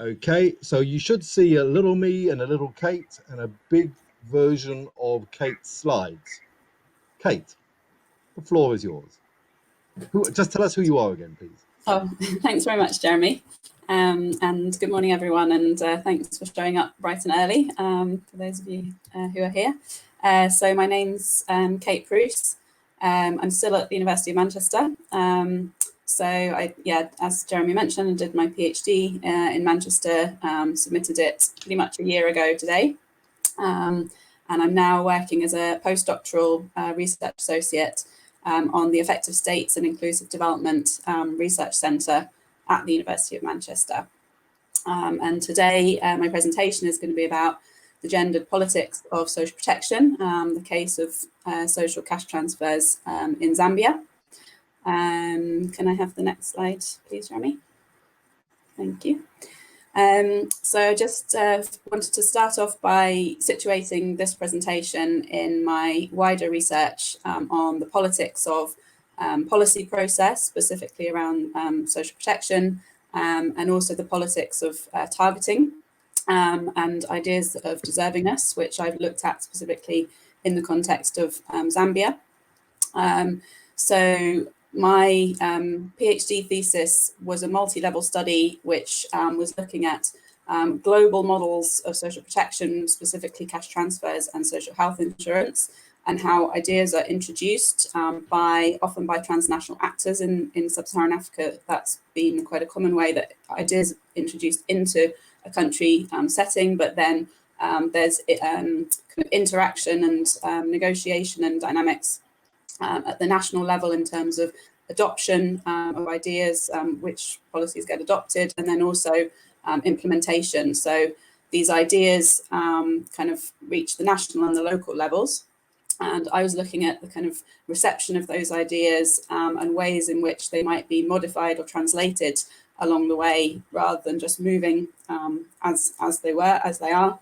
Okay, so you should see a little me and a little Kate and a big version of Kate's slides. Kate, the floor is yours. Just tell us who you are again, please. Oh, thanks very much, Jeremy. And good morning, everyone, and thanks for showing up bright and early, for those of you who are here. So my name's Kate Bruce. I'm still at the University of Manchester. So as Jeremy mentioned, I did my PhD in Manchester, submitted it pretty much a year ago today. And I'm now working as a postdoctoral research associate on the Effective States and Inclusive Development Research Centre at the University of Manchester. And today my presentation is going to be about the gendered politics of social protection, the case of social cash transfers in Zambia. Can I have the next slide, please, Jeremy? Thank you. So I just wanted to start off by situating this presentation in my wider research on the politics of policy process, specifically around social protection, and also the politics of targeting and ideas of deservingness, which I've looked at specifically in the context of Zambia. So my PhD thesis was a multi-level study which was looking at global models of social protection, specifically cash transfers and social health insurance, and how ideas are introduced often by transnational actors in sub-Saharan Africa. That's been quite a common way that ideas are introduced into a country setting, but then there's kind of interaction and negotiation and dynamics at the national level in terms of adoption of ideas, which policies get adopted, and then also implementation. So these ideas kind of reach the national and the local levels. And I was looking at the kind of reception of those ideas and ways in which they might be modified or translated along the way, rather than just moving as they are.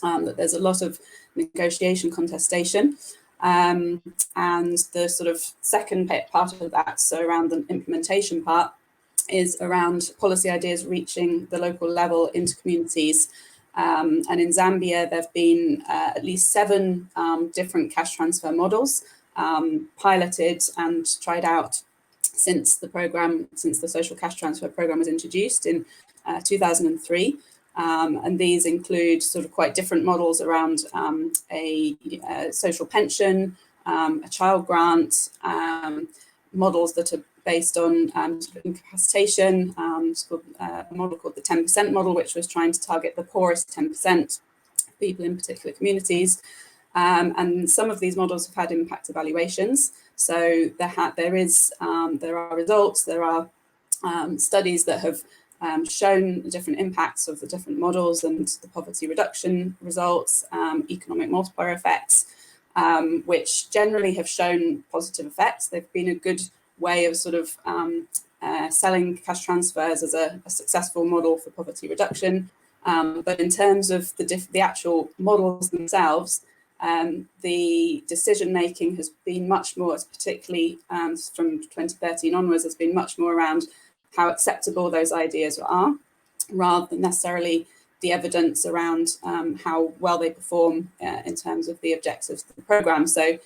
That there's a lot of negotiation, contestation. And the sort of second part of that, so around the implementation part, is around policy ideas reaching the local level into communities. And in Zambia, there have been at least 7 different cash transfer models piloted and tried out since the social cash transfer program was introduced in 2003. And these include sort of quite different models around a social pension, a child grant, models that are based on sort of incapacitation, a model called the 10% model, which was trying to target the poorest 10% people in particular communities. And some of these models have had impact evaluations. So there are results, there are studies that have shown the different impacts of the different models and the poverty reduction results, economic multiplier effects, which generally have shown positive effects. They've been a good way of sort of selling cash transfers as a successful model for poverty reduction. But in terms of the actual models themselves, the decision-making has been much more, particularly from 2013 onwards, has been much more around how acceptable those ideas are, rather than necessarily the evidence around how well they perform in terms of the objectives of the programme. So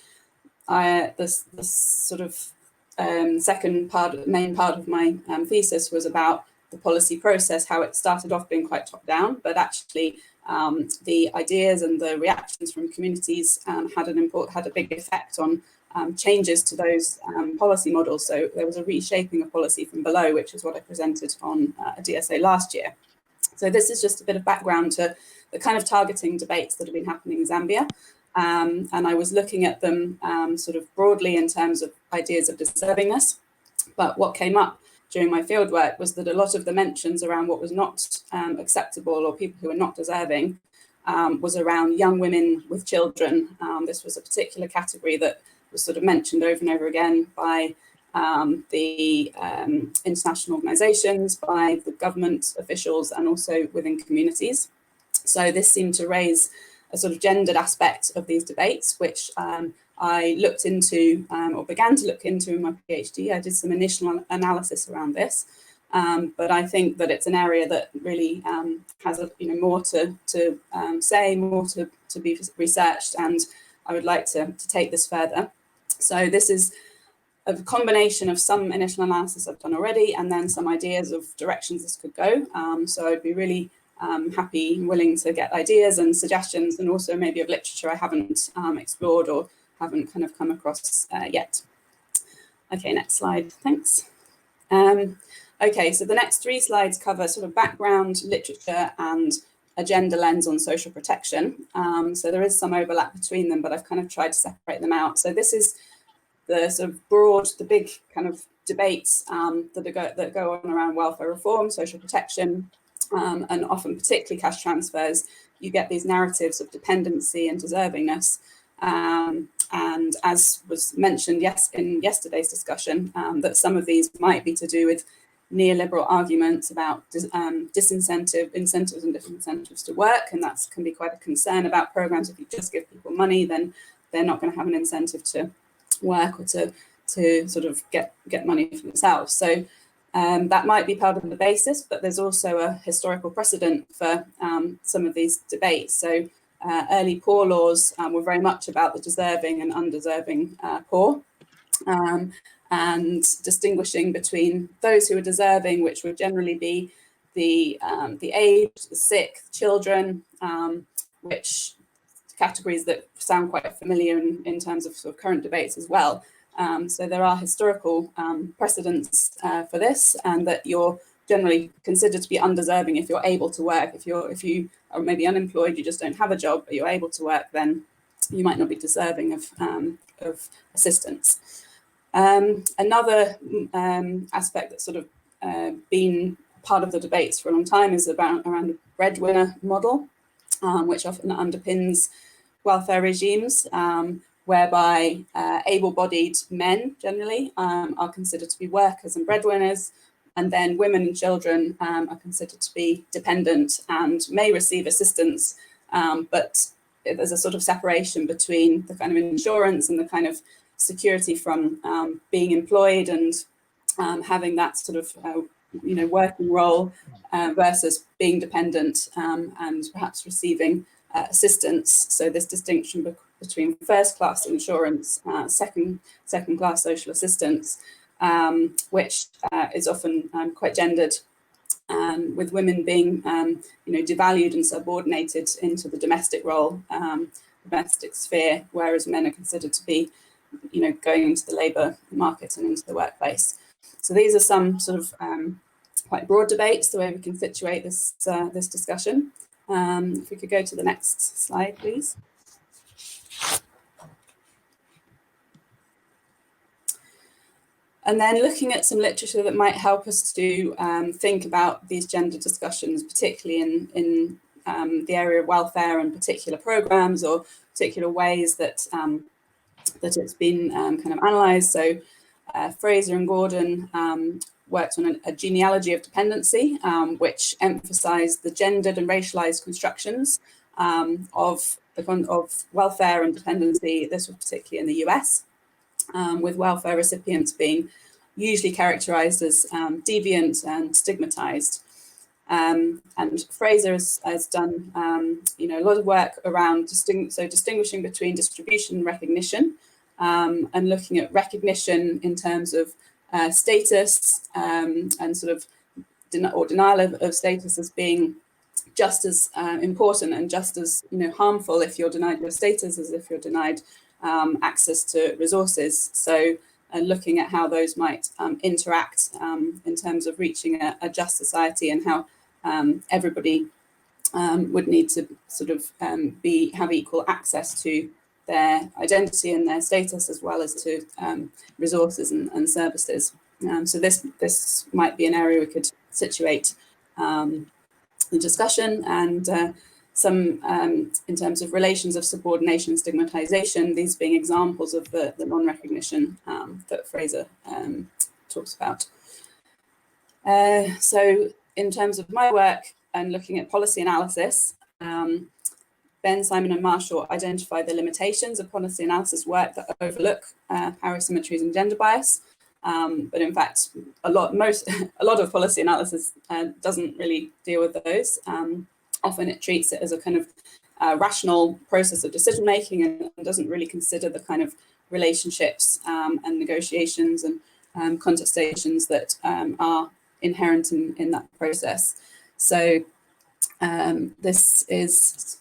this sort of main part of my thesis was about the policy process, how it started off being quite top-down, but actually the ideas and the reactions from communities had a big effect on changes to those policy models. So there was a reshaping of policy from below, which is what I presented on a DSA last year. So this is just a bit of background to the kind of targeting debates that have been happening in Zambia. And I was looking at them sort of broadly in terms of ideas of deservingness. But what came up during my fieldwork was that a lot of the mentions around what was not acceptable, or people who are not deserving, was around young women with children. This was a particular category that was sort of mentioned over and over again by the international organisations, by the government officials, and also within communities. So this seemed to raise a sort of gendered aspect of these debates, which I looked into or began to look into in my PhD. I did some initial analysis around this, But I think that it's an area that really has more to say, more to be researched, and I would like to take this further. So this is a combination of some initial analysis I've done already, and then some ideas of directions this could go. So I'd be really happy and willing to get ideas and suggestions, and also maybe of literature I haven't explored or haven't kind of come across yet. Okay, next slide, thanks. Okay, so the next 3 slides cover sort of background, literature, and a gender lens on social protection. So there is some overlap between them, but I've kind of tried to separate them out. So this is the sort of broad, the big kind of debates that go on around welfare reform, social protection, and often particularly cash transfers. You get these narratives of dependency and deservingness. And as was mentioned in yesterday's discussion, that some of these might be to do with neoliberal arguments about incentives and disincentives to work, and that can be quite a concern about programs. If you just give people money, then they're not going to have an incentive to work or to sort of get money for themselves. So that might be part of the basis, but there's also a historical precedent for some of these debates. So early poor laws were very much about the deserving and undeserving poor, and distinguishing between those who are deserving, which would generally be the aged, the sick, children, which categories that sound quite familiar in terms of sort of current debates as well. So there are historical precedents for this, and that you're generally considered to be undeserving if you're able to work. If you are maybe unemployed, you just don't have a job, but you're able to work, then you might not be deserving of assistance. Another aspect that's sort of been part of the debates for a long time is around the Breadwinner Model, which often underpins welfare regimes, whereby able-bodied men generally are considered to be workers and breadwinners, and then women and children are considered to be dependent and may receive assistance, but there's a sort of separation between the kind of insurance and the kind of security from being employed and having that sort of working role versus being dependent and perhaps receiving assistance. So this distinction between first-class insurance, second-class social assistance, which is often quite gendered, with women being devalued and subordinated into the domestic role, domestic sphere, whereas men are considered to be going into the labour market and into the workplace. So these are some sort of quite broad debates, the way we can situate this this discussion. If we could go to the next slide, please. And then looking at some literature that might help us to think about these gender discussions, particularly in the area of welfare and particular programs or particular ways that that it's been kind of analysed. So Fraser and Gordon worked on a genealogy of dependency, which emphasised the gendered and racialised constructions of welfare and dependency. This was particularly in the US, with welfare recipients being usually characterised as deviant and stigmatised. And Fraser has done a lot of work around distinguishing between distribution and recognition, and looking at recognition in terms of status and sort of denial of status as being just as important and just as harmful if you're denied your status as if you're denied access to resources. So looking at how those might interact in terms of reaching a just society, and how everybody would need to sort of have equal access to their identity and their status, as well as to resources and services. So this might be an area we could situate the discussion, and some in terms of relations of subordination and stigmatization, these being examples of the non-recognition that Fraser talks about. So in terms of my work and looking at policy analysis, Ben, Simon and Marshall identify the limitations of policy analysis work that overlook power asymmetries and gender bias. But in fact, a lot of policy analysis doesn't really deal with those. Often it treats it as a kind of rational process of decision making and doesn't really consider the kind of relationships and negotiations and contestations that are inherent in that process. So this is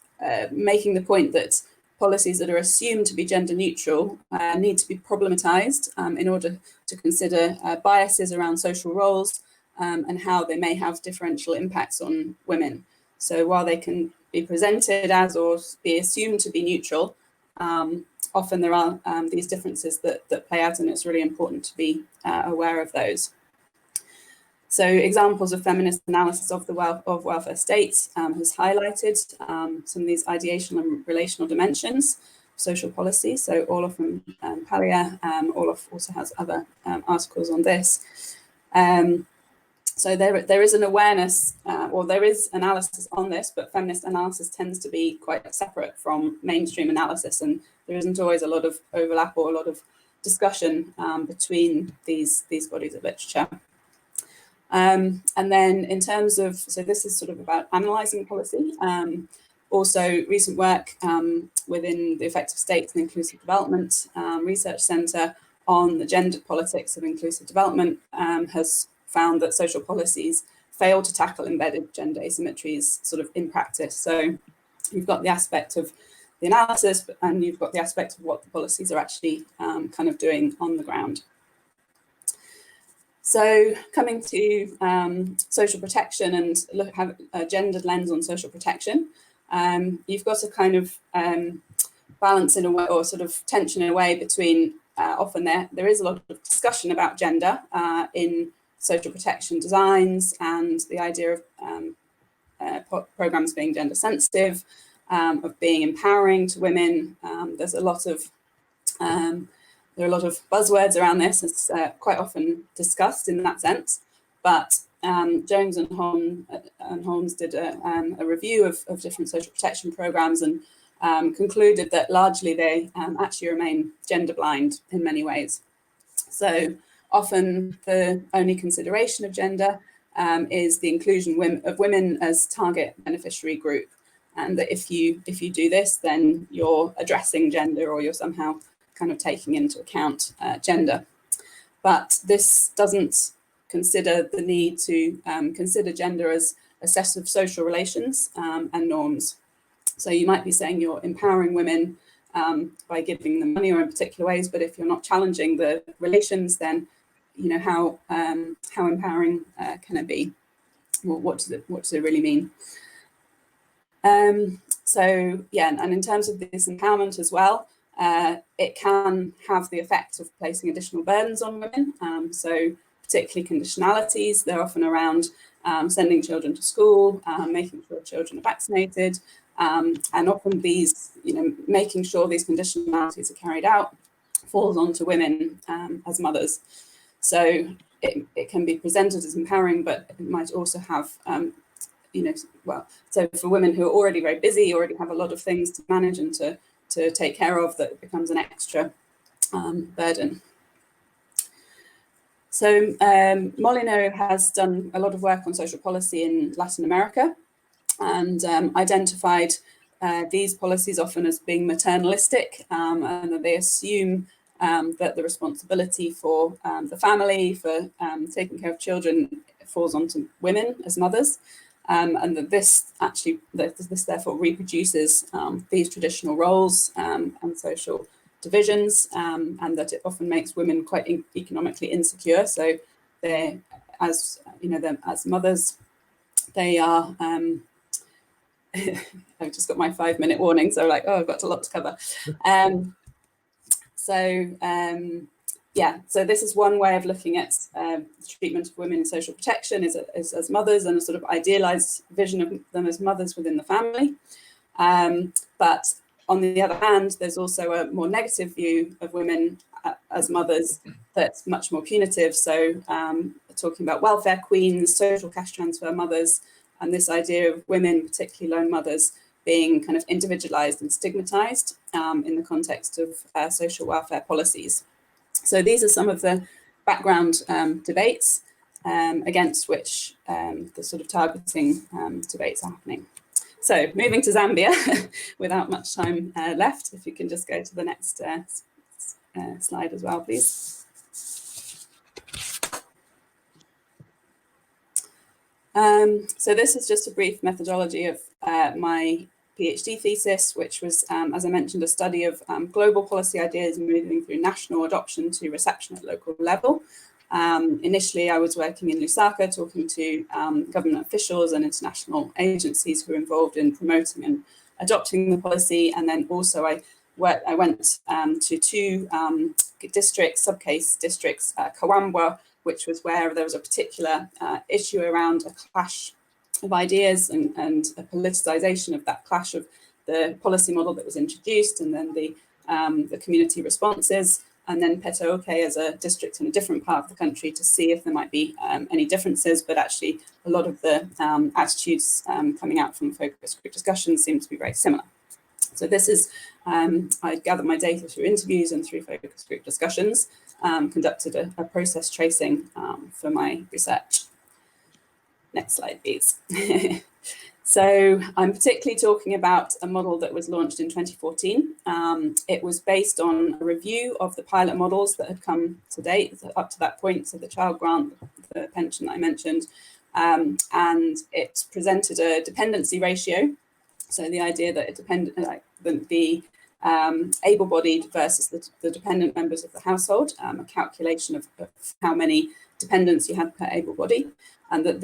making the point that policies that are assumed to be gender neutral need to be problematized in order to consider biases around social roles and how they may have differential impacts on women. So while they can be presented as or be assumed to be neutral, often there are these differences that play out, and it's really important to be aware of those. So examples of feminist analysis of the welfare states has highlighted some of these ideational and relational dimensions of social policy. So Orloff and Palia, Orloff also has other articles on this. So there is an awareness, or there is analysis on this, but feminist analysis tends to be quite separate from mainstream analysis, and there isn't always a lot of overlap or a lot of discussion between these bodies of literature. And then in terms of, so this is sort of about analysing policy. Also recent work within the Effective States and Inclusive Development Research Centre on the gendered politics of inclusive development has found that social policies fail to tackle embedded gender asymmetries sort of in practice. So you've got the aspect of the analysis and you've got the aspect of what the policies are actually kind of doing on the ground. So coming to social protection and have a gendered lens on social protection, you've got a kind of balance in a way, or sort of tension in a way between often there is a lot of discussion about gender in social protection designs and the idea of programs being gender sensitive, of being empowering to women. There's a lot of there are a lot of buzzwords around this. It's quite often discussed in that sense, but Jones and Holmes did a review of different social protection programs and concluded that largely they actually remain gender blind in many ways. So often the only consideration of gender is the inclusion of women as target beneficiary group, and that if you do this, then you're addressing gender or you're somehow kind of taking into account gender. But this doesn't consider the need to consider gender as a set of social relations and norms. So you might be saying you're empowering women by giving them money or in particular ways, but if you're not challenging the relations, then you know how empowering can it be? Well, what does it really mean? So yeah, and in terms of this empowerment as well, it can have the effect of placing additional burdens on women. So particularly conditionalities, they're often around sending children to school, making sure children are vaccinated, and often these, making sure these conditionalities are carried out falls onto women as mothers. So it can be presented as empowering, but it might also have, so for women who are already very busy, already have a lot of things to manage and to take care of, that becomes an extra burden. So Molyneux has done a lot of work on social policy in Latin America and identified these policies often as being maternalistic, and that they assume that the responsibility for the family, for taking care of children, falls onto women as mothers. And that this therefore reproduces these traditional roles and social divisions, and that it often makes women quite economically insecure. So they, as mothers, they are. I've just got my 5-minute warning, so like, I've got a lot to cover. So this is one way of looking at the treatment of women in social protection is as mothers, and a sort of idealized vision of them as mothers within the family. But on the other hand, there's also a more negative view of women as mothers that's much more punitive. So talking about welfare queens, social cash transfer mothers, and this idea of women, particularly lone mothers, being kind of individualized and stigmatized in the context of social welfare policies. So these are some of the background debates against which the sort of targeting debates are happening. So moving to Zambia, without much time left, if you can just go to the next slide as well, please. So this is just a brief methodology of my PhD thesis, which was, as I mentioned, a study of global policy ideas moving through national adoption to reception at local level. Initially, I was working in Lusaka, talking to government officials and international agencies who were involved in promoting and adopting the policy. And then also I went to two subcase districts, Kawambwa, which was where there was a particular issue around a clash of ideas and a politicization of that clash of the policy model that was introduced, and then the community responses, and then Petoke as a district in a different part of the country to see if there might be any differences, but actually a lot of the attitudes coming out from focus group discussions seem to be very similar. So this is, I gathered my data through interviews and through focus group discussions, conducted a process tracing for my research. Next slide, please. So I'm particularly talking about a model that was launched in 2014. It was based on a review of the pilot models that had come to date up to that point, so the child grant, the pension that I mentioned, and it presented a dependency ratio. So the idea that the able-bodied versus the dependent members of the household, a calculation of how many dependents you had per able-body, and that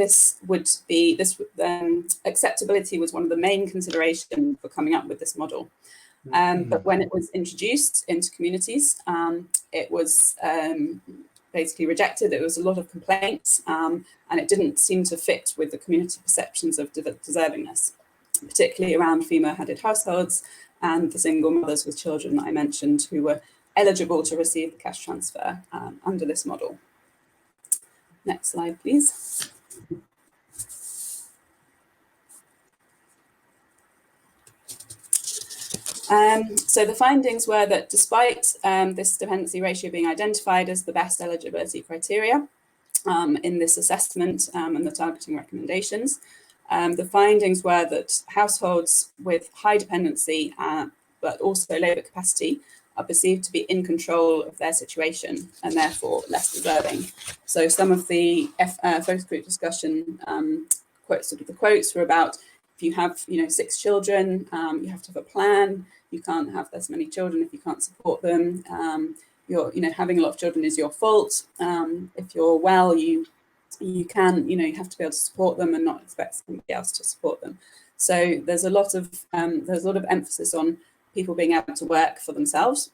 acceptability was one of the main considerations for coming up with this model. But when it was introduced into communities, it was basically rejected. There was a lot of complaints, and it didn't seem to fit with the community perceptions of deservingness, particularly around female-headed households and the single mothers with children that I mentioned who were eligible to receive the cash transfer under this model. Next slide, please. So the findings were that despite this dependency ratio being identified as the best eligibility criteria in this assessment and the targeting recommendations, the findings were that households with high dependency but also labour capacity are perceived to be in control of their situation and therefore less deserving. So some of the focus group discussion quotes were about, if you have 6 children, you have to have a plan. You can't have this many children if you can't support them. Having a lot of children is your fault. If you're well, you have to be able to support them and not expect somebody else to support them. So there's a lot of emphasis on people being able to work for themselves,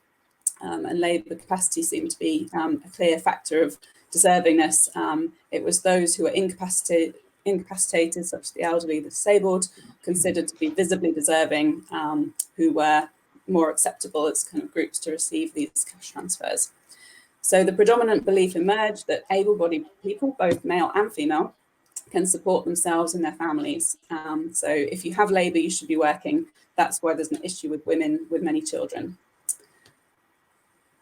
and labour capacity seemed to be a clear factor of deservingness. It was those who were incapacitated, such as the elderly, the disabled, considered to be visibly deserving, who were more acceptable as kind of groups to receive these cash transfers. So the predominant belief emerged that able-bodied people, both male and female, can support themselves and their families. So if you have labour, you should be working. That's why there's an issue with women with many children.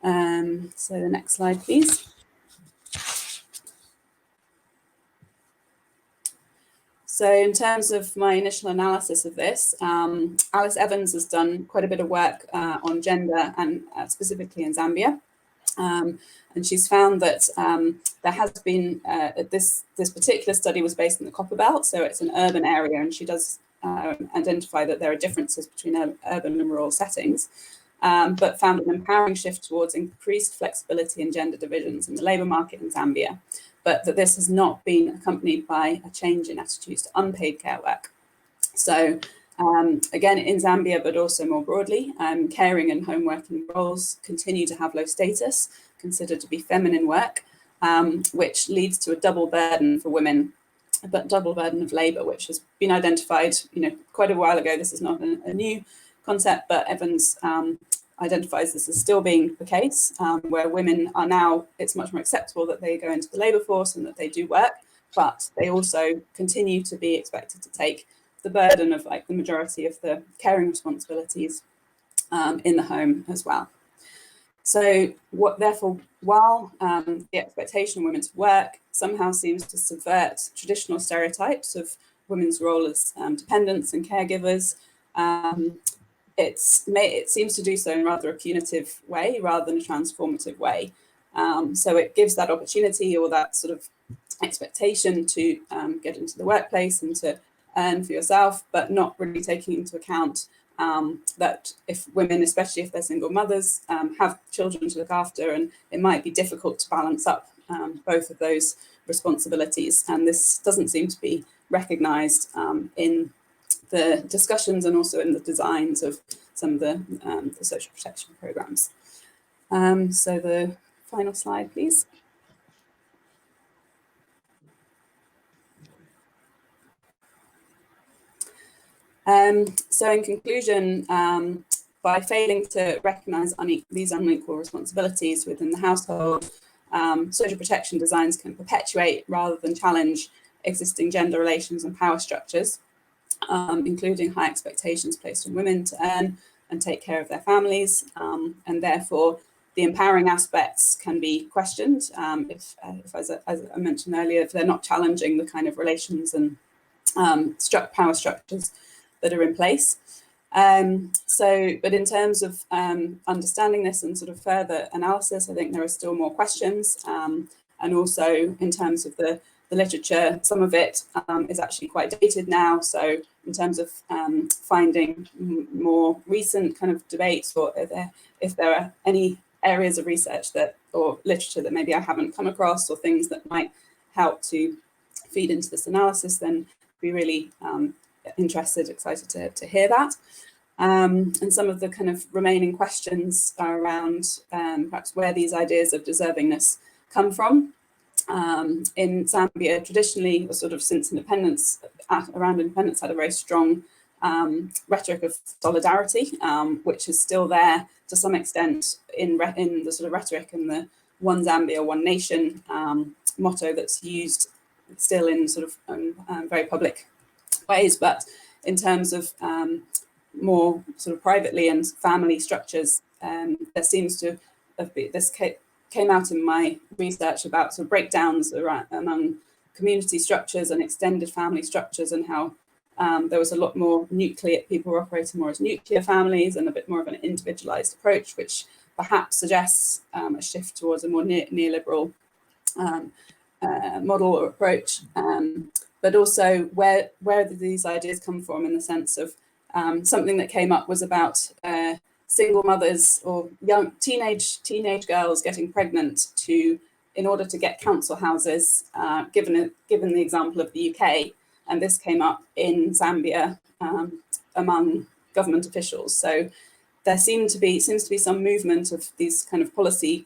So the next slide, please. So in terms of my initial analysis of this, Alice Evans has done quite a bit of work on gender and specifically in Zambia. And she's found that there has been, this particular study was based in the Copper Belt, so it's an urban area, and she does identify that there are differences between urban and rural settings, but found an empowering shift towards increased flexibility in gender divisions in the labour market in Zambia, but that this has not been accompanied by a change in attitudes to unpaid care work. So again, in Zambia, but also more broadly, caring and home working roles continue to have low status, considered to be feminine work, which leads to a double burden for women, but double burden of labour, which has been identified, quite a while ago. This is not a new concept, but Evans identifies this as still being the case, where women are now, it's much more acceptable that they go into the labour force and that they do work, but they also continue to be expected to take the burden of the majority of the caring responsibilities in the home as well. So therefore, while the expectation of women to work somehow seems to subvert traditional stereotypes of women's role as dependents and caregivers, it seems to do so in rather a punitive way rather than a transformative way. So it gives that opportunity or that sort of expectation to get into the workplace and to earn for yourself, but not really taking into account that if women, especially if they're single mothers, have children to look after, and it might be difficult to balance up both of those responsibilities. And this doesn't seem to be recognised in the discussions and also in the designs of some of the social protection programmes. So the final slide, please. So in conclusion, by failing to recognise these unequal responsibilities within the household, social protection designs can perpetuate rather than challenge existing gender relations and power structures, including high expectations placed on women to earn and take care of their families, and therefore the empowering aspects can be questioned if as I mentioned earlier, if they're not challenging the kind of relations and power structures that are in place. But in terms of understanding this and sort of further analysis, I think there are still more questions. And also in terms of the literature, some of it is actually quite dated now. So in terms of finding more recent kind of debates, or if there are any areas of research or literature that maybe I haven't come across, or things that might help to feed into this analysis, then be really excited to hear that. And some of the kind of remaining questions are around perhaps where these ideas of deservingness come from. In Zambia, traditionally, or sort of since independence, around independence, had a very strong rhetoric of solidarity, which is still there to some extent in the sort of rhetoric and the One Zambia, One Nation motto that's used still in sort of very public ways. But in terms of more sort of privately and family structures, there seems to have been, this came out in my research about sort of breakdowns among community structures and extended family structures, and how there was a lot more people were operating more as nuclear families and a bit more of an individualized approach, which perhaps suggests a shift towards a more neoliberal model or approach. But also where did these ideas come from, in the sense of something that came up was about single mothers or young teenage girls getting pregnant in order to get council houses, given the example of the UK, and this came up in Zambia among government officials. So there seems to be some movement of these kind of policy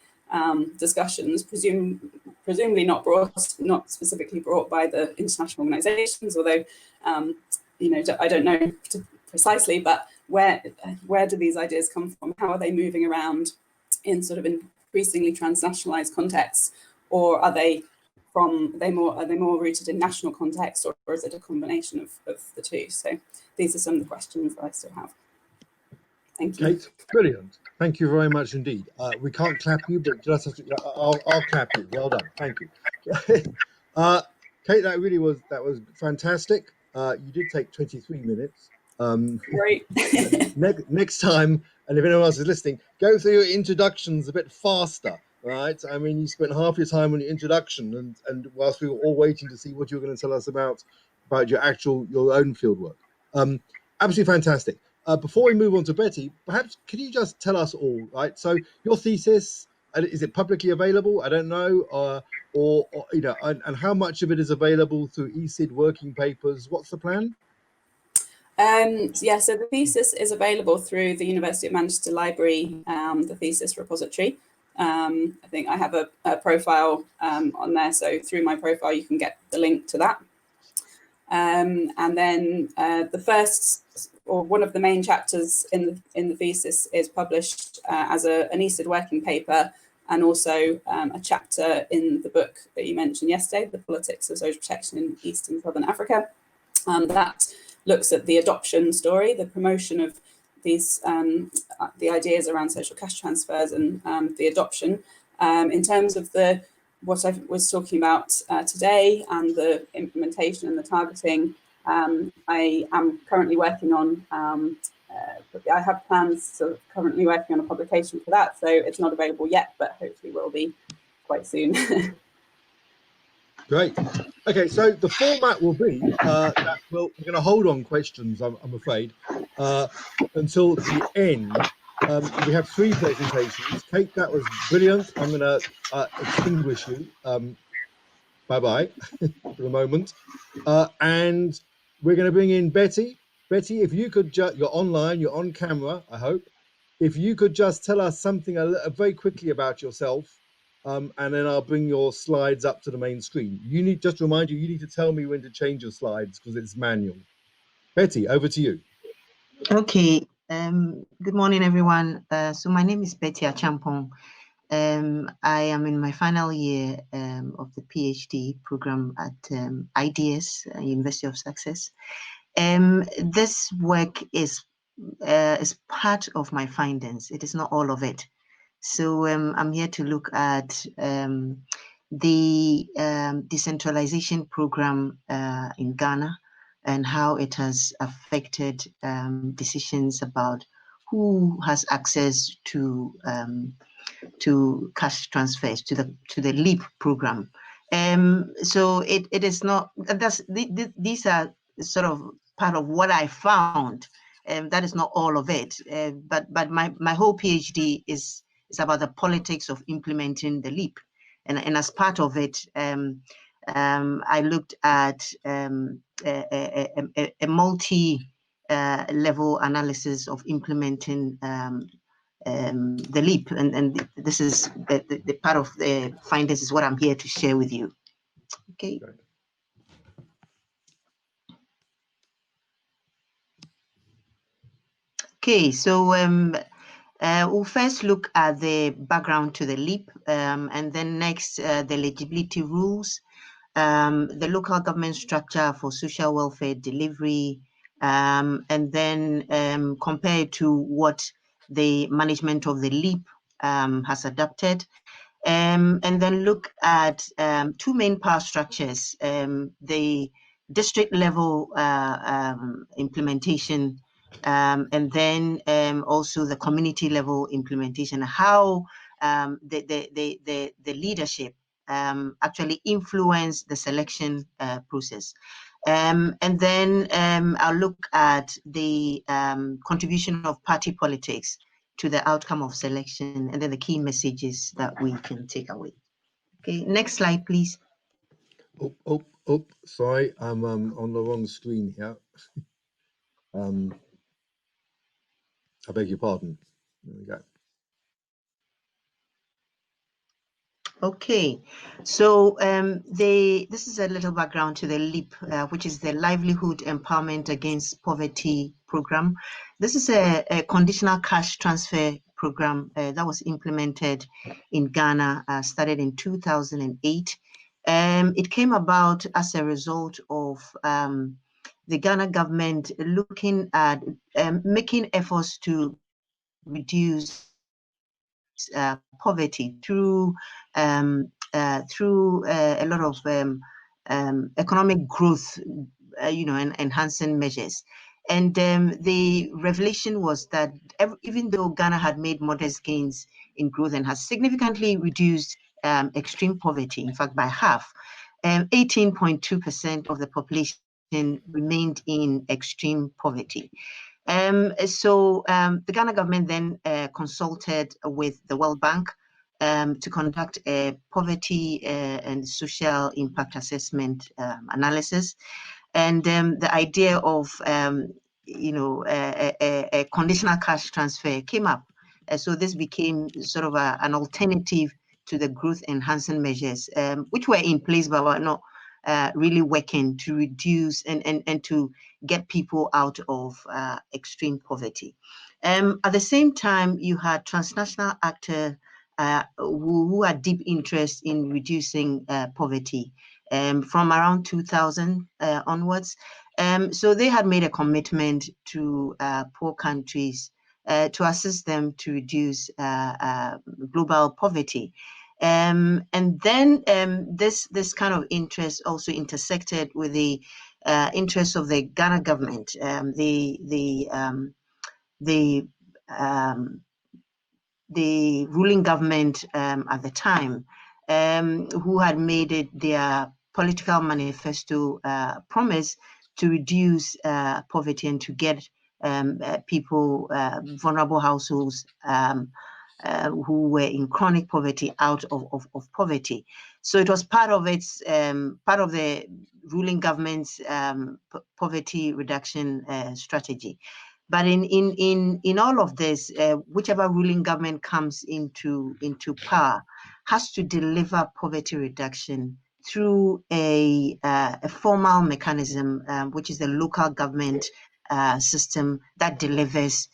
discussions, presumably not specifically brought by the international organisations, although I don't know precisely, but where do these ideas come from? How are they moving around in sort of increasingly transnationalized contexts, or are they more rooted in national context, or is it a combination of the two? So these are some of the questions that I still have. Thank you. Kate, brilliant. Thank you very much indeed. We can't clap you, but just I'll clap you. Well done. Thank you. Kate, that was fantastic. You did take 23 minutes. Great. next time, and if anyone else is listening, go through your introductions a bit faster, right? I mean, you spent half your time on your introduction, and whilst we were all waiting to see what you were going to tell us about your own fieldwork. Absolutely fantastic. Before we move on to Betty, perhaps could you just tell us all, right? So your thesis, is it publicly available? I don't know, or and how much of it is available through ESID working papers? What's the plan? So the thesis is available through the University of Manchester Library, the thesis repository. I think I have a profile on there, so through my profile you can get the link to that. And then the first, or one of the main chapters in the thesis, is published as an ESID working paper, and also a chapter in the book that you mentioned yesterday, The Politics of Social Protection in East and Southern Africa. That looks at the adoption story, the promotion of the ideas around social cash transfers and the adoption. In terms of what I was talking about today and the implementation and the targeting, I am currently working on, I have plans, sort of currently working on a publication for that, so it's not available yet, but hopefully will be quite soon. Great. Okay, so the format will be that we're going to hold on questions, I'm afraid, until the end. We have 3 presentations. Kate, that was brilliant. I'm going to extinguish you. Bye-bye for the moment. And we're going to bring in Betty. Betty, if you could, you're online, you're on camera, I hope. If you could just tell us something very quickly about yourself, and then I'll bring your slides up to the main screen. Just to remind you, you need to tell me when to change your slides because it's manual. Betty, over to you. Okay. Good morning, everyone. So my name is Betty Achampong. I am in my final year of the PhD program at IDS, University of Sussex. This work is part of my findings. It is not all of it. So I'm here to look at the decentralization program in Ghana and how it has affected decisions about who has access to cash transfers to the LEAP program. So it is not, these are sort of part of what I found. That is not all of it. But my whole PhD is about the politics of implementing the LEAP. And as part of it, I looked at a multi-level analysis of implementing the LEAP, and this is the part of the findings is what I'm here to share with you. Okay. Okay, so we'll first look at the background to the LEAP, and then next the eligibility rules, the local government structure for social welfare delivery, and then compare it to what the management of the LEAP has adopted, and then look at 2 main power structures, the district level implementation, and then also the community level implementation, how the leadership actually influence the selection process. And then I'll look at the contribution of party politics to the outcome of selection, and then the key messages that we can take away. Okay, next slide, please. Oh, sorry, I'm on the wrong screen here. I beg your pardon. There we go. Okay, so this is a little background to the LEAP, which is the Livelihood Empowerment Against Poverty program. This is a conditional cash transfer program that was implemented in Ghana, started in 2008. It came about as a result of the Ghana government looking at making efforts to reduce poverty through a lot of economic growth, and enhancing measures. And the revelation was that even though Ghana had made modest gains in growth and has significantly reduced extreme poverty, in fact, by half, 18.2% of the population remained in extreme poverty. So the Ghana government then consulted with the World Bank to conduct a poverty and social impact assessment analysis. And the idea of, a conditional cash transfer came up. So this became sort of an alternative to the growth enhancing measures, which were in place but were not really working to reduce and to get people out of extreme poverty. At the same time, you had transnational actors who had deep interest in reducing poverty from around 2000 onwards. So they had made a commitment to poor countries to assist them to reduce global poverty. And then this kind of interest also intersected with the interests of the Ghana government. The ruling government at the time, who had made it their political manifesto promise to reduce poverty and to get people, vulnerable households who were in chronic poverty out of poverty. So it was part of its part of the ruling government's poverty reduction strategy. But in all of this, whichever ruling government comes into power has to deliver poverty reduction through a formal mechanism, which is the local government system that delivers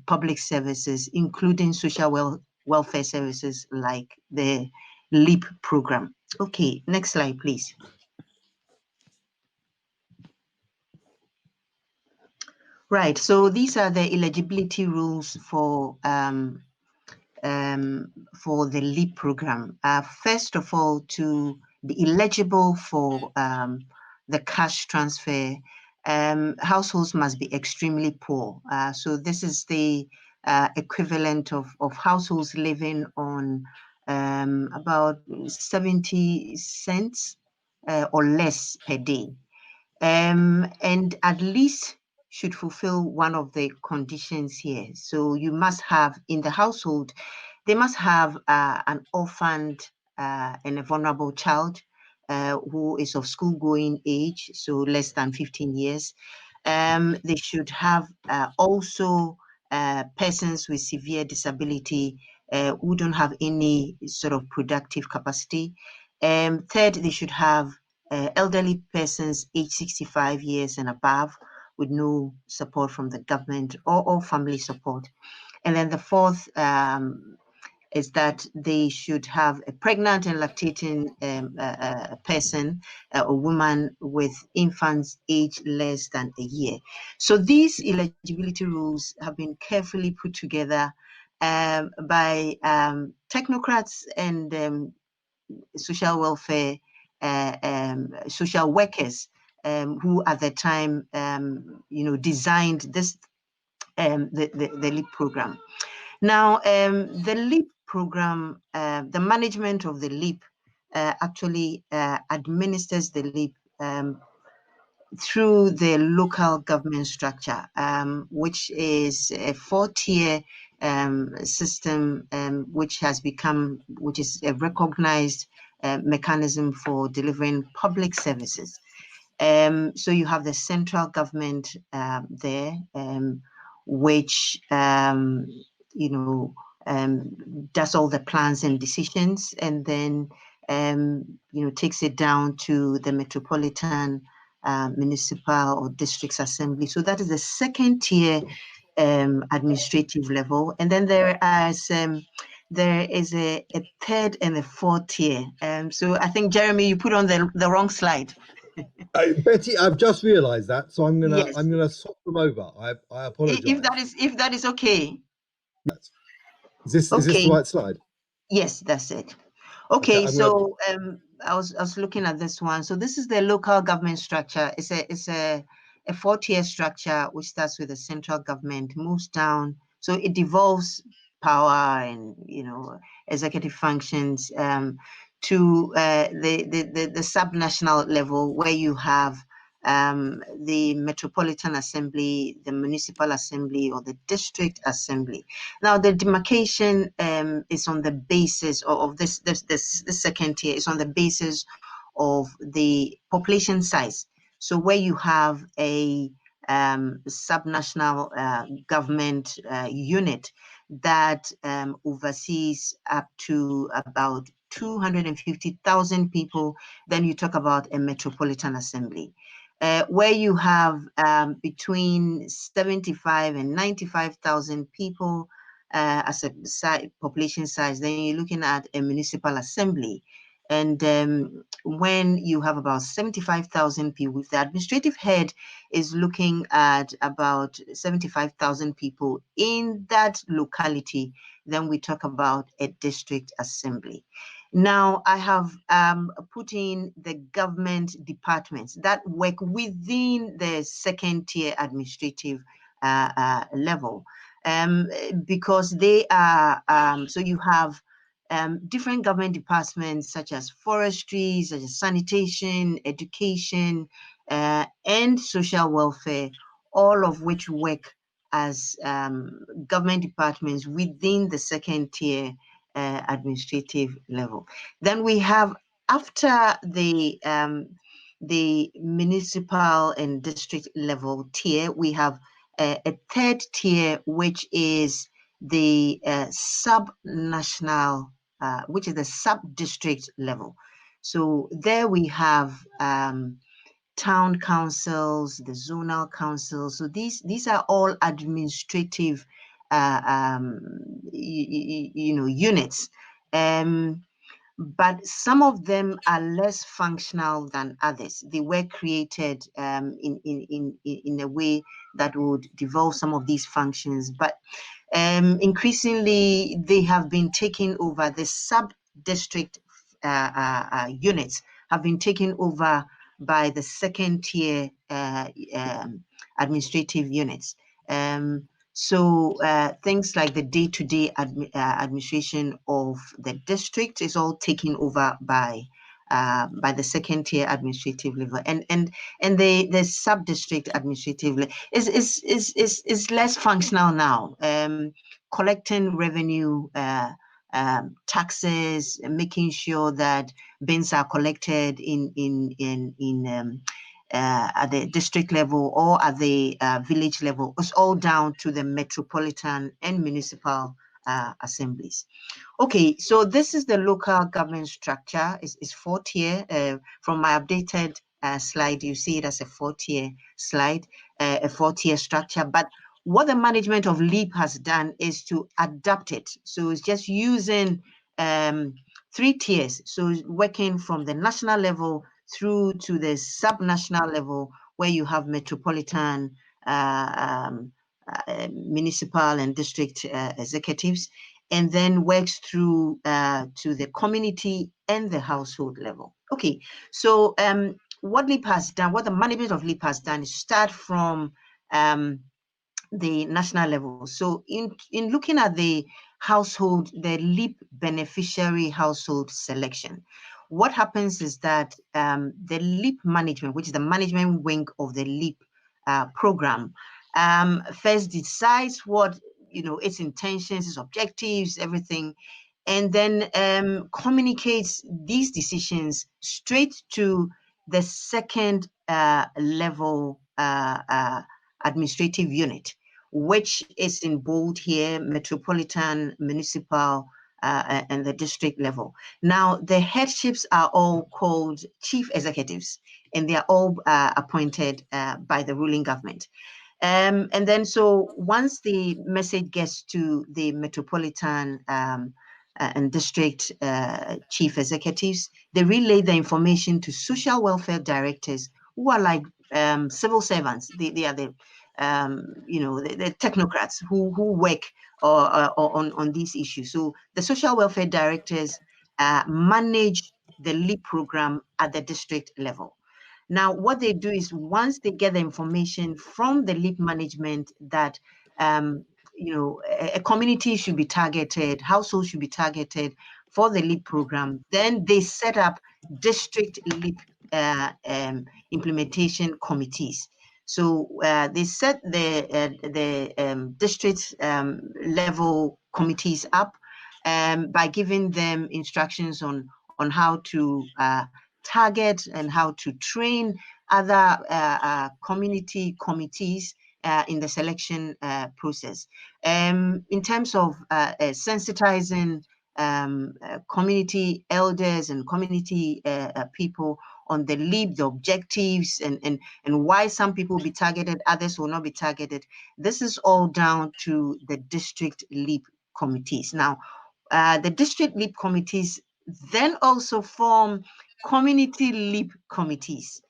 public services, including social welfare services like the LEAP program. Okay, next slide, please. Right, so these are the eligibility rules for the LEAP program. First of all, to be eligible for the cash transfer, households must be extremely poor. So this is the equivalent of households living on about 70 cents or less per day. And at least should fulfill one of the conditions here. So you must have in the household, they must have an orphaned and a vulnerable child who is of school-going age, so less than 15 years. They should have also persons with severe disability who don't have any sort of productive capacity. Third, they should have elderly persons aged 65 years and above with no support from the government or family support. And then the fourth is that they should have a pregnant and lactating person, a woman with infants aged less than a year. So these eligibility rules have been carefully put together by technocrats and social welfare, social workers who at the time, designed this, the LEAP program. Now, the LEAP program, the management of the LEAP actually administers the LEAP through the local government structure, which is a 4-tier system, which is a recognized mechanism for delivering public services. So you have the central government there, which does all the plans and decisions, and then takes it down to the metropolitan, municipal or district assembly. So that is the second tier administrative level, and then there is a third and a fourth tier. So I think, Jeremy, you put on the wrong slide. Betty, I've just realised that, so I'm Yes. gonna swap them over. I apologise. If that is okay. Yes. Is this the right slide? Yes, that's it. Okay, so I was looking at this one. So this is the local government structure. It's a 4-tier structure which starts with the central government, moves down. So it devolves power and executive functions to the subnational level, where you have the metropolitan assembly, the municipal assembly, or the district assembly. Now, the demarcation is on the basis of this second tier, is on the basis of the population size. So where you have a subnational government unit that oversees up to about 250,000 people, then you talk about a metropolitan assembly. Where you have between 75 and 95,000 people as a population size, then you're looking at a municipal assembly. And when you have about 75,000 people, if the administrative head is looking at about 75,000 people in that locality, then we talk about a district assembly. Now, I have put in the government departments that work within the second tier administrative level, because they are, so you have different government departments such as forestry, such as sanitation, education, and social welfare, all of which work as government departments within the second tier administrative level. Then we have, after the municipal and district level tier, we have a third tier, which is the sub-national, which is the sub-district level. So there we have town councils, the zonal councils. So these are all administrative, units. But some of them are less functional than others. They were created in a way that would devolve some of these functions, but increasingly they have been taken over. The sub-district units have been taken over by the second tier administrative units. So things like the day-to-day administration of the district is all taken over by the second tier administrative level, and the sub-district administrative level is less functional now. Collecting revenue, taxes, making sure that bins are collected at the district level or at the village level. It's all down to the metropolitan and municipal assemblies. Okay, so this is the local government structure. It's 4-tier. From my updated slide, you see it as a 4-tier slide, a 4-tier structure. But what the management of LEAP has done is to adapt it. So it's just using 3 tiers. So working from the national level through to the sub-national level, where you have metropolitan, municipal and district executives, and then works through to the community and the household level. Okay, so what LEAP has done, what the management of LEAP has done, is start from the national level. So in looking at the household, the LEAP beneficiary household selection, what happens is that the LEAP management, which is the management wing of the LEAP program, first decides what, its intentions, its objectives, everything, and then communicates these decisions straight to the second level administrative unit, which is in bold here: metropolitan, municipal, and the district level. Now, the headships are all called chief executives, and they are all appointed by the ruling government. And then, so once the message gets to the metropolitan and district chief executives, they relay the information to social welfare directors, who are like civil servants. They are the the technocrats who work on these issues. So the social welfare directors manage the LEAP program at the district level. Now, what they do is, once they get the information from the LEAP management that a community should be targeted, households should be targeted for the LEAP program, then they set up district LEAP implementation committees. So they set the district level committees up by giving them instructions on how to target and how to train other community committees in the selection process. In terms of sensitizing community elders and community people on the LEAP, the objectives, and why some people will be targeted, others will not be targeted. This is all down to the district LEAP committees. Now, the district LEAP committees then also form community LEAP committees.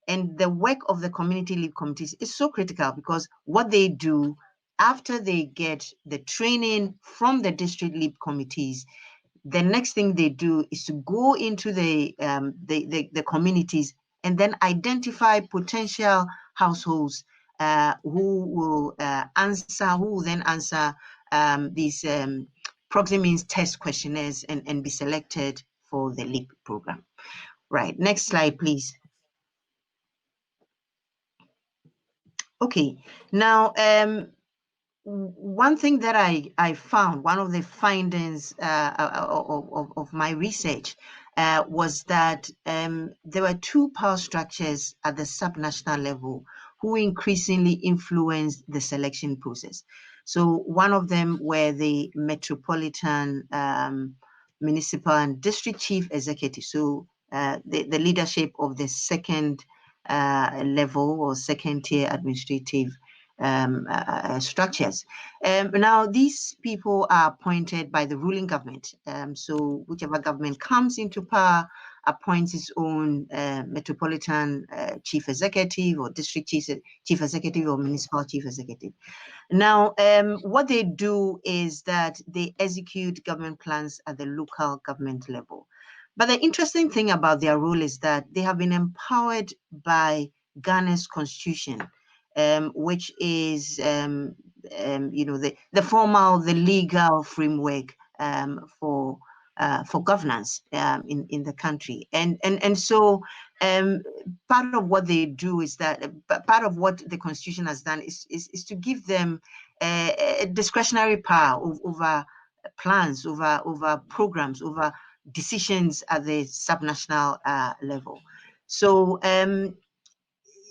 And the work of the community LEAP committees is so critical, because what they do after they get the training from the district LEAP committees, the next thing they do is to go into the communities and then identify potential households who will then answer these proxy means test questionnaires and be selected for the LEAP program. Right, next slide, please. Okay, now one thing that I found, one of the findings of my research was that there were two power structures at the subnational level who increasingly influenced the selection process. So one of them were the metropolitan, municipal and district chief executive. So the leadership of the second level or second tier administrative structures. Now, these people are appointed by the ruling government. So whichever government comes into power appoints its own metropolitan chief executive or district chief executive or municipal chief executive. Now, what they do is that they execute government plans at the local government level. But the interesting thing about their role is that they have been empowered by Ghana's constitution, which is, the legal framework for governance in the country. And so part of what they do is that, part of what the constitution has done is to give them a discretionary power over plans, over programs, over decisions at the subnational level. So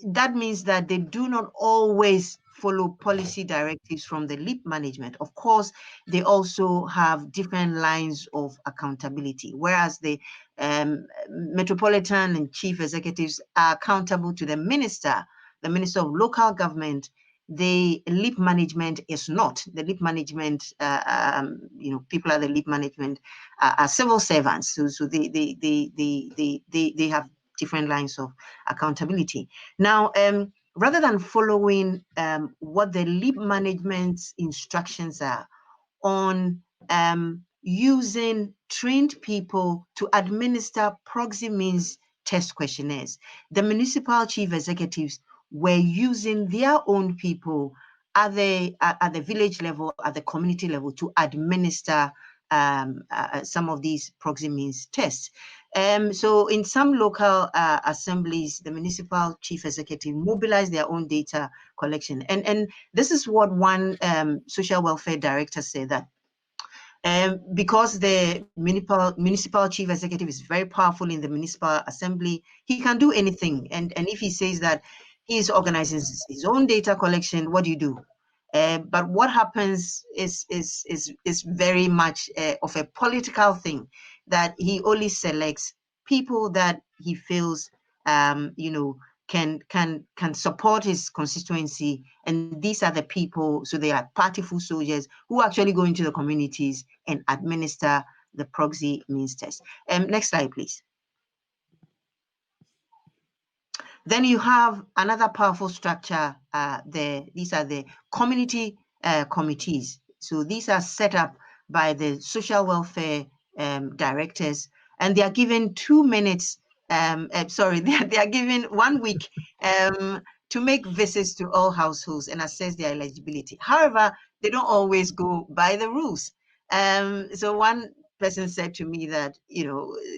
that means that they do not always follow policy directives from the LEAP management. Of course, they also have different lines of accountability, whereas the metropolitan and chief executives are accountable to the minister of local government. The LEAP management is not. The LEAP management, people at the LEAP management are civil servants, so they have different lines of accountability. Now, rather than following what the LEAP management's instructions are on using trained people to administer proxy means test questionnaires, the municipal chief executives were using their own people at the village level, at the community level, to administer some of these proxy means tests. So in some local assemblies, the municipal chief executive mobilized their own data collection. And this is what one social welfare director said, that because the municipal chief executive is very powerful in the municipal assembly, he can do anything. And if he says that he is organizing his own data collection, what do you do? But what happens is very much of a political thing, that he only selects people that he feels can support his constituency, and these are the people. So they are party foot soldiers who actually go into the communities and administer the proxy means test. Next slide, please. Then you have another powerful structure. These are the community committees. So these are set up by the social welfare directors, and they are given 2 minutes. They are given 1 week to make visits to all households and assess their eligibility. However, they don't always go by the rules. So one person said to me that,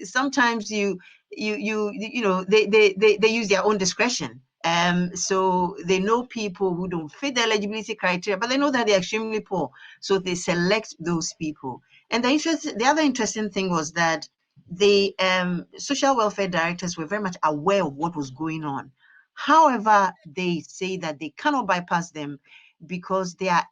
sometimes they use their own discretion. So they know people who don't fit the eligibility criteria, but they know that they're extremely poor, so they select those people. And the other interesting thing was that the social welfare directors were very much aware of what was going on. However, they say that they cannot bypass them because they are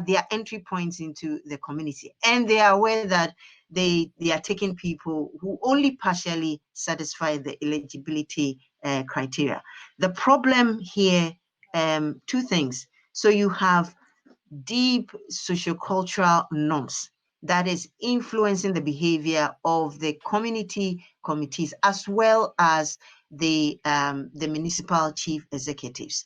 their entry points into the community, and they are aware that they are taking people who only partially satisfy the eligibility criteria. The problem here, two things. So you have deep sociocultural norms that is influencing the behavior of the community committees as well as the municipal chief executives.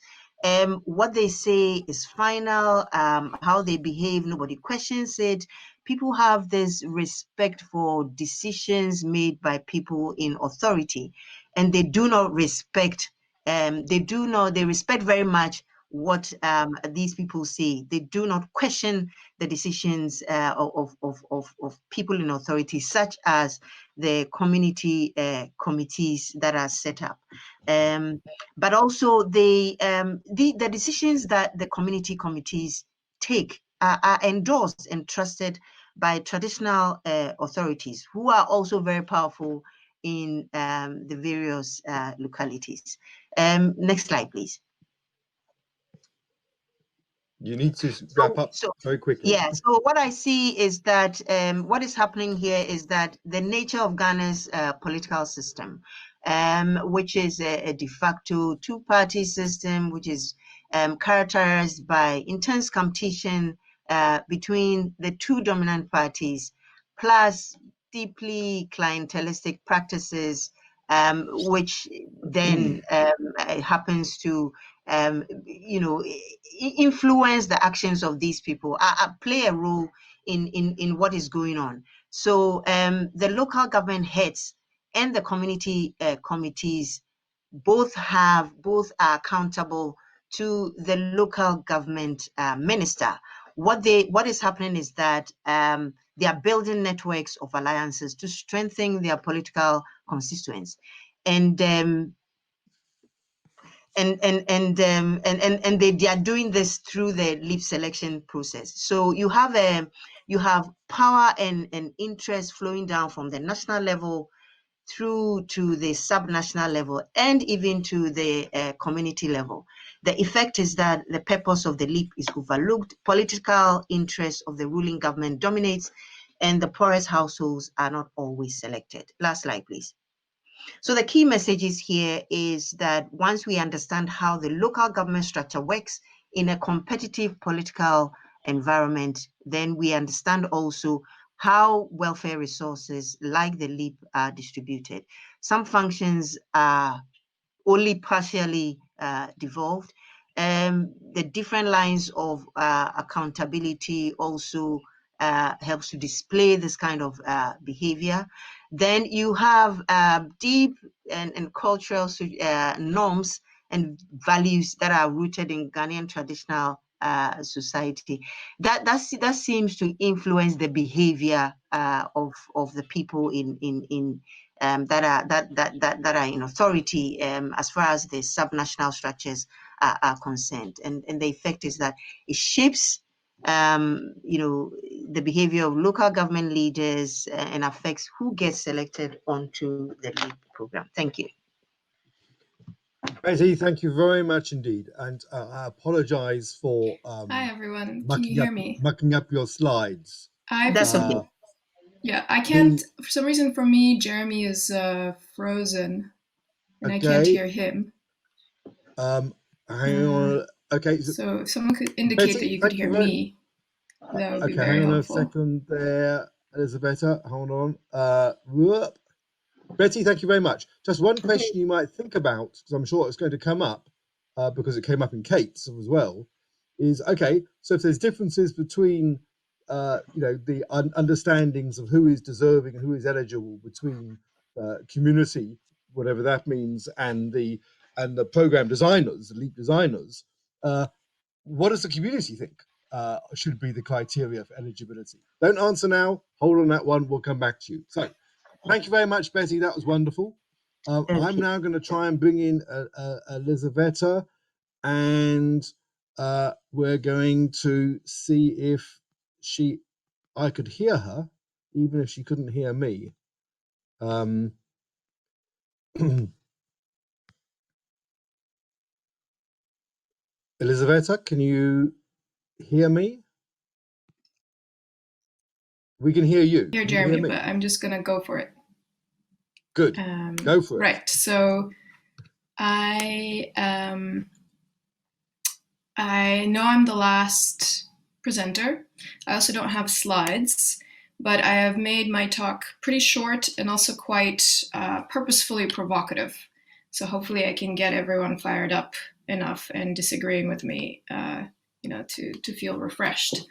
What they say is final. How they behave, nobody questions it. People have this respect for decisions made by people in authority, and they do not respect. They respect very much what these people say. They do not question the decisions of people in authority, such as the community committees that are set up. But also the decisions that the community committees take are endorsed and trusted by traditional authorities, who are also very powerful in the various localities. Next slide, please. You need to wrap up very quickly. Yeah, so what I see is that what is happening here is that the nature of Ghana's political system, which is a de facto two-party system, which is characterized by intense competition between the two dominant parties, plus deeply clientelistic practices, which then happens to influence the actions of these people, play a role in what is going on. So the local government heads and the community committees both are accountable to the local government minister. What is happening is that they are building networks of alliances to strengthen their political constituents, and they are doing this through the leaf selection process. So you have power and interest flowing down from the national level through to the subnational level and even to the community level. The effect is that the purpose of the leap is overlooked, political interest of the ruling government dominates, and the poorest households are not always selected. Last slide, please. So the key messages here is that once we understand how the local government structure works in a competitive political environment, then we understand also how welfare resources like the LEAP are distributed. Some functions are only partially devolved. The different lines of accountability also helps to display this kind of behavior. Then you have deep and cultural norms and values that are rooted in Ghanaian traditional society. That seems to influence the behavior of the people that are in authority as far as the subnational structures are concerned. And the effect is that it shapes the behavior of local government leaders and affects who gets selected onto the LEAP program. Thank you. Betty, thank you very much indeed. And I apologize for hi everyone, can you hear me? Mucking up your slides. That's okay. Yeah, I can't, for some reason for me, Jeremy is frozen and I can't hear him. Hang on. Okay. So if someone could indicate Betty, that you could hear me, that would be very helpful. Hang on a second there, Elizabeth. Hold on. Whoop. Betty, thank you very much. Just one question you might think about, because I'm sure it's going to come up, because it came up in Kate's as well, is, okay, so if there's differences between, the understandings of who is deserving and who is eligible between community, whatever that means, and the program designers, the LEAP designers, what does the community think should be the criteria for eligibility? Don't answer now. Hold on that one. We'll come back to you. So, thank you very much, Betty. That was wonderful. I'm now going to try and bring in Elizaveta, and we're going to see if I could hear her, even if she couldn't hear me. Elizaveta, can you hear me? We can hear you. Hear Jeremy, but I'm just going to go for it. Good. Go for it. Right. So I know I'm the last presenter. I also don't have slides, but I have made my talk pretty short and also quite purposefully provocative. So hopefully I can get everyone fired up enough and disagreeing with me, to feel refreshed.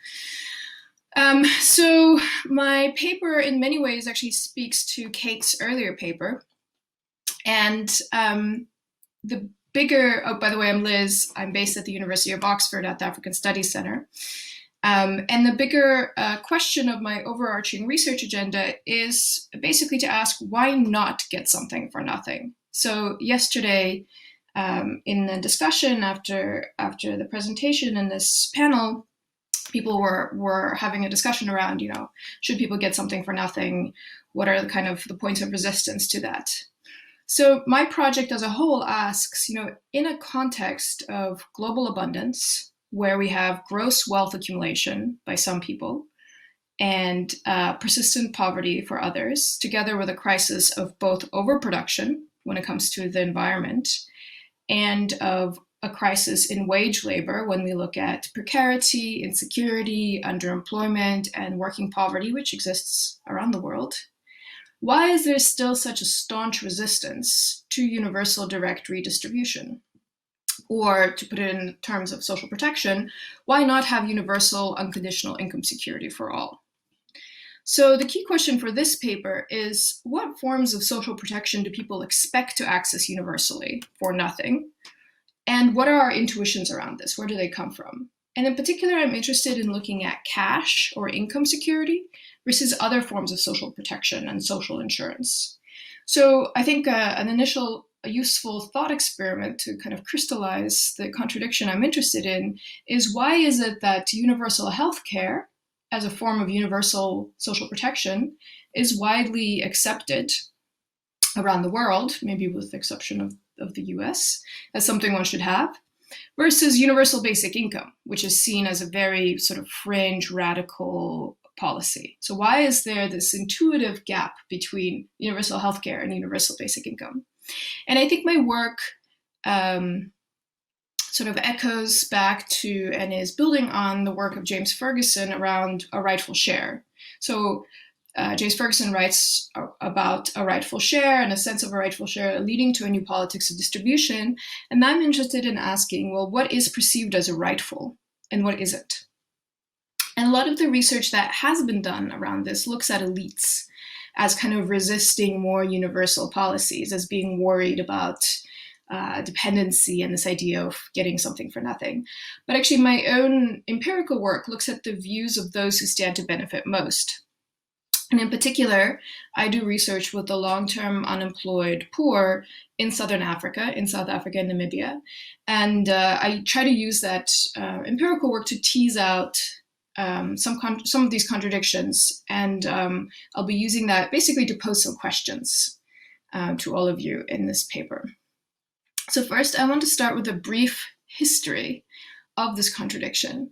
So my paper in many ways actually speaks to Kate's earlier paper. And the bigger, oh, by the way, I'm Liz. I'm based at the University of Oxford at the African Studies Center. And the bigger question of my overarching research agenda is basically to ask, why not get something for nothing? So yesterday, in the discussion after the presentation in this panel, people were having a discussion around, should people get something for nothing? What are the points of resistance to that? So my project as a whole asks, in a context of global abundance, where we have gross wealth accumulation by some people and persistent poverty for others, together with a crisis of both overproduction when it comes to the environment and of a crisis in wage labor when we look at precarity, insecurity, underemployment, and working poverty, which exists around the world. Why is there still such a staunch resistance to universal direct redistribution? Or to put it in terms of social protection, why not have universal unconditional income security for all? So the key question for this paper is, what forms of social protection do people expect to access universally for nothing? And what are our intuitions around this? Where do they come from? And in particular, I'm interested in looking at cash or income security versus other forms of social protection and social insurance. So I think an initial useful thought experiment to kind of crystallize the contradiction I'm interested in is, why is it that universal healthcare as a form of universal social protection is widely accepted around the world, maybe with the exception of the US, as something one should have, versus universal basic income, which is seen as a very sort of fringe, radical policy. So why is there this intuitive gap between universal healthcare and universal basic income? And I think my work sort of echoes back to and is building on the work of James Ferguson around a rightful share. So James Ferguson writes about a rightful share and a sense of a rightful share leading to a new politics of distribution. And I'm interested in asking, well, what is perceived as a rightful and what isn't? And a lot of the research that has been done around this looks at elites as kind of resisting more universal policies, as being worried about dependency and this idea of getting something for nothing. But actually, my own empirical work looks at the views of those who stand to benefit most. And in particular, I do research with the long-term unemployed poor in Southern Africa, in South Africa and Namibia. And I try to use that empirical work to tease out some of these contradictions. And I'll be using that basically to pose some questions to all of you in this paper. So first, I want to start with a brief history of this contradiction.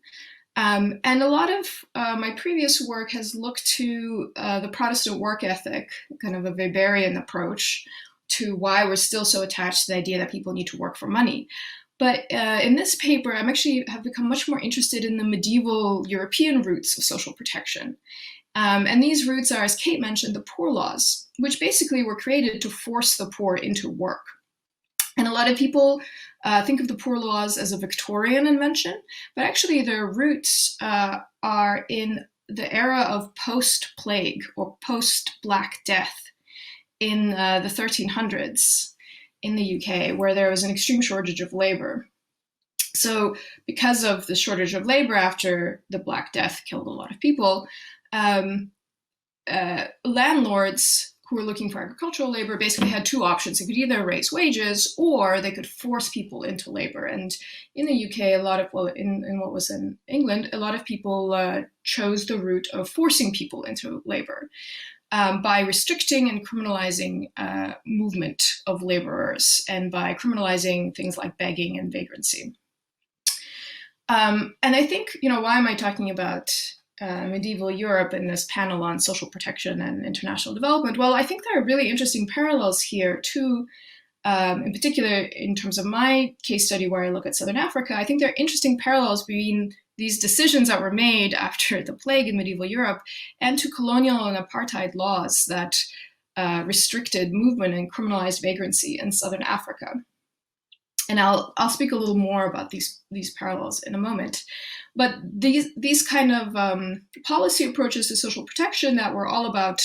And a lot of my previous work has looked to the Protestant work ethic, kind of a Weberian approach to why we're still so attached to the idea that people need to work for money. But in this paper, I'm actually have become much more interested in the medieval European roots of social protection. And these roots are, as Kate mentioned, the poor laws, which basically were created to force the poor into work. And a lot of people think of the poor laws as a Victorian invention, but actually their roots are in the era of post-plague or post-Black Death in the 1300s in the UK, where there was an extreme shortage of labor. So because of the shortage of labor after the Black Death killed a lot of people, landlords who were looking for agricultural labor basically had two options. They could either raise wages or they could force people into labor. And in the UK, in what was in England, a lot of people chose the route of forcing people into labor by restricting and criminalizing movement of laborers and by criminalizing things like begging and vagrancy. And I think, why am I talking about medieval Europe in this panel on social protection and international development? Well, I think there are really interesting parallels here too, in particular in terms of my case study where I look at Southern Africa. I think there are interesting parallels between these decisions that were made after the plague in medieval Europe, and to colonial and apartheid laws that restricted movement and criminalized vagrancy in Southern Africa. And I'll speak a little more about these parallels in a moment. But these kind of policy approaches to social protection that were all about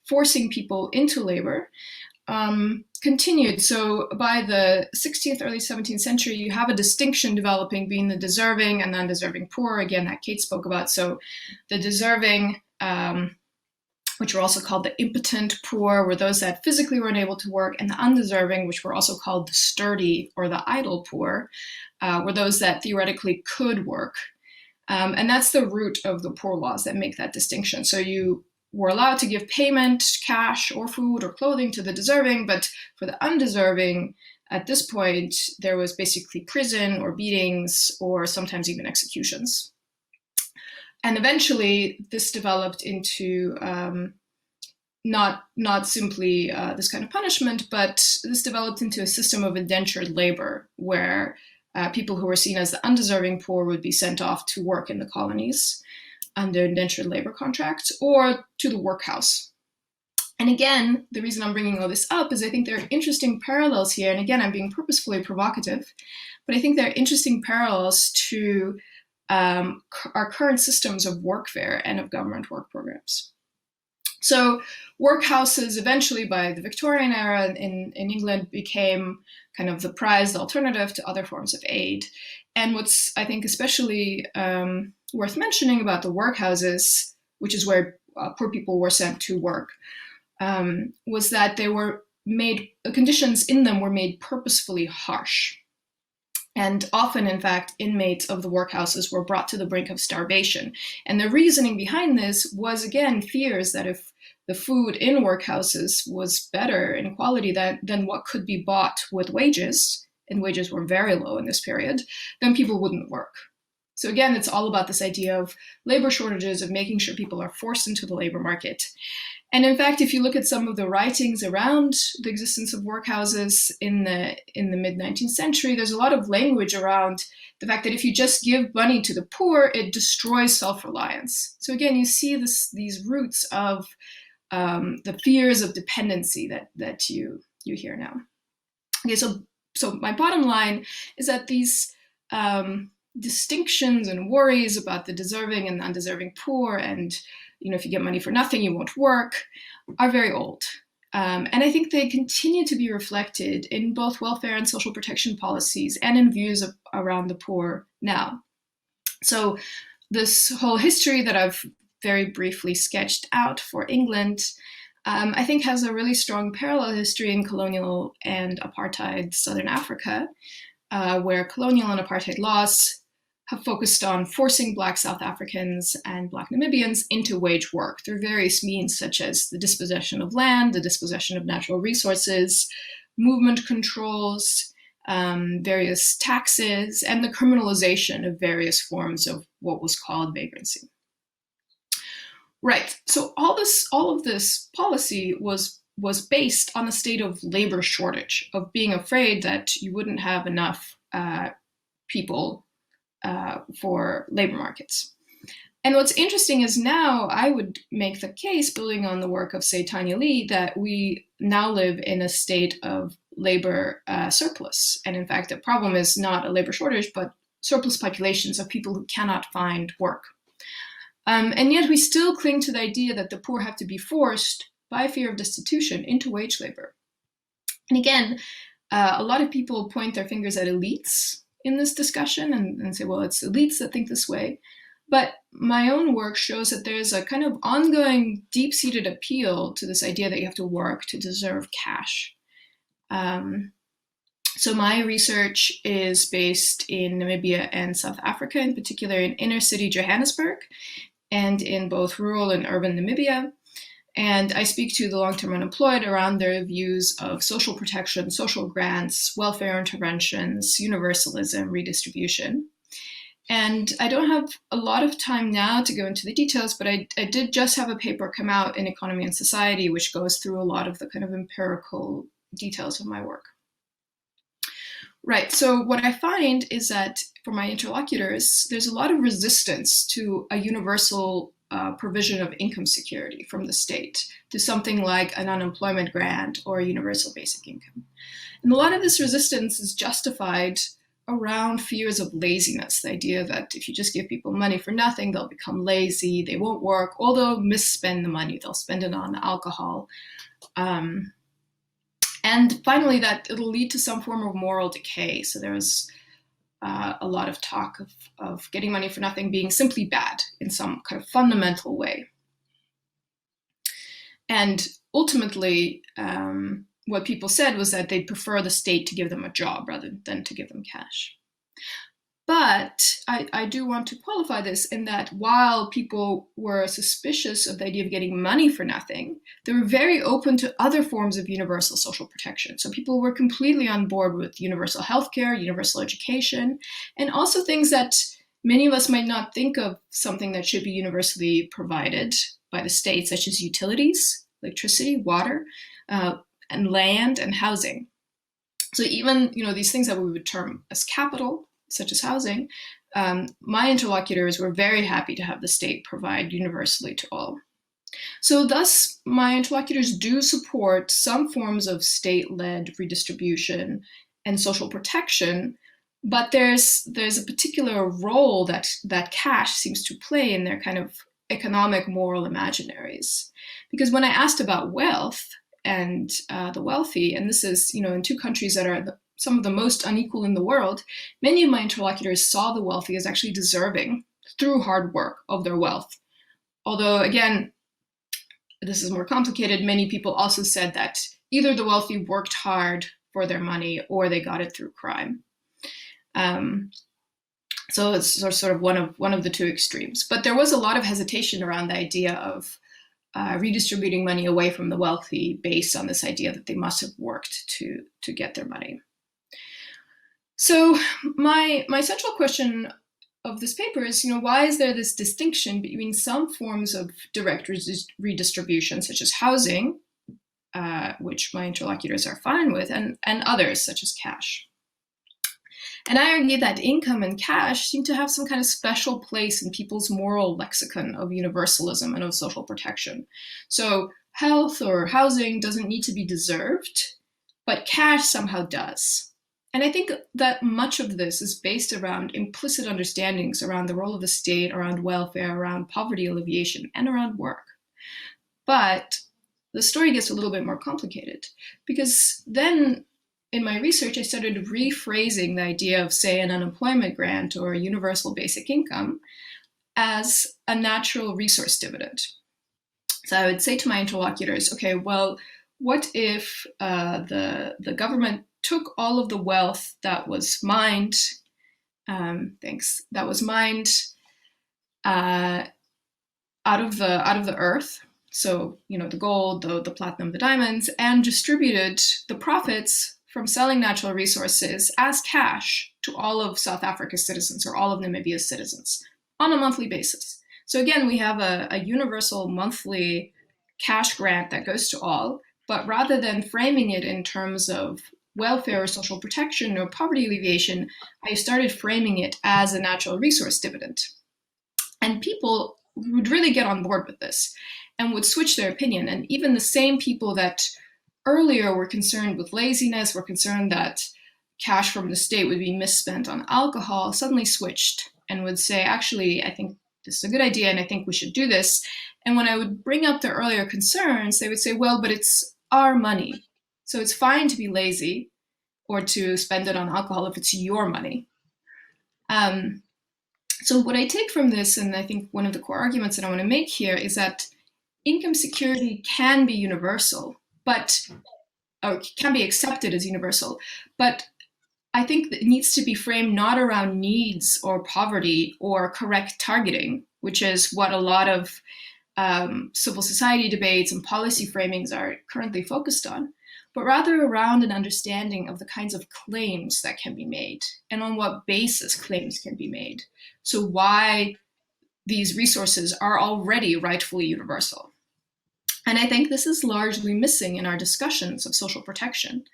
forcing people into labor continued. So by the 16th, early 17th century, you have a distinction developing between the deserving and undeserving poor, again, that Kate spoke about. So the deserving, which were also called the impotent poor, were those that physically were unable to work, and the undeserving, which were also called the sturdy or the idle poor, were those that theoretically could work. And that's the root of the poor laws that make that distinction. So you were allowed to give payment, cash or food or clothing to the deserving, but for the undeserving, at this point, there was basically prison or beatings or sometimes even executions. And eventually, this developed into not simply this kind of punishment, but this developed into a system of indentured labor, where people who were seen as the undeserving poor would be sent off to work in the colonies under indentured labor contracts or to the workhouse. And again, the reason I'm bringing all this up is I think there are interesting parallels here. And again, I'm being purposefully provocative, but I think there are interesting parallels to our current systems of workfare and of government work programs. So workhouses eventually by the Victorian era in England became kind of the prized alternative to other forms of aid. And what's, I think, especially worth mentioning about the workhouses, which is where poor people were sent to work, was that they were made, the conditions in them were made purposefully harsh. And often, in fact, inmates of the workhouses were brought to the brink of starvation. And the reasoning behind this was, again, fears that if the food in workhouses was better in quality than what could be bought with wages, and wages were very low in this period, then people wouldn't work. So again, it's all about this idea of labor shortages, of making sure people are forced into the labor market. And in fact, if you look at some of the writings around the existence of workhouses in the mid-19th century, there's a lot of language around the fact that if you just give money to the poor, it destroys self-reliance. So again, you see these roots of the fears of dependency that you hear now. Okay, so my bottom line is that these distinctions and worries about the deserving and the undeserving poor, and if you get money for nothing, you won't work, are very old. And I think they continue to be reflected in both welfare and social protection policies and in views around the poor now. So this whole history that I've very briefly sketched out for England, I think has a really strong parallel history in colonial and apartheid Southern Africa, where colonial and apartheid laws have focused on forcing Black South Africans and Black Namibians into wage work through various means, such as the dispossession of land, the dispossession of natural resources, movement controls, various taxes, and the criminalization of various forms of what was called vagrancy. Right, so all of this policy was based on a state of labor shortage, of being afraid that you wouldn't have enough people for labor markets. And what's interesting is now I would make the case, building on the work of, say, Tanya Lee, that we now live in a state of labor surplus. And in fact, the problem is not a labor shortage, but surplus populations of people who cannot find work. And yet we still cling to the idea that the poor have to be forced by fear of destitution into wage labor. And again, a lot of people point their fingers at elites in this discussion and say, well, it's elites that think this way. But my own work shows that there's a kind of ongoing deep-seated appeal to this idea that you have to work to deserve cash. So my research is based in Namibia and South Africa, in particular in inner city Johannesburg, and in both rural and urban Namibia. And I speak to the long-term unemployed around their views of social protection, social grants, welfare interventions, universalism, redistribution. And I don't have a lot of time now to go into the details, but I did just have a paper come out in Economy and Society, which goes through a lot of the kind of empirical details of my work. Right. So what I find is that for my interlocutors, there's a lot of resistance to a universal provision of income security from the state, to something like an unemployment grant or a universal basic income. And a lot of this resistance is justified around fears of laziness, the idea that if you just give people money for nothing, they'll become lazy, they won't work, or they'll misspend the money, they'll spend it on alcohol. And finally, that it'll lead to some form of moral decay. So there's a lot of talk of getting money for nothing being simply bad in some kind of fundamental way. And ultimately, what people said was that they'd prefer the state to give them a job rather than to give them cash. But I do want to qualify this in that while people were suspicious of the idea of getting money for nothing, they were very open to other forms of universal social protection. So people were completely on board with universal healthcare, universal education, and also things that many of us might not think of something that should be universally provided by the state, such as utilities, electricity, water, and land and housing. So even these things that we would term as capital, such as housing, my interlocutors were very happy to have the state provide universally to all. So thus, my interlocutors do support some forms of state-led redistribution and social protection, but there's a particular role that cash seems to play in their kind of economic moral imaginaries. Because when I asked about wealth and the wealthy, and this is in two countries that are some of the most unequal in the world, many of my interlocutors saw the wealthy as actually deserving, through hard work, of their wealth. Although, again, this is more complicated, many people also said that either the wealthy worked hard for their money or they got it through crime. So it's sort of one of the two extremes. But there was a lot of hesitation around the idea of redistributing money away from the wealthy based on this idea that they must have worked to get their money. So my central question of this paper is, why is there this distinction between some forms of direct redistribution, such as housing, which my interlocutors are fine with, and others, such as cash? And I argue that income and cash seem to have some kind of special place in people's moral lexicon of universalism and of social protection. So health or housing doesn't need to be deserved, but cash somehow does. And I think that much of this is based around implicit understandings around the role of the state, around welfare, around poverty alleviation, and around work. But the story gets a little bit more complicated, because then in my research, I started rephrasing the idea of, say, an unemployment grant or a universal basic income as a natural resource dividend. So I would say to my interlocutors, okay, well, what if the government took all of the wealth that was mined, out of the earth, so the gold, the platinum, the diamonds, and distributed the profits from selling natural resources as cash to all of South Africa's citizens or all of Namibia's citizens on a monthly basis. So again, we have a universal monthly cash grant that goes to all, but rather than framing it in terms of welfare or social protection or poverty alleviation, I started framing it as a natural resource dividend. And people would really get on board with this and would switch their opinion. And even the same people that earlier were concerned with laziness, were concerned that cash from the state would be misspent on alcohol, suddenly switched and would say, actually, I think this is a good idea and I think we should do this. And when I would bring up their earlier concerns, they would say, well, but it's our money. So it's fine to be lazy or to spend it on alcohol if it's your money. So what I take from this, and I think one of the core arguments that I want to make here, is that income security can be universal, or can be accepted as universal, but I think that it needs to be framed not around needs or poverty or correct targeting, which is what a lot of civil society debates and policy framings are currently focused on, but rather around an understanding of the kinds of claims that can be made and on what basis claims can be made. So why these resources are already rightfully universal. And I think this is largely missing in our discussions of social protection.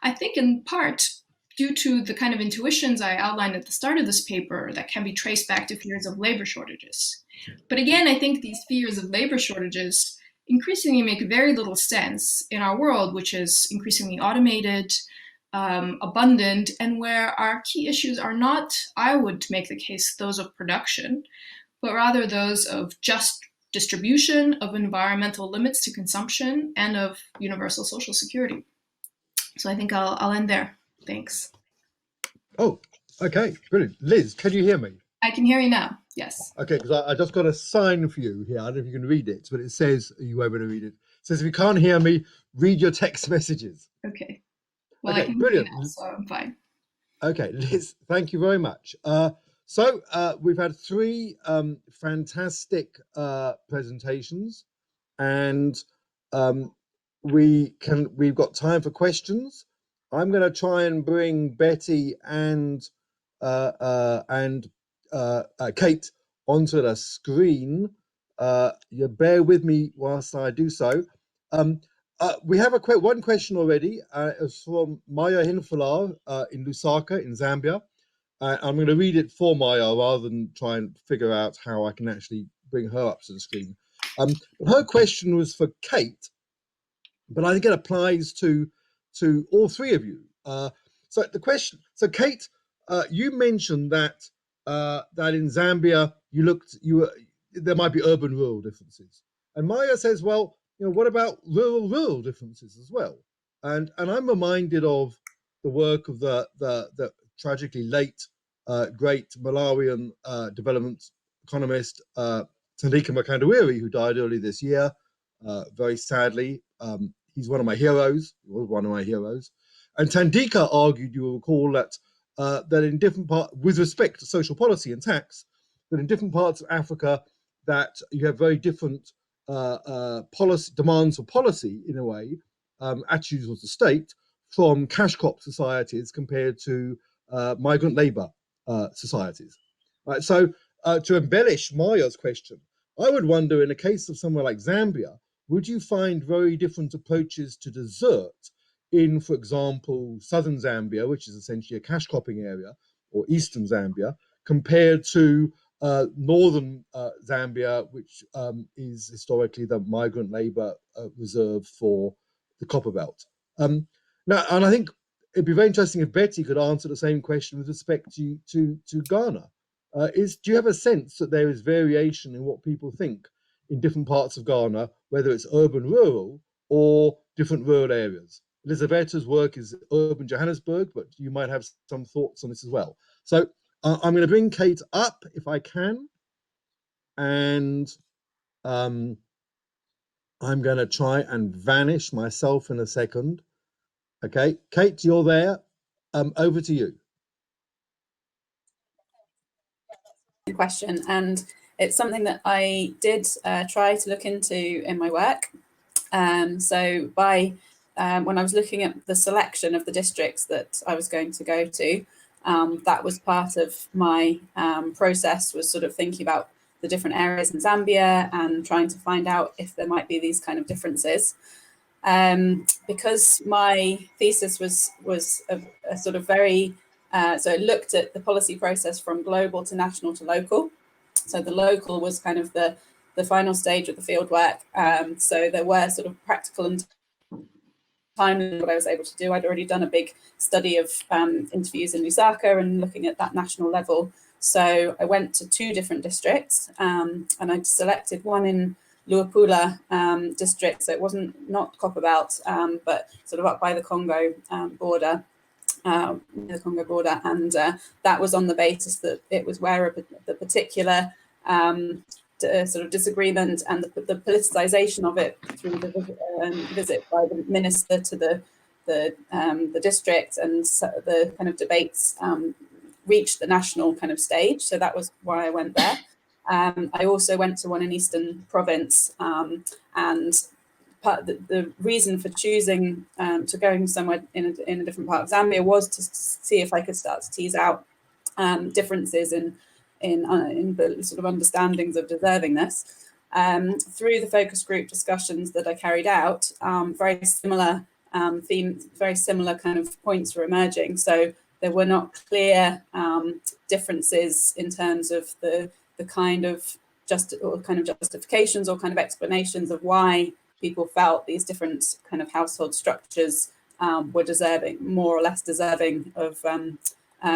I think in part due to the kind of intuitions I outlined at the start of this paper that can be traced back to fears of labor shortages. But again, I think these fears of labor shortages increasingly make very little sense in our world, which is increasingly automated, abundant, and where our key issues are not, I would make the case, those of production, but rather those of just distribution, of environmental limits to consumption, and of universal social security. So I think I'll end there. Thanks. Oh, okay, brilliant. Liz, can you hear me? I can hear you now, yes. Okay, because I just got a sign for you here. I don't know if you can read it, but it says, are you able to read it? It says, if you can't hear me, read your text messages. Okay. Well, Okay, I can brilliant. hear you now, so I'm fine. Okay, Liz, thank you very much. So we've had three fantastic presentations, and we've got time for questions. I'm going to try and bring Betty and Kate onto the screen. You bear with me whilst I do so. We have one question already. It's from Maya Hinfalar in Lusaka in Zambia. I'm going to read it for Maya rather than try and figure out how I can actually bring her up to the screen. Her question was for Kate, but I think it applies to all three of you. So the question, so Kate, you mentioned that that in Zambia there might be urban-rural differences, and Maya says, well, what about rural differences as well? And I'm reminded of the work of the tragically late great Malawian development economist Thandika Mkandawire, who died early this year, very sadly. He's one of my heroes. He was one of my heroes. And Thandika argued, you will recall, that that in different parts, with respect to social policy and tax, that in different parts of Africa, that you have very different policy demands for policy, in a way, attitudes of the state from cash crop societies compared to migrant labor societies. Right. So to embellish Maya's question, I would wonder, in a case of somewhere like Zambia, would you find very different approaches to desert in, for example, southern Zambia, which is essentially a cash cropping area, or eastern Zambia, compared to northern Zambia, which is historically the migrant labor reserve for the copper belt? Now, and I think it'd be very interesting if Betty could answer the same question with respect to Ghana. Do you have a sense that there is variation in what people think in different parts of Ghana, whether it's urban-rural or different rural areas? Elisabetta's work is urban Johannesburg, but you might have some thoughts on this as well. So I'm going to bring Kate up if I can, and I'm going to try and vanish myself in a second. Okay, Kate, you're there. Over to you. Question, and it's something that I did try to look into in my work. So by when I was looking at the selection of the districts that I was going to go to, that was part of my process, was sort of thinking about the different areas in Zambia and trying to find out if there might be these kind of differences. Because my thesis was a sort of very, so it looked at the policy process from global to national to local. So the local was kind of the final stage of the fieldwork. So there were sort of practical and timely what I was able to do. I'd already done a big study of interviews in Lusaka and looking at that national level. So I went to 2 different districts, and I selected one in Luapula district, so it wasn't not Copperbelt, but sort of up by the Congo border, the Congo border, and that was on the basis that it was where the particular sort of disagreement and the politicization of it through the visit by the minister to the district, and the kind of debates reached the national kind of stage. So that was why I went there. I also went to one in Eastern Province, and the reason for choosing to going somewhere in a different part of Zambia was to see if I could start to tease out differences in the sort of understandings of deservingness. Through the focus group discussions that I carried out, very similar themes, very similar kind of points were emerging. So there were not clear differences in terms of the kind of justifications or kind of explanations of why people felt these different kind of household structures were more or less deserving of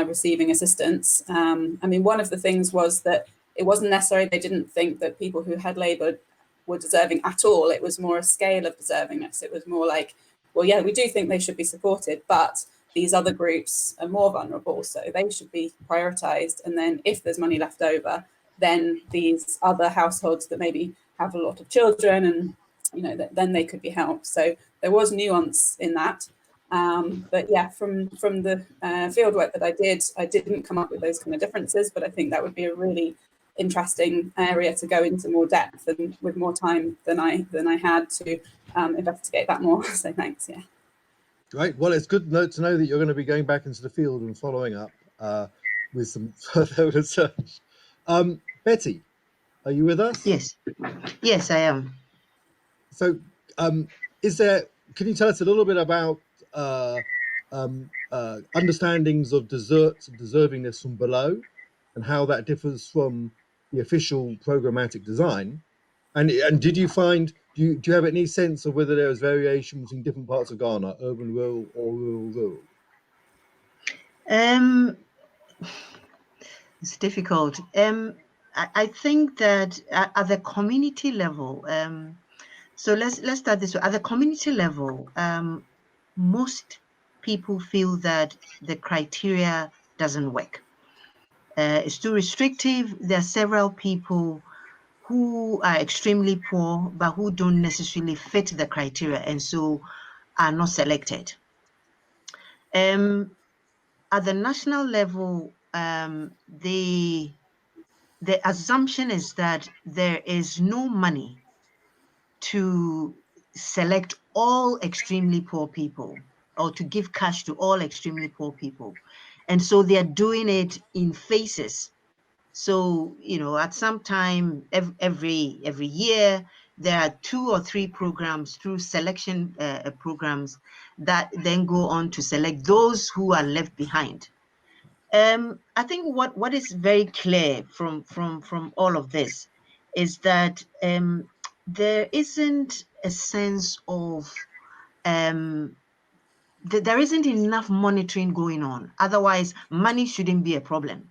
receiving assistance. I mean, one of the things was that it wasn't necessarily they didn't think that people who had laboured were deserving at all. It was more a scale of deservingness. It was more like, well, yeah, we do think they should be supported, but these other groups are more vulnerable, so they should be prioritised. And then if there's money left over, then these other households that maybe have a lot of children and, you know, then they could be helped. So there was nuance in that. But yeah, from the fieldwork that I didn't come up with those kind of differences, but I think that would be a really interesting area to go into more depth and with more time than I had to investigate that more. So thanks. Yeah. Great. Well, it's good to know that you're going to be going back into the field and following up with some further research. Betty, are you with us? Yes, I am. So, can you tell us a little bit about understandings of deserts and deservingness from below, and how that differs from the official programmatic design? And did you find, do you have any sense of whether there was variation between different parts of Ghana, urban, rural, or rural? It's difficult. I think that at the community level, so let's start this way. At the community level, most people feel that the criteria doesn't work. It's too restrictive. There are several people who are extremely poor, but who don't necessarily fit the criteria, and so are not selected. At the national level, the assumption is that there is no money to select all extremely poor people, or to give cash to all extremely poor people. And so they are doing it in phases. So, you know, at some time, every year, there are 2 or 3 programs through selection programs that then go on to select those who are left behind. I think what is very clear from all of this is that there isn't a sense of there isn't enough monitoring going on. Otherwise, money shouldn't be a problem.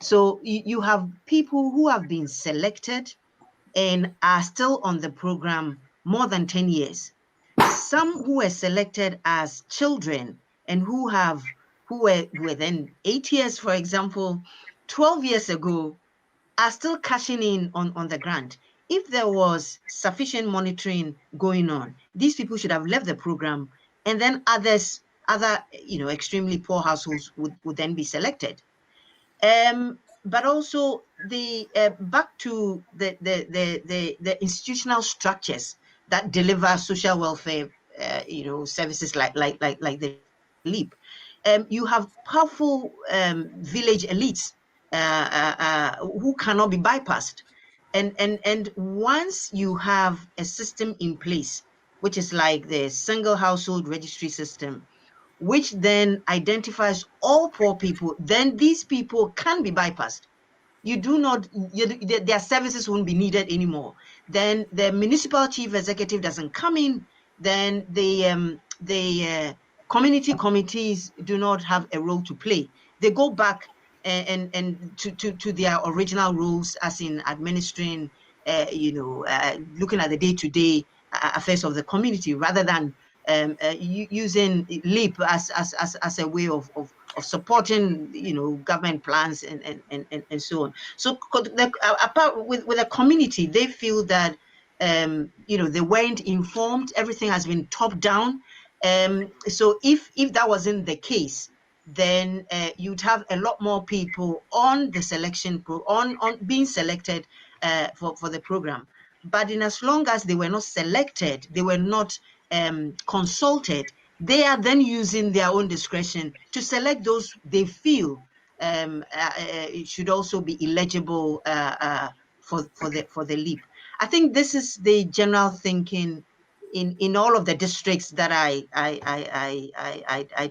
So you have people who have been selected and are still on the program more than 10 years. Some who were selected as children and who were within 8 years, for example, 12 years ago, are still cashing in on the grant. If there was sufficient monitoring going on, these people should have left the program, and then other extremely poor households would then be selected. But also back to the institutional structures that deliver social welfare, services like the LEAP. You have powerful village elites who cannot be bypassed, and once you have a system in place, which is like the single household registry system, which then identifies all poor people, then these people can be bypassed. Their services won't be needed anymore. Then the municipal chief executive doesn't come in. Then the community committees do not have a role to play. They go back and to their original roles, as in administering, looking at the day-to-day affairs of the community, rather than using LEAP as a way of supporting, government plans and so on. So apart with the community, they feel that they weren't informed. Everything has been top down. So if that wasn't the case, then you'd have a lot more people on the selection on being selected for the program. But in as long as they were not selected, they were not consulted, they are then using their own discretion to select those they feel should also be eligible for the LEAP. I think this is the general thinking in all of the districts that I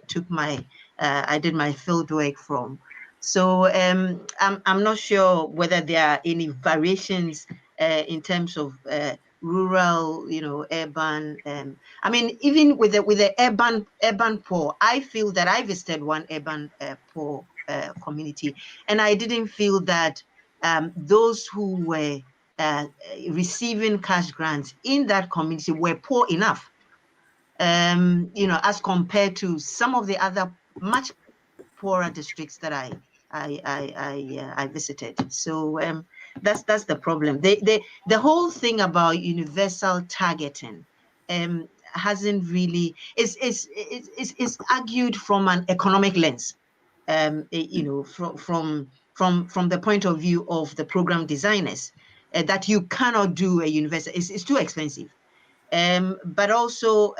took my I did my field work from. So I'm not sure whether there are any variations in terms of rural, urban. I mean, even with the urban poor, I feel that I visited one urban poor community, and I didn't feel that those who were receiving cash grants in that community were poor enough, as compared to some of the other much poorer districts that I visited. So that's the problem. The whole thing about universal targeting hasn't really is argued from an economic lens. From the point of view of the program designers, that you cannot do a universal. It's too expensive. But also,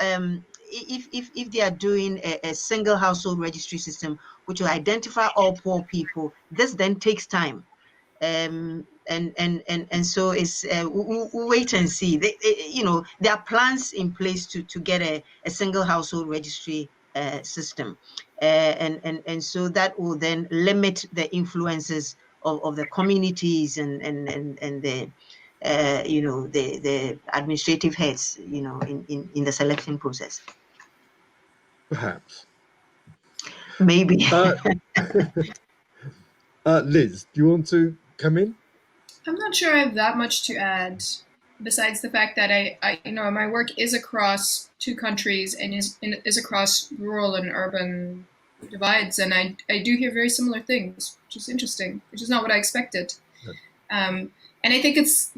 if they are doing a single household registry system, which will identify all poor people, this then takes time. And so it's we'll wait and see. There are plans in place to get a single household registry system, and so that will then limit the influences of the communities and the the administrative heads, in the selection process. Perhaps. Maybe. Liz, do you want to come in? I'm not sure I have that much to add, besides the fact that I my work is across two countries and is across rural and urban divides, and I do hear very similar things, which is interesting, which is not what I expected. And I think it's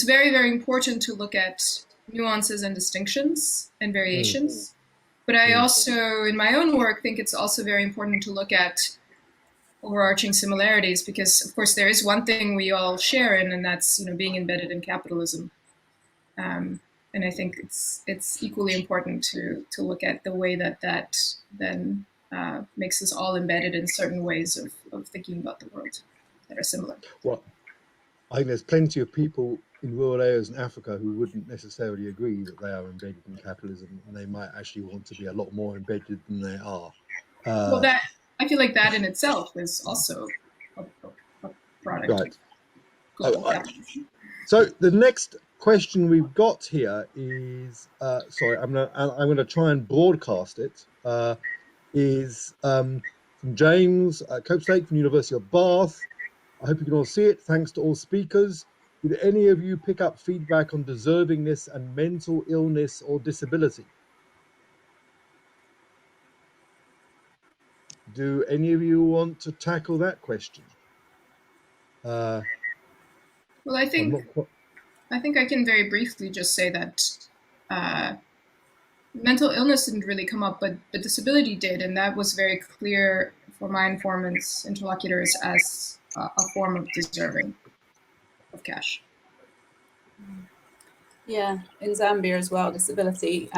very, very important to look at nuances and distinctions and variations. But I also, in my own work, think it's also very important to look at overarching similarities, because of course there is one thing we all share in, and that's being embedded in capitalism. And I think it's equally important to look at the way that then makes us all embedded in certain ways of thinking about the world that are similar. Well, I think there's plenty of people in rural areas in Africa who wouldn't necessarily agree that they are embedded in capitalism, and they might actually want to be a lot more embedded than they are. Well, I feel like that in itself is also a product. Right. So the next question we've got here is, sorry, I'm gonna try and broadcast it. Is from James Copestake from the University of Bath. I hope you can all see it. Thanks to all speakers. Did any of you pick up feedback on deservingness and mental illness or disability? Do any of you want to tackle that question? Well, I think I can very briefly just say that mental illness didn't really come up, but disability did, and that was very clear for my informants, interlocutors, as a form of deserving of cash. Yeah, in Zambia as well, disability,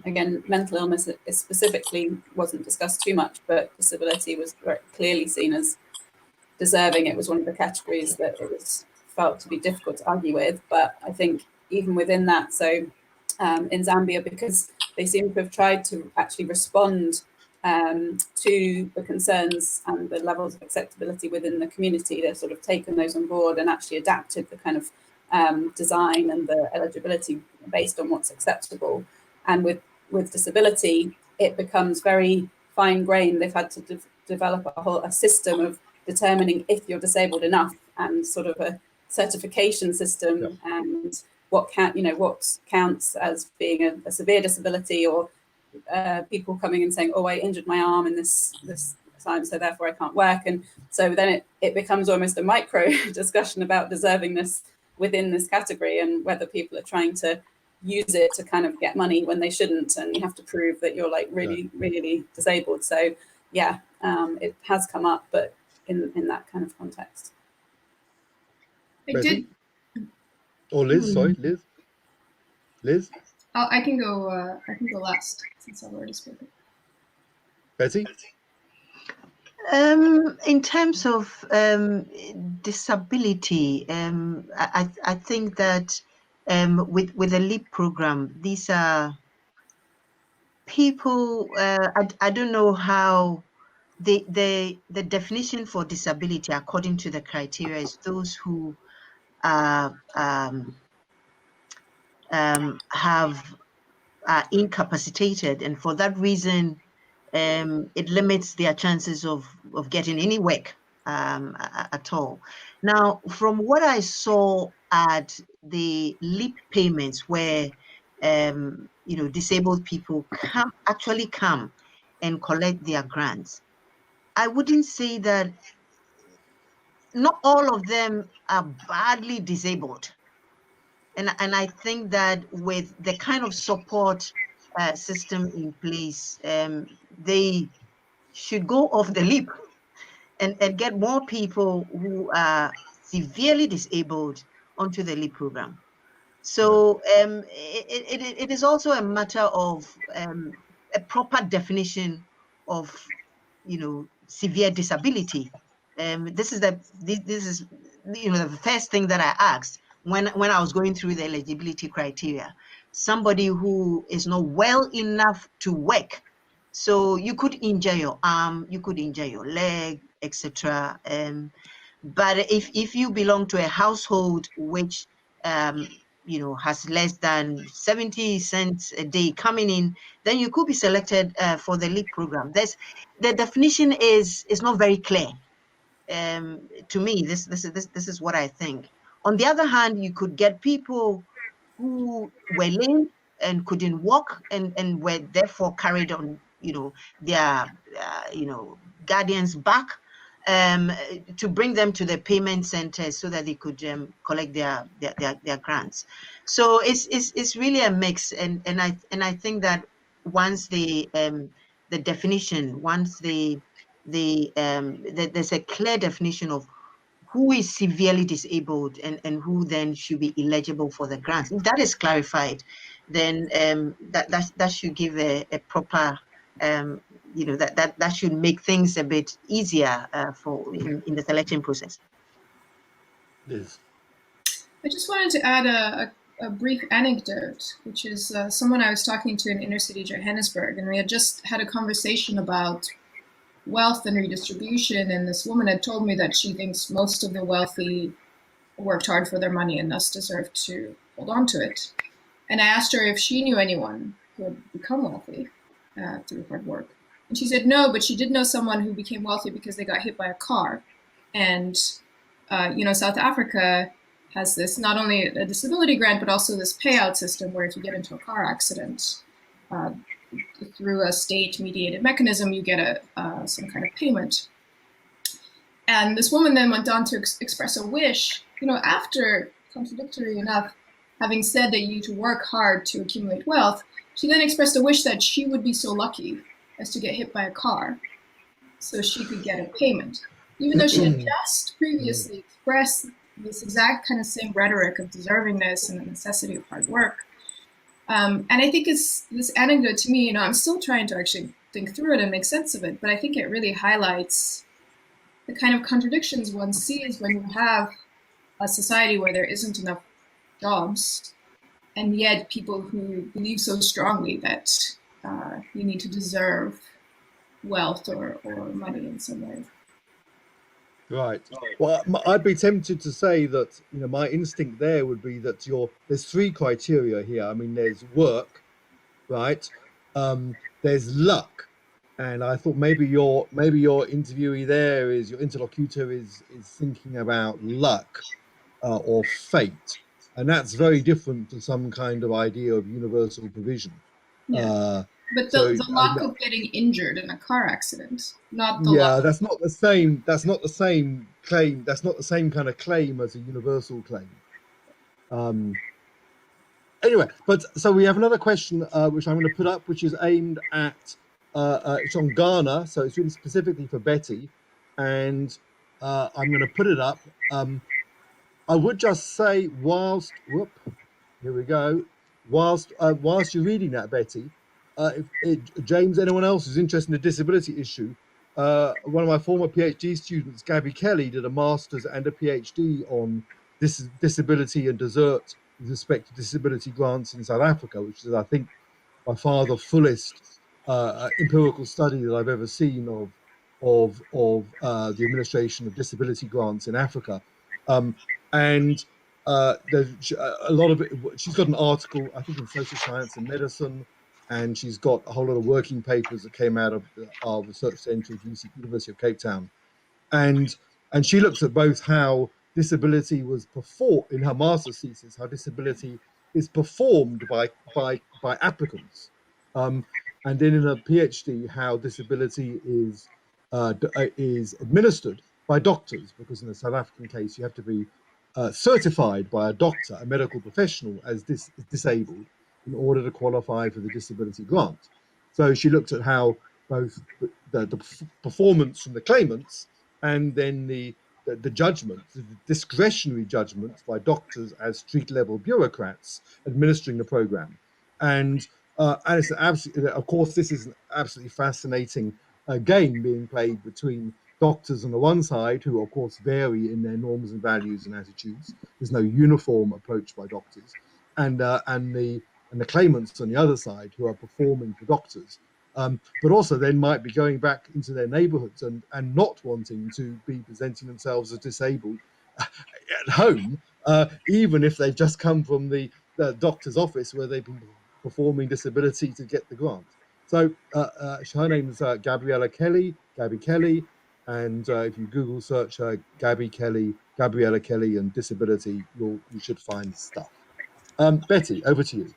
again, mental illness specifically wasn't discussed too much, but disability was very clearly seen as deserving. It was one of the categories that it was felt to be difficult to argue with. But I think even within that, so in Zambia, because they seem to have tried to actually respond to the concerns and the levels of acceptability within the community, they've sort of taken those on board and actually adapted the kind of design and the eligibility based on what's acceptable. And with disability, it becomes very fine-grained. They've had to develop a system of determining if you're disabled enough, and sort of a certification system, and what counts as being a severe disability, or people coming and saying, oh, I injured my arm in this time, so therefore I can't work. And so then it becomes almost a micro discussion about deservingness within this category, and whether people are trying to use it to kind of get money when they shouldn't, and you have to prove that you're like really disabled. So yeah, it has come up, but in that kind of context. I did. Or Liz, sorry, Liz. Oh, I can go last since I've already spoken. Betty. In terms of disability, I think that with the LEAP program, these are people. I don't know how the definition for disability, according to the criteria, is those who are incapacitated, and for that reason, it limits their chances of getting any work at all. Now, from what I saw at the LEAP payments, where disabled people actually come and collect their grants, I wouldn't say that not all of them are badly disabled. And I think that with the kind of support system in place, they should go off the leap and get more people who are severely disabled onto the LEAP program. So it is also a matter of a proper definition of, severe disability. This is the first thing that I asked when I was going through the eligibility criteria. Somebody who is not well enough to work. So you could injure your arm, you could injure your leg, etc. But if you belong to a household which has less than 70 cents a day coming in, then you could be selected for the LEAP program. The definition is not very clear. To me, this is what I think. On the other hand, you could get people who were lame and couldn't walk and were therefore carried on, their guardians back to bring them to the payment centers so that they could collect their grants. So it's really a mix, and I think that once the definition, once there's a clear definition of who is severely disabled and who then should be eligible for the grants. If that is clarified, then that should give a proper, that should make things a bit easier for in the selection process. Liz. I just wanted to add a brief anecdote, which is someone I was talking to in inner city Johannesburg, and we had just had a conversation about wealth and redistribution, and this woman had told me that she thinks most of the wealthy worked hard for their money and thus deserve to hold on to it. And I asked her if she knew anyone who had become wealthy through hard work. And she said no, but she did know someone who became wealthy because they got hit by a car. And South Africa has this, not only a disability grant, but also this payout system where if you get into a car accident, through a state-mediated mechanism, you get some kind of payment. And this woman then went on to express a wish, after, contradictory enough, having said that you need to work hard to accumulate wealth, she then expressed a wish that she would be so lucky as to get hit by a car so she could get a payment, even though she had just previously expressed this exact kind of same rhetoric of deservingness and the necessity of hard work. And I think it's this anecdote to me, I'm still trying to actually think through it and make sense of it, but I think it really highlights the kind of contradictions one sees when you have a society where there isn't enough jobs, and yet people who believe so strongly that you need to deserve wealth or money in some way. Right. Well, I'd be tempted to say that, my instinct there would be that there's three criteria here. I mean, there's work, right? There's luck. And I thought maybe your interviewee there your interlocutor is thinking about luck or fate. And that's very different to some kind of idea of universal provision. Yeah. But the luck of getting injured in a car accident, not the luck. That's not the same. That's not the same claim. That's not the same kind of claim as a universal claim. Anyway, so we have another question which I'm going to put up, which is aimed at it's on Ghana, so it's really specifically for Betty, and I'm going to put it up. I would just say whilst you're reading that, Betty. James, anyone else who's interested in the disability issue, one of my former PhD students, Gabby Kelly, did a master's and a PhD on disability and desert with respect to disability grants in South Africa, which is, I think, by far the fullest empirical study that I've ever seen of of the administration of disability grants in Africa. And there's a lot of it. She's got an article, I think, in Social Science and Medicine, and she's got a whole lot of working papers that came out of our research centre at University of Cape Town. And she looks at both how disability was performed in her master's thesis, how disability is performed by applicants, and then in her PhD, how disability is administered by doctors, because in the South African case, you have to be certified by a doctor, a medical professional, as disabled in order to qualify for the disability grant. So she looked at how both the performance from the claimants and then the judgment, the discretionary judgments by doctors as street-level bureaucrats administering the program. And it's absolutely, of course, this is an absolutely fascinating game being played between doctors on the one side, who of course vary in their norms and values and attitudes. There's no uniform approach by doctors, and the claimants on the other side, who are performing for doctors, but also then might be going back into their neighborhoods and not wanting to be presenting themselves as disabled at home, even if they've just come from the doctor's office where they've been performing disability to get the grant. So her name is Gabriella Kelly, Gabby Kelly, and if you Google search Gabriella Kelly and disability, you should find stuff. Betty, over to you.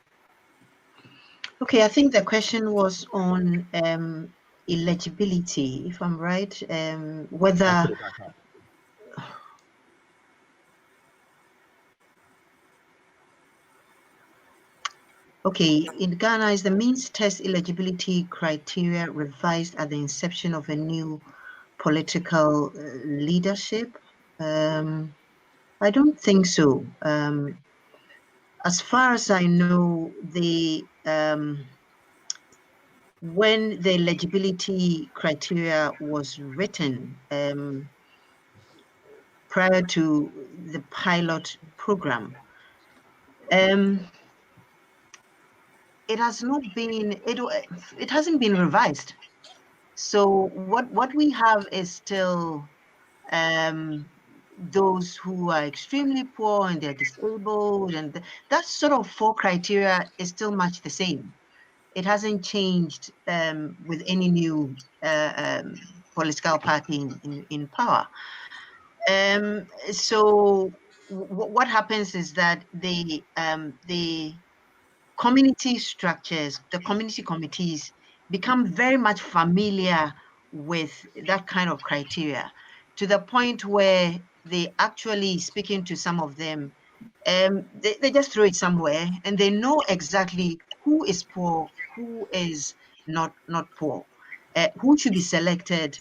Okay, I think the question was on eligibility, if I'm right, whether... I'll put it back up. Okay, in Ghana, is the means test eligibility criteria revised at the inception of a new political leadership? I don't think so. As far as I know, when the eligibility criteria was written prior to the pilot program, it has not been, it hasn't been revised. So what we have is still those who are extremely poor and they're disabled, and that sort of 4 criteria is still much the same. It hasn't changed with any new political party in power. So what happens is that the community structures, the community committees, become very much familiar with that kind of criteria, to the point where they actually, speaking to some of them, they just throw it somewhere and they know exactly who is poor, who is not poor, who should be selected,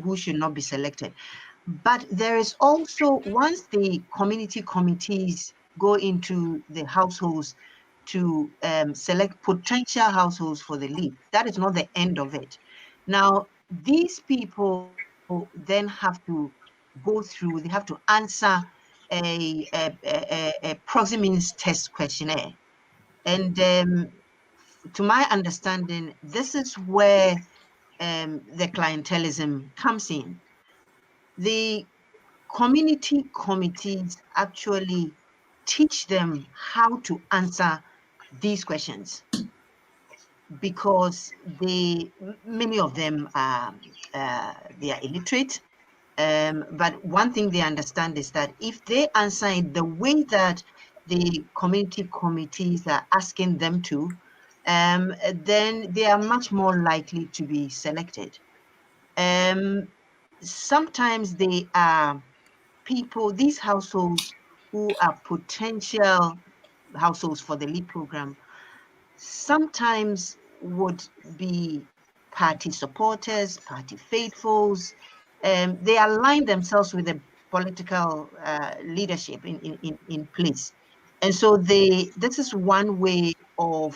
who should not be selected. But there is also, once the community committees go into the households to select potential households for the leave, that is not the end of it. Now, these people then have to go through, they have to answer a proxy means test questionnaire. And to my understanding, this is where the clientelism comes in. The community committees actually teach them how to answer these questions, because many of them are they are illiterate. But one thing they understand is that if they answer it the way that the community committees are asking them to, then they are much more likely to be selected. Sometimes they are people, these households who are potential households for the LEAP program, sometimes would be party supporters, party faithfuls. They align themselves with the political leadership in place. And so this is one way of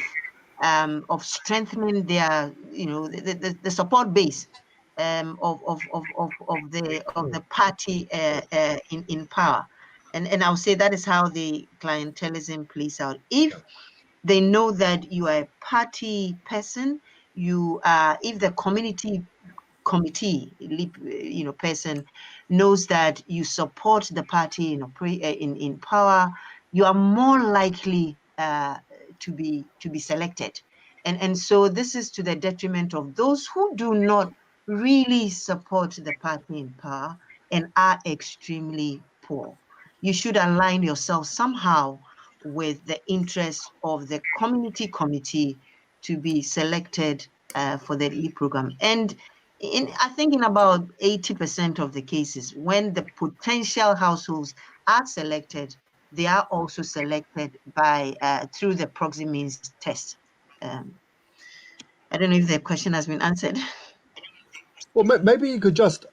strengthening their, the support base of the party in power. And I'll say that is how the clientelism plays out. If they know that you are a party person, you are, if the community committee, person knows that you support the party in power, you are more likely to be selected. And so this is to the detriment of those who do not really support the party in power and are extremely poor. You should align yourself somehow with the interests of the committee to be selected for the LEAP program. And I think in about 80% of the cases, when the potential households are selected, they are also selected by through the proxy means test. I don't know if the question has been answered. Well, maybe you could just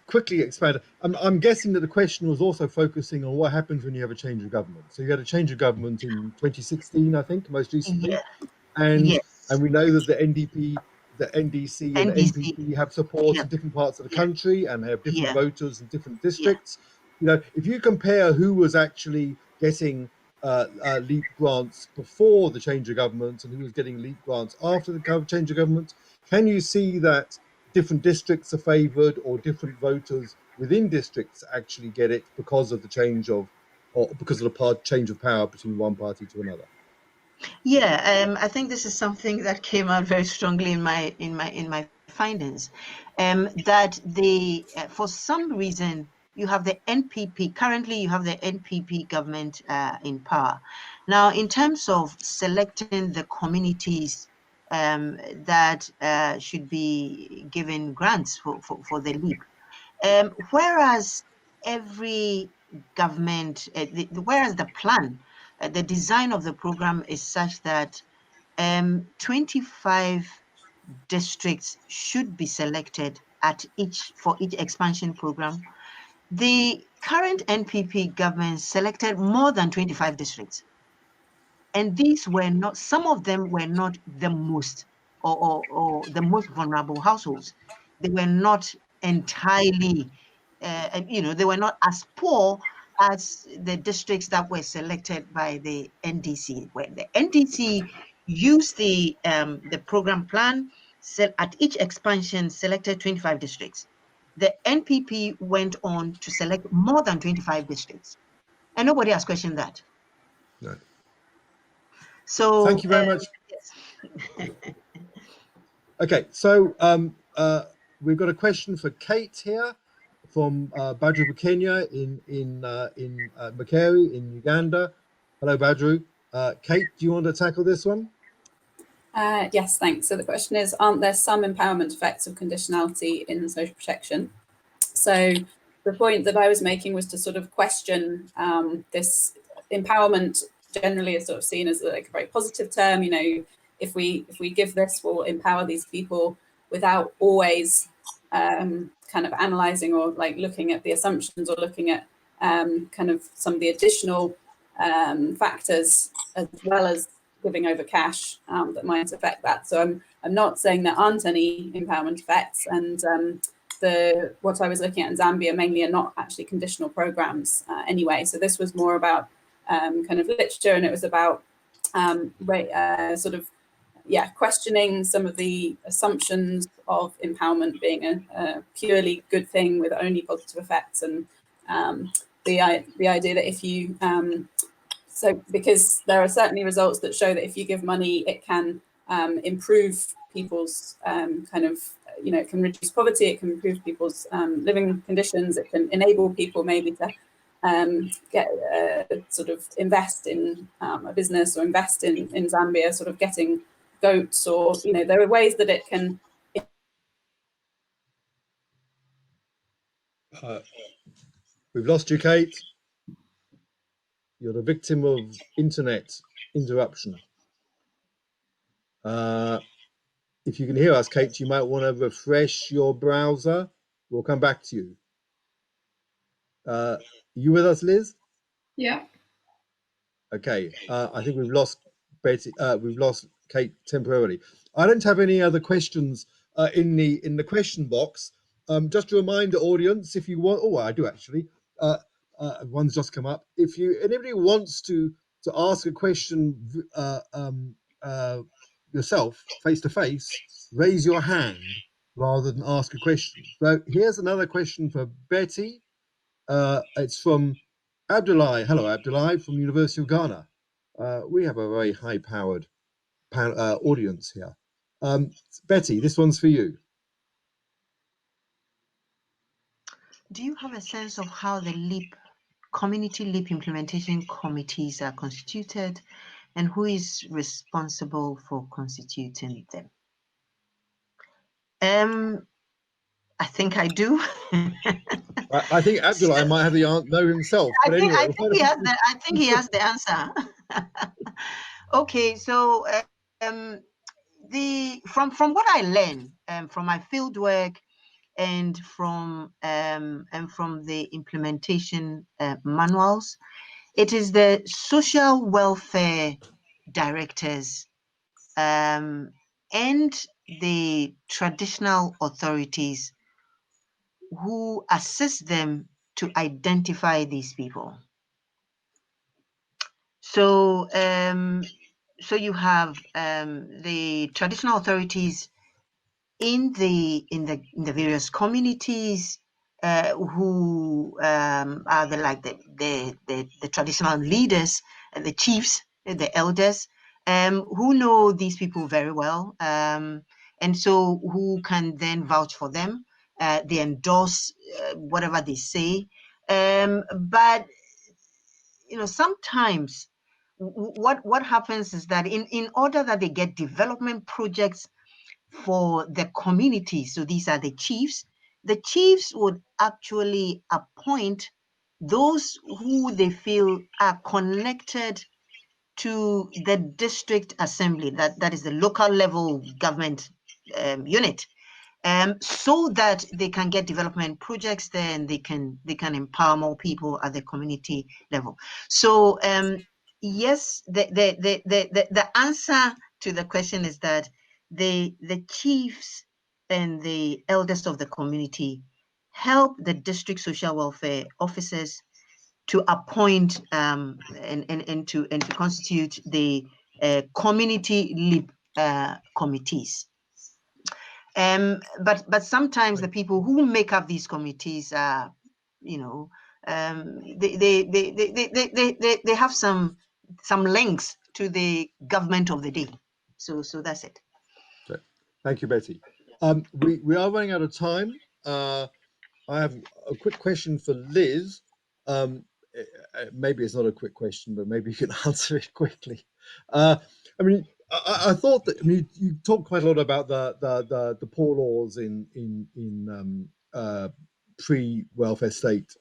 quickly expand. I'm guessing that the question was also focusing on what happens when you have a change of government. So you had a change of government in 2016, I think, most recently, Yeah. and Yes. we know that the NDP, the NDC, and the NDC. NPP have support Yeah. in different parts of the country and have different Yeah. voters in different districts. You know, if you compare who was actually getting LEAP grants before the change of government and who was getting LEAP grants after the change of government, can you see that different districts are favoured or different voters within districts actually get it because of the change of, or because of the change of power between one party to another? Yeah, I think this is something that came out very strongly in my findings, that for some reason you have the NPP. Currently, you have the NPP government in power. Now, in terms of selecting the communities that should be given grants for the LEAP, whereas every government, whereas the plan, the design of the program is such that 25 districts should be selected for each expansion program. The current NPP government selected more than 25 districts. And these were not, some of them were not the most or the most vulnerable households. They were not entirely, they were not as poor as the districts that were selected by the NDC. Where the NDC used the program plan, at each expansion selected 25 districts. The NPP went on to select more than 25 districts, and nobody has questioned that. No. So thank you very much. Yes. Okay, so we've got a question for Kate here from Badru Kenya in Makere in Uganda. Hello, Badru. Kate, do you want to tackle this one? Yes, thanks. So the question is, aren't there some empowerment effects of conditionality in social protection? So the point that I was making was to sort of question this empowerment generally is sort of seen as like a very positive term. You know, if we give this, we'll empower these people without always kind of analysing or like looking at the assumptions or looking at kind of some of the additional factors as well as giving over cash that might affect that. So I'm not saying there aren't any empowerment effects, and what I was looking at in Zambia mainly are not actually conditional programs anyway. So this was more about kind of literature, and it was about questioning some of the assumptions of empowerment being a purely good thing with only positive effects, and the idea that if you so because there are certainly results that show that if you give money, it can improve people's it can reduce poverty, it can improve people's living conditions, it can enable people maybe to sort of invest in a business or invest in Zambia, sort of getting goats, or there are ways that it can. We've lost you, Kate. You're the victim of internet interruption. If you can hear us, Kate, you might want to refresh your browser. We'll come back to you. You with us, Liz? Yeah. Okay. I think we've lost Betty. We've lost Kate temporarily. I don't have any other questions in the question box. Just to remind the audience, if you want, I do actually. One's just come up. If anybody wants to ask a question yourself face to face, raise your hand, rather than ask a question. So here's another question for Betty. It's from Abdullahi. Hello, Abdullahi from University of Ghana. We have a very high-powered audience here. Betty, this one's for you. Do you have a sense of how the community LEAP implementation committees are constituted and who is responsible for constituting them? I think I do. I think Abdullah might have the answer, know himself. But I anyway, think he has the answer. Okay, so from what I learned from my field work and from the implementation manuals, it is the social welfare directors and the traditional authorities who assist them to identify these people. So, so you have the traditional authorities in the various communities who are the traditional leaders, the chiefs, the elders, who know these people very well, and so who can then vouch for them. They endorse whatever they say, but sometimes what happens is that in order that they get development projects for the community, so these are the chiefs would actually appoint those who they feel are connected to the district assembly, that is the local level government unit, so that they can get development projects there and they can empower more people at the community level. So yes, the answer to the question is that the chiefs and the elders of the community help the district social welfare officers to appoint and to constitute the community LEAP committees. But sometimes the people who make up these committees are, they have some links to the government of the day. So that's it. Okay. Thank you, Betty. We are running out of time. I have a quick question for Liz. Maybe it's not a quick question, but maybe you can answer it quickly. I thought that you talked quite a lot about the poor laws in pre-welfare state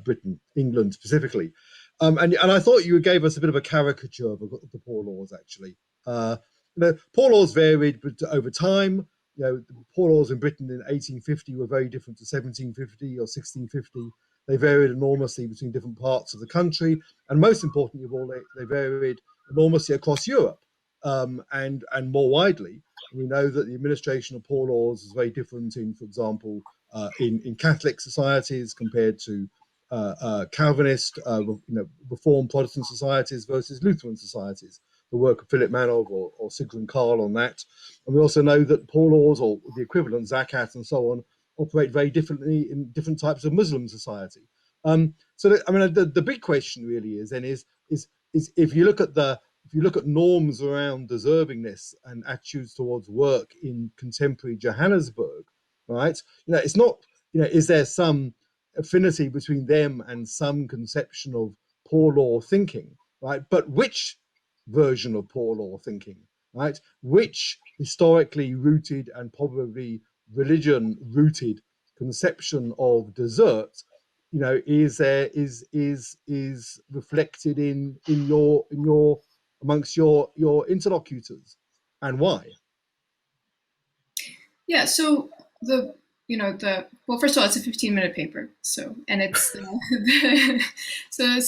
Britain, England specifically, and I thought you gave us a bit of a caricature of the poor laws. Actually, poor laws varied over time. The poor laws in Britain in 1850 were very different to 1750 or 1650. They varied enormously between different parts of the country, and most importantly of all, they varied enormously across Europe. And more widely, we know that the administration of poor laws is very different in, for example, in Catholic societies compared to Calvinist, Reformed Protestant societies versus Lutheran societies. The work of Philip Manov or Sigrid Karl on that. And we also know that poor laws, or the equivalent, zakat and so on, operate very differently in different types of Muslim society. The big question really is if you look at norms around deservingness and attitudes towards work in contemporary Johannesburg, right? It's not, is there some affinity between them and some conception of poor law thinking, right? But which version of poor law thinking, right? Which historically rooted and probably religion rooted conception of desert, is reflected in your amongst your interlocutors, and why? Yeah, so well, first of all, it's a 15-minute paper, and it's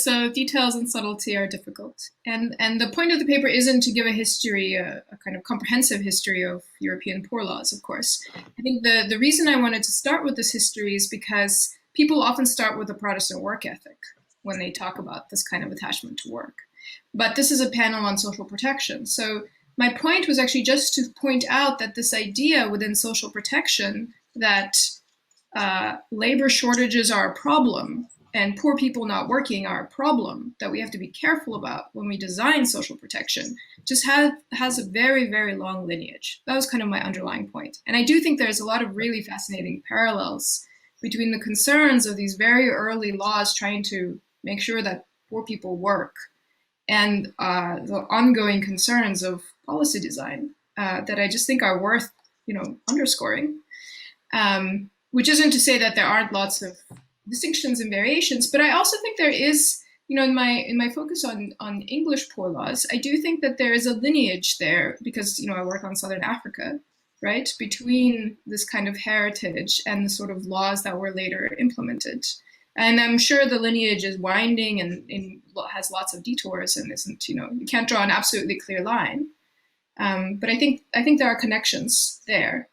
so details and subtlety are difficult, and the point of the paper isn't to give a history, a kind of comprehensive history of European poor laws. Of course, I think the reason I wanted to start with this history is because people often start with the Protestant work ethic when they talk about this kind of attachment to work, but this is a panel on social protection, so my point was actually just to point out that this idea within social protection that labor shortages are a problem and poor people not working are a problem that we have to be careful about when we design social protection just has a very, very long lineage. That was kind of my underlying point. And I do think there's a lot of really fascinating parallels between the concerns of these very early laws trying to make sure that poor people work and the ongoing concerns of policy design that I just think are worth, underscoring. Which isn't to say that there aren't lots of distinctions and variations, but I also think there is, in my focus on English poor laws, I do think that there is a lineage there because, I work on Southern Africa, right, between this kind of heritage and the sort of laws that were later implemented. And I'm sure the lineage is winding and has lots of detours and isn't, you can't draw an absolutely clear line. But I think there are connections there.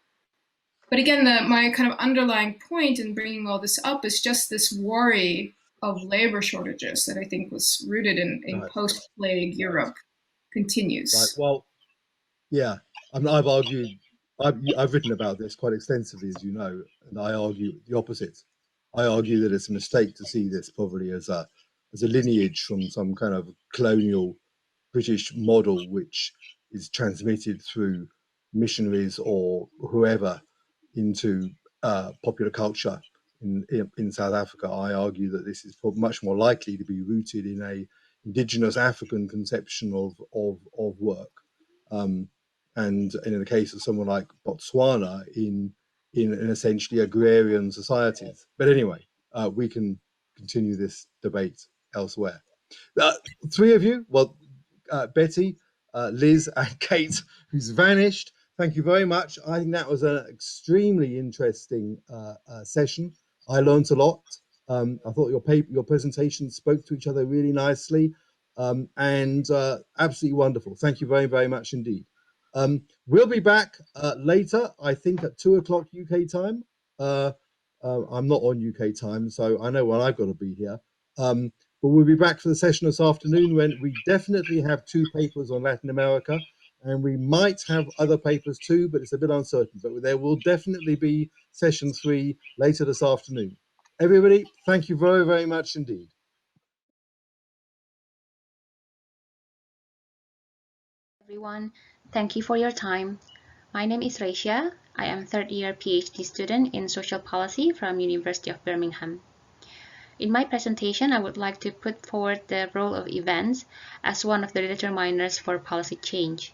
But again, my kind of underlying point in bringing all this up is just this worry of labor shortages that I think was rooted in Right. post-plague Europe continues. Right. Well, yeah. I've argued, I've written about this quite extensively, as you know, and I argue the opposite. I argue that it's a mistake to see this probably as a lineage from some kind of colonial British model, which is transmitted through missionaries or whoever into popular culture in South Africa. I argue that this is much more likely to be rooted in a indigenous African conception of work, and in the case of someone like Botswana, in essentially agrarian societies. But anyway, we can continue this debate elsewhere. Three of you, well, Betty, Liz, and Kate, who's vanished. Thank you very much. I think that was an extremely interesting session. I learned a lot. I thought your presentation spoke to each other really nicely, and absolutely wonderful. Thank you very, very much indeed. We'll be back later, I think at 2 o'clock UK time. I'm not on UK time, so I know when I've got to be here. But we'll be back for the session this afternoon when we definitely have 2 papers on Latin America, and we might have other papers too, but it's a bit uncertain. But there will definitely be session 3 later this afternoon. Everybody, thank you very, very much indeed. Everyone, thank you for your time. My name is Reisha. I am third-year PhD student in social policy from University of Birmingham. In my presentation, I would like to put forward the role of events as one of the determiners for policy change.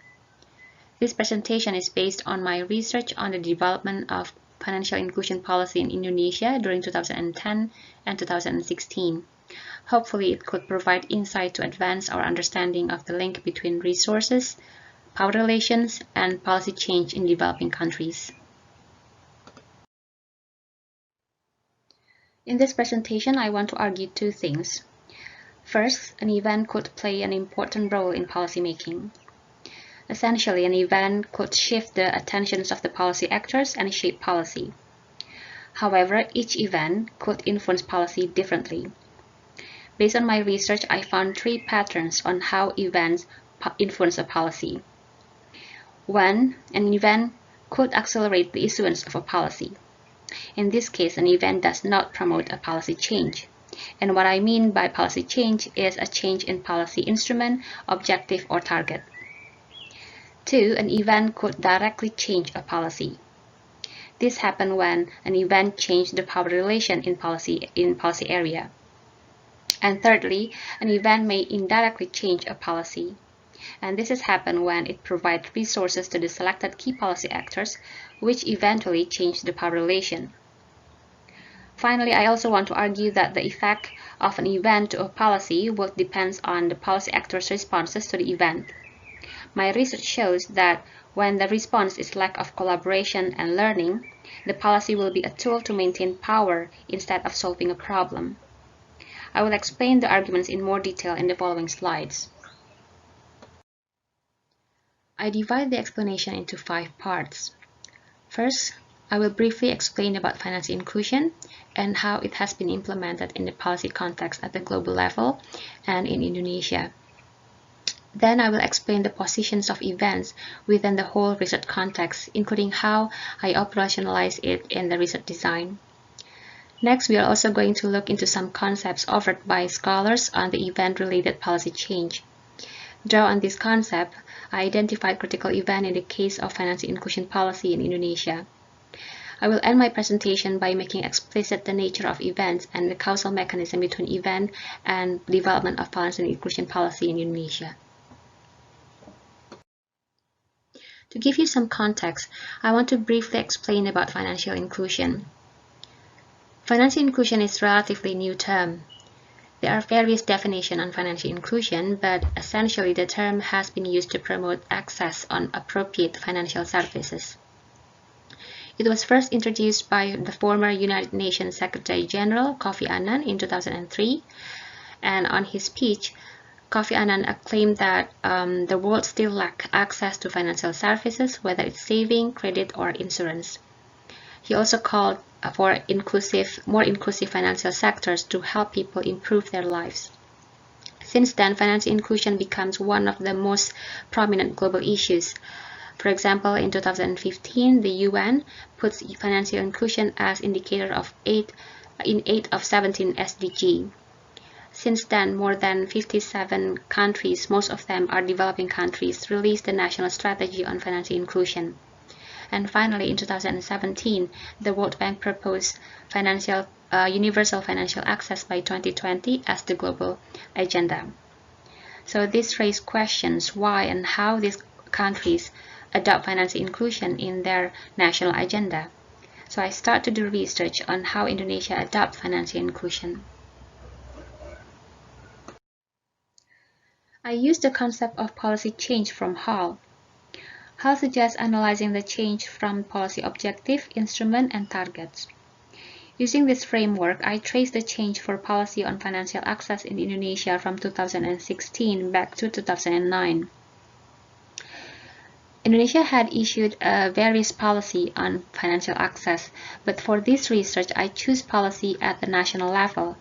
This presentation is based on my research on the development of financial inclusion policy in Indonesia during 2010 and 2016. Hopefully, it could provide insight to advance our understanding of the link between resources, power relations, and policy change in developing countries. In this presentation, I want to argue 2 things. First, an event could play an important role in policymaking. Essentially, an event could shift the attentions of the policy actors and shape policy. However, each event could influence policy differently. Based on my research, I found 3 patterns on how events influence a policy. 1, an event could accelerate the issuance of a policy. In this case, an event does not promote a policy change. And what I mean by policy change is a change in policy instrument, objective, or target. 2, an event could directly change a policy. This happened when an event changed the power relation in policy area. And thirdly, an event may indirectly change a policy. And this has happened when it provides resources to the selected key policy actors, which eventually change the power relation. Finally, I also want to argue that the effect of an event to a policy will depend on the policy actors' responses to the event. My research shows that when the response is lack of collaboration and learning, the policy will be a tool to maintain power instead of solving a problem. I will explain the arguments in more detail in the following slides. I divide the explanation into 5 parts. First, I will briefly explain about financial inclusion and how it has been implemented in the policy context at the global level and in Indonesia. Then I will explain the positions of events within the whole research context, including how I operationalize it in the research design. Next, we are also going to look into some concepts offered by scholars on the event-related policy change. Draw on this concept, I identified critical events in the case of financial inclusion policy in Indonesia. I will end my presentation by making explicit the nature of events and the causal mechanism between event and development of financial inclusion policy in Indonesia. To give you some context, I want to briefly explain about financial inclusion. Financial inclusion is a relatively new term. There are various definitions on financial inclusion, but essentially the term has been used to promote access on appropriate financial services. It was first introduced by the former United Nations Secretary General Kofi Annan in 2003, and on his speech, Kofi Annan claimed that the world still lacks access to financial services, whether it's saving, credit, or insurance. He also called for more inclusive financial sectors to help people improve their lives. Since then, financial inclusion becomes one of the most prominent global issues. For example, in 2015, the UN puts financial inclusion as indicator of 8 of 17 SDG. Since then, more than 57 countries, most of them are developing countries, released the National Strategy on Financial Inclusion. And finally, in 2017, the World Bank proposed universal financial access by 2020 as the global agenda. So this raised questions why and how these countries adopt financial inclusion in their national agenda. So I start to do research on how Indonesia adopts financial inclusion. I use the concept of policy change from Hall. Hall suggests analyzing the change from policy objective, instrument, and targets. Using this framework, I trace the change for policy on financial access in Indonesia from 2016 back to 2009. Indonesia had issued various policy on financial access, but for this research, I choose policy at the national level,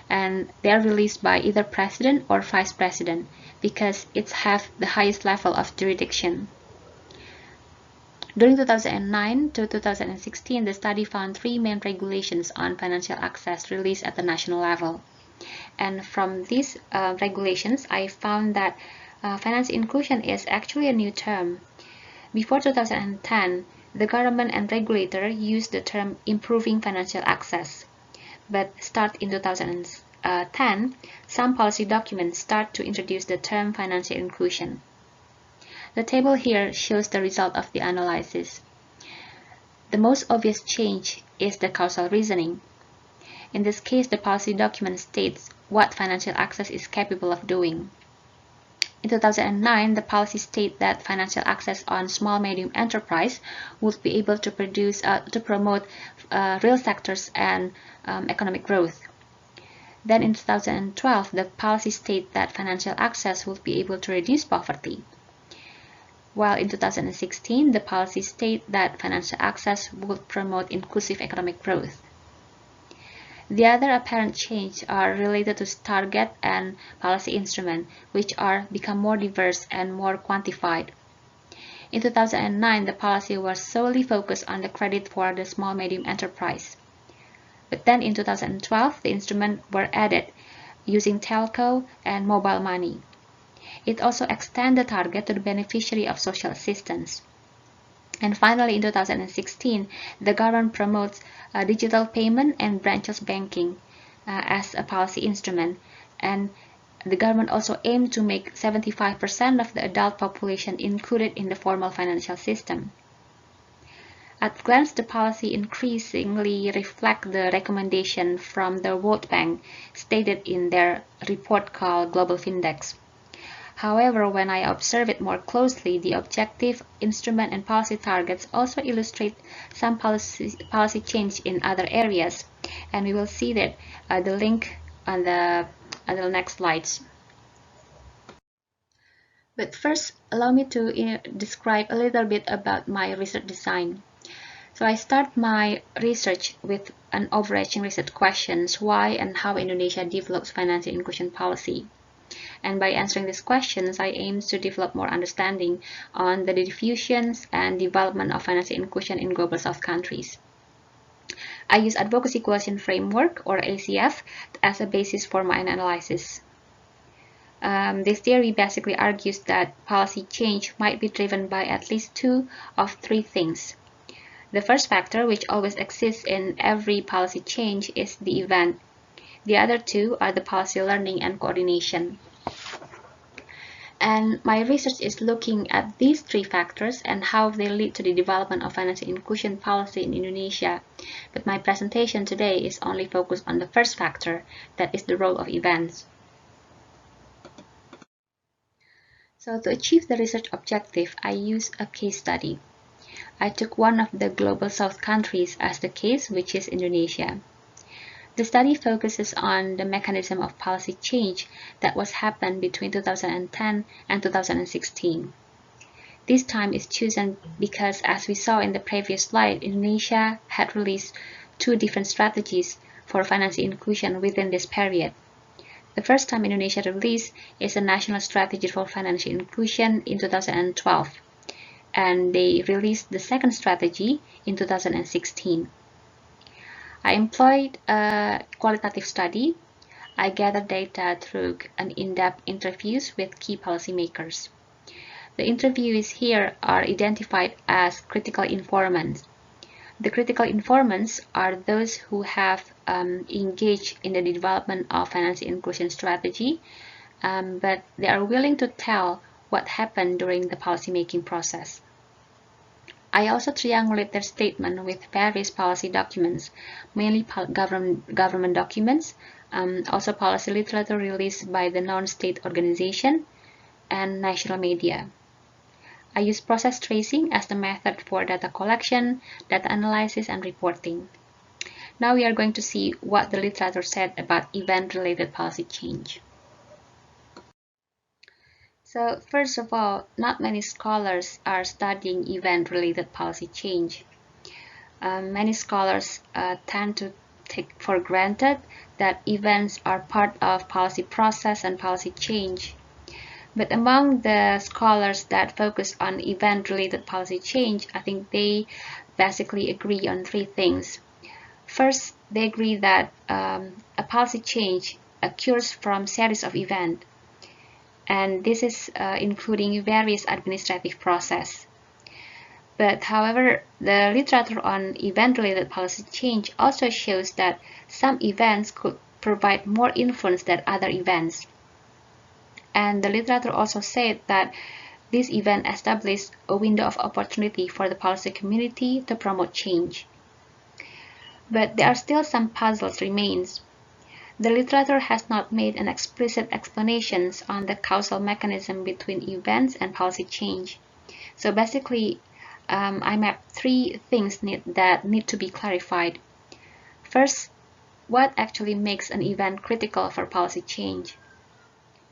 and they are released by either president or vice president because it has the highest level of jurisdiction. During 2009 to 2016, the study found 3 main regulations on financial access released at the national level. And from these regulations, I found that financial inclusion is actually a new term. Before 2010, the government and regulator used the term improving financial access. But starting in 2010, some policy documents start to introduce the term financial inclusion. The table here shows the result of the analysis. The most obvious change is the causal reasoning. In this case, the policy document states what financial access is capable of doing. In 2009, the policy stated that financial access on small-medium enterprise would be able to promote real sectors and economic growth. Then in 2012, the policy stated that financial access would be able to reduce poverty. While in 2016, the policy stated that financial access would promote inclusive economic growth. The other apparent changes are related to target and policy instruments, which become more diverse and more quantified. In 2009, the policy was solely focused on the credit for the small-medium enterprise. But then in 2012, the instruments were added using telco and mobile money. It also extended the target to the beneficiary of social assistance. And finally, in 2016, the government promotes digital payment and branchless banking as a policy instrument, and the government also aimed to make 75% of the adult population included in the formal financial system. At a glance, the policy increasingly reflects the recommendation from the World Bank stated in their report called Global Findex. However, when I observe it more closely, the objective, instrument, and policy targets also illustrate some policy change in other areas, and we will see that the link on the next slides. But first, allow me to describe a little bit about my research design. So I start my research with an overarching research questions: why and how Indonesia develops financial inclusion policy. And by answering these questions, I aim to develop more understanding on the diffusions and development of financial inclusion in Global South countries. I use Advocacy Question Framework, or ACF, as a basis for my analysis. This theory basically argues that policy change might be driven by at least two of three things. The first factor, which always exists in every policy change, is the event. The other two are the policy learning and coordination. And my research is looking at these three factors and how they lead to the development of financial inclusion policy in Indonesia. But my presentation today is only focused on the first factor, that is the role of events. So to achieve the research objective, I used a case study. I took one of the Global South countries as the case, which is Indonesia. The study focuses on the mechanism of policy change that was happened between 2010 and 2016. This time is chosen because, as we saw in the previous slide, Indonesia had released two different strategies for financial inclusion within this period. The first time Indonesia released is a national strategy for financial inclusion in 2012, and they released the second strategy in 2016. I employed a qualitative study. I gathered data through an in-depth interviews with key policymakers. The interviewees here are identified as critical informants. The critical informants are those who have engaged in the development of financial inclusion strategy, but they are willing to tell what happened during the policymaking process. I also triangulate their statement with various policy documents, mainly government documents, also policy literature released by the non-state organization, and national media. I use process tracing as the method for data collection, data analysis, and reporting. Now we are going to see what the literature said about event-related policy change. So first of all, not many scholars are studying event-related policy change. Many scholars tend to take for granted that events are part of policy process and policy change. But among the scholars that focus on event-related policy change, I think they basically agree on three things. First, they agree that a policy change occurs from series of events, and this is including various administrative process. But however, the literature on event-related policy change also shows that some events could provide more influence than other events. And the literature also said that this event established a window of opportunity for the policy community to promote change. But there are still some puzzles remains. The literature has not made an explicit explanations on the causal mechanism between events and policy change. So basically, I mapped three things that need to be clarified. First, what actually makes an event critical for policy change?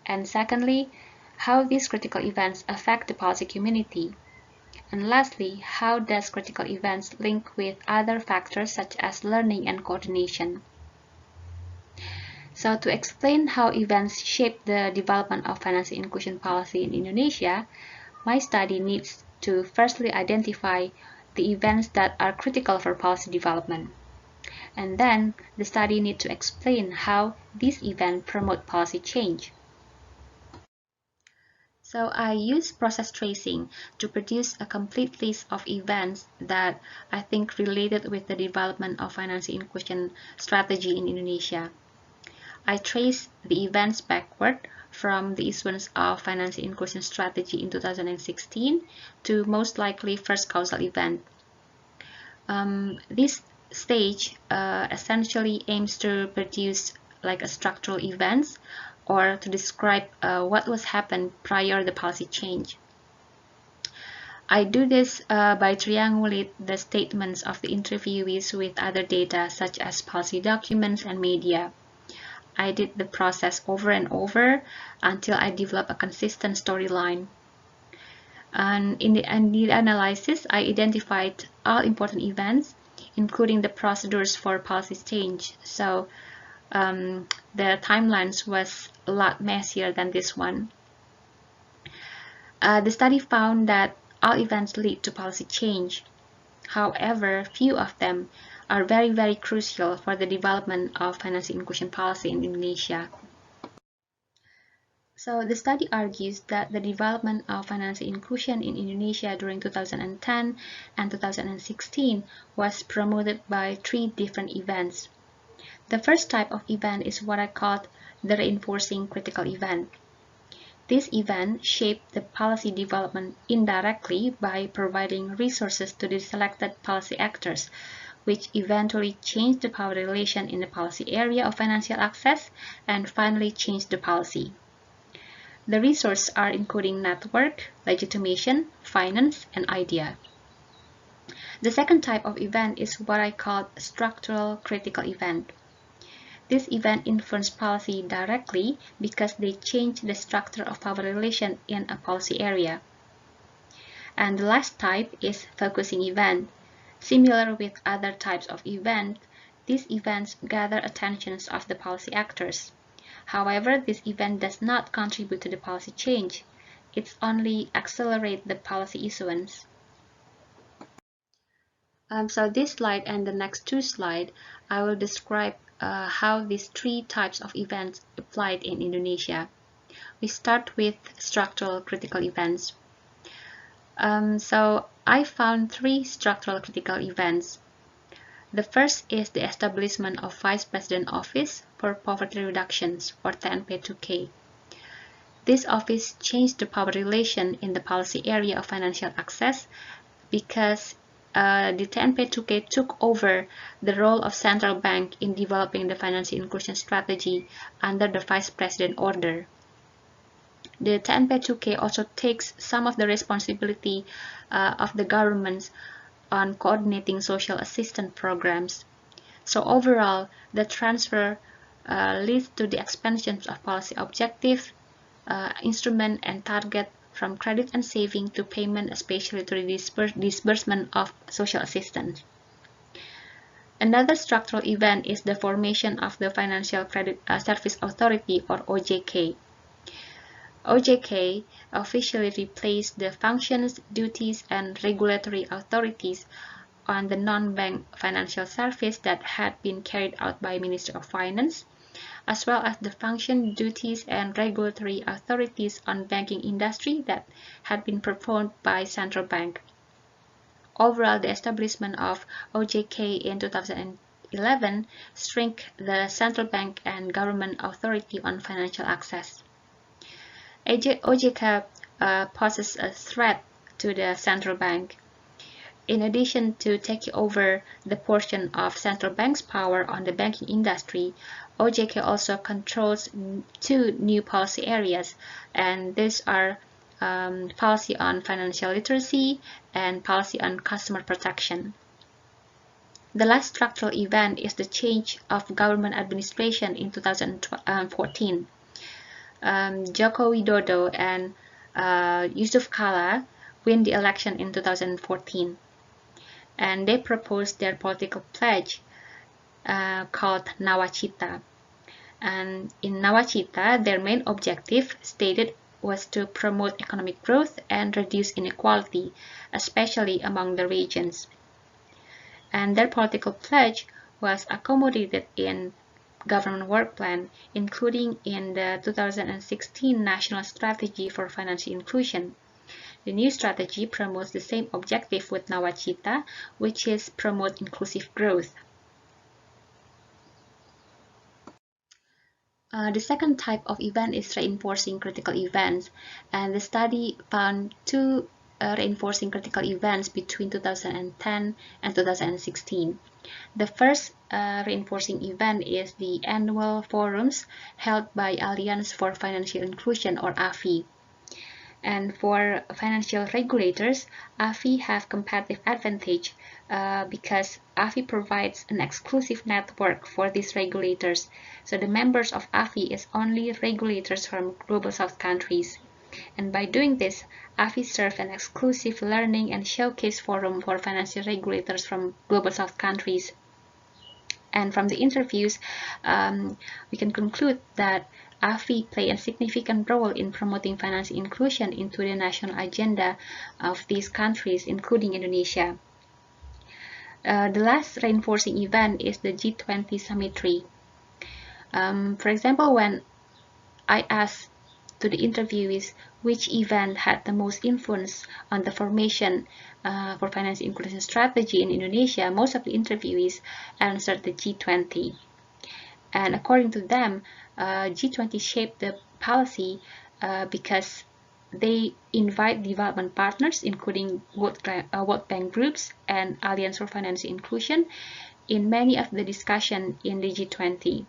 And secondly, how these critical events affect the policy community. And lastly, how does critical events link with other factors such as learning and coordination? So to explain how events shape the development of financial inclusion policy in Indonesia, my study needs to firstly identify the events that are critical for policy development. And then the study needs to explain how these events promote policy change. So I use process tracing to produce a complete list of events that I think related with the development of financial inclusion strategy in Indonesia. I trace the events backward from the issuance of financial inclusion strategy in 2016 to most likely first causal event. This stage essentially aims to produce like a structural events or to describe what was happened prior to the policy change. I do this by triangulate the statements of the interviewees with other data such as policy documents and media. I did the process over and over until I developed a consistent storyline. And in the analysis, I identified all important events, including the procedures for policy change. So the timelines was a lot messier than this one. The study found that all events lead to policy change. However, few of them are very, very crucial for the development of financial inclusion policy in Indonesia. So the study argues that the development of financial inclusion in Indonesia during 2010 and 2016 was promoted by three different events. The first type of event is what I called the reinforcing critical event. This event shaped the policy development indirectly by providing resources to the selected policy actors, which eventually changed the power relation in the policy area of financial access and finally changed the policy. The resources are including network, legitimation, finance, and idea. The second type of event is what I call structural critical event. This event influenced policy directly because they change the structure of power relation in a policy area. And the last type is focusing event. Similar with other types of event, these events gather attentions of the policy actors. However, this event does not contribute to the policy change. It only accelerates the policy issuance. So this slide and the next two slides, I will describe how these three types of events applied in Indonesia. We start with structural critical events. So I found three structural critical events. The first is the establishment of Vice President Office for Poverty Reductions, or TNP2K. This office changed the power relation in the policy area of financial access because the TNP2K took over the role of central bank in developing the financial inclusion strategy under the Vice President order. The TNP2K also takes some of the responsibility of the government on coordinating social assistance programs. So overall, the transfer leads to the expansion of policy objective, instrument and target from credit and saving to payment, especially to the disbursement of social assistance. Another structural event is the formation of the Financial Credit Service Authority, or OJK. OJK officially replaced the functions, duties, and regulatory authorities on the non-bank financial service that had been carried out by Ministry of Finance, as well as the function, duties, and regulatory authorities on banking industry that had been performed by central bank. Overall, the establishment of OJK in 2011 strengthened the central bank and government authority on financial access. OJK poses a threat to the central bank. In addition to taking over the portion of central bank's power on the banking industry, OJK also controls two new policy areas, and these are policy on financial literacy and policy on customer protection. The last structural event is the change of government administration in 2014. Joko Widodo and Yusuf Kala win the election in 2014, and they proposed their political pledge called Nawacita. And in Nawacita, their main objective stated was to promote economic growth and reduce inequality, especially among the regions. And their political pledge was accommodated in government work plan, including in the 2016 National Strategy for Financial Inclusion. The new strategy promotes the same objective with Nawacita, which is promote inclusive growth. The second type of event is reinforcing critical events, and the study found two reinforcing critical events between 2010 and 2016. The first reinforcing event is the annual forums held by Alliance for Financial Inclusion, or AFI. And for financial regulators, AFI have competitive advantage because AFI provides an exclusive network for these regulators. So the members of AFI is only regulators from Global South countries. And by doing this, AFI serves an exclusive learning and showcase forum for financial regulators from Global South countries. And from the interviews, we can conclude that AFI play a significant role in promoting financial inclusion into the national agenda of these countries, including Indonesia. The last reinforcing event is the G20 Summit 3. For example, when I asked to the interviewees which event had the most influence on the formation for financial inclusion strategy in Indonesia, most of the interviewees answered the G20. And according to them, G20 shaped the policy because they invite development partners, including World Bank groups and Alliance for Financial Inclusion, in many of the discussion in the G20.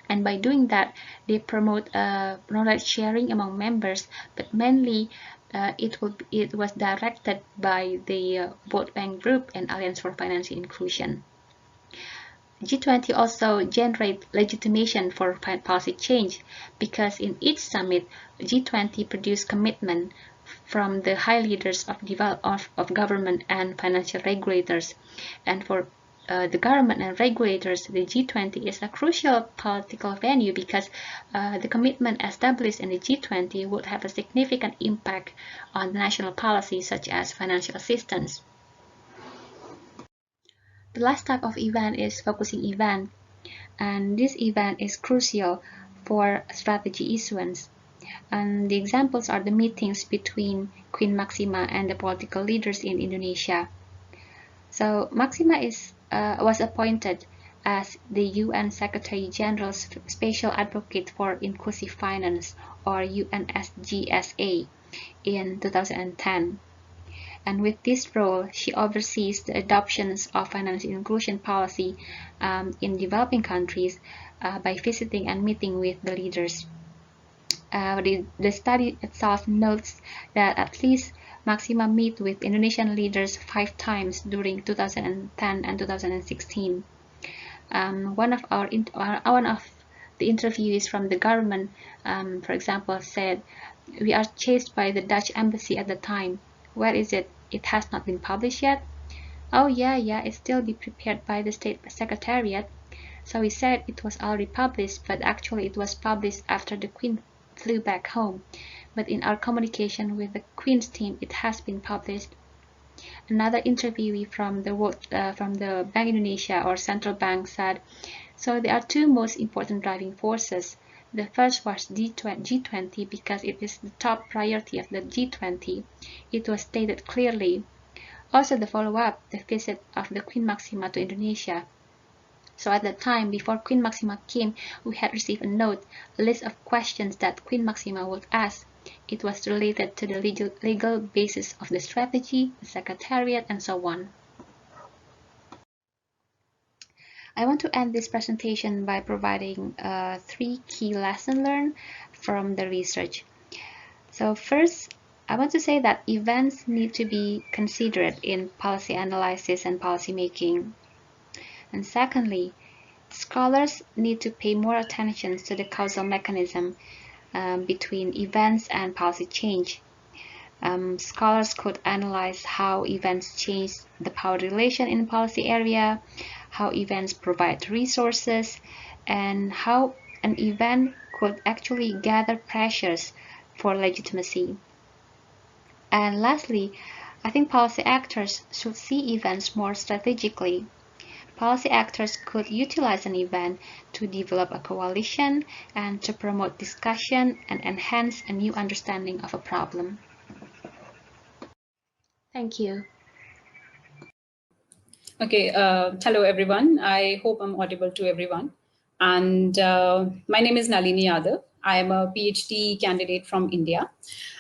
And by doing that, they promote knowledge sharing among members, but mainly it was directed by the World Bank Group and Alliance for Financial Inclusion. G20 also generate legitimation for policy change because in each summit, G20 produced commitment from the high leaders of government and financial regulators. And for the government and regulators, the G20 is a crucial political venue because the commitment established in the G20 would have a significant impact on national policy such as financial assistance. The last type of event is focusing event, and this event is crucial for strategy issuance. And the examples are the meetings between Queen Maxima and the political leaders in Indonesia. So Maxima was appointed as the UN Secretary General's Special Advocate for Inclusive Finance, or UNSGSA, in 2010. And with this role, she oversees the adoptions of financial inclusion policy in developing countries by visiting and meeting with the leaders. The study itself notes that at least Maxima met with Indonesian leaders 5 times during 2010 and 2016. One of the interviewees from the government, for example, said, "We are chased by the Dutch embassy at the time. Where is it? It has not been published yet." "Oh yeah, it's still be prepared by the State Secretariat." So we said it was already published, but actually it was published after the Queen flew back home. But in our communication with the Queen's team, it has been published. Another interviewee from the Bank Indonesia, or Central Bank, said, "So there are 2 most important driving forces. The first was G20 because it is the top priority of the G20. It was stated clearly. Also the follow-up, the visit of the Queen Maxima to Indonesia. So at that time, before Queen Maxima came, we had received a list of questions that Queen Maxima would ask. It was related to the legal basis of the strategy, the Secretariat, and so on." I want to end this presentation by providing 3 key lessons learned from the research. So first, I want to say that events need to be considered in policy analysis and policy making. And secondly, scholars need to pay more attention to the causal mechanism between events and policy change. Scholars could analyze how events change the power relation in policy area, how events provide resources, and how an event could actually gather pressures for legitimacy. And lastly, I think policy actors should see events more strategically. Policy actors could utilize an event to develop a coalition and to promote discussion and enhance a new understanding of a problem. Thank you. Okay, hello everyone. I hope I'm audible to everyone. And my name is Nalini Yadav. I am a PhD candidate from India.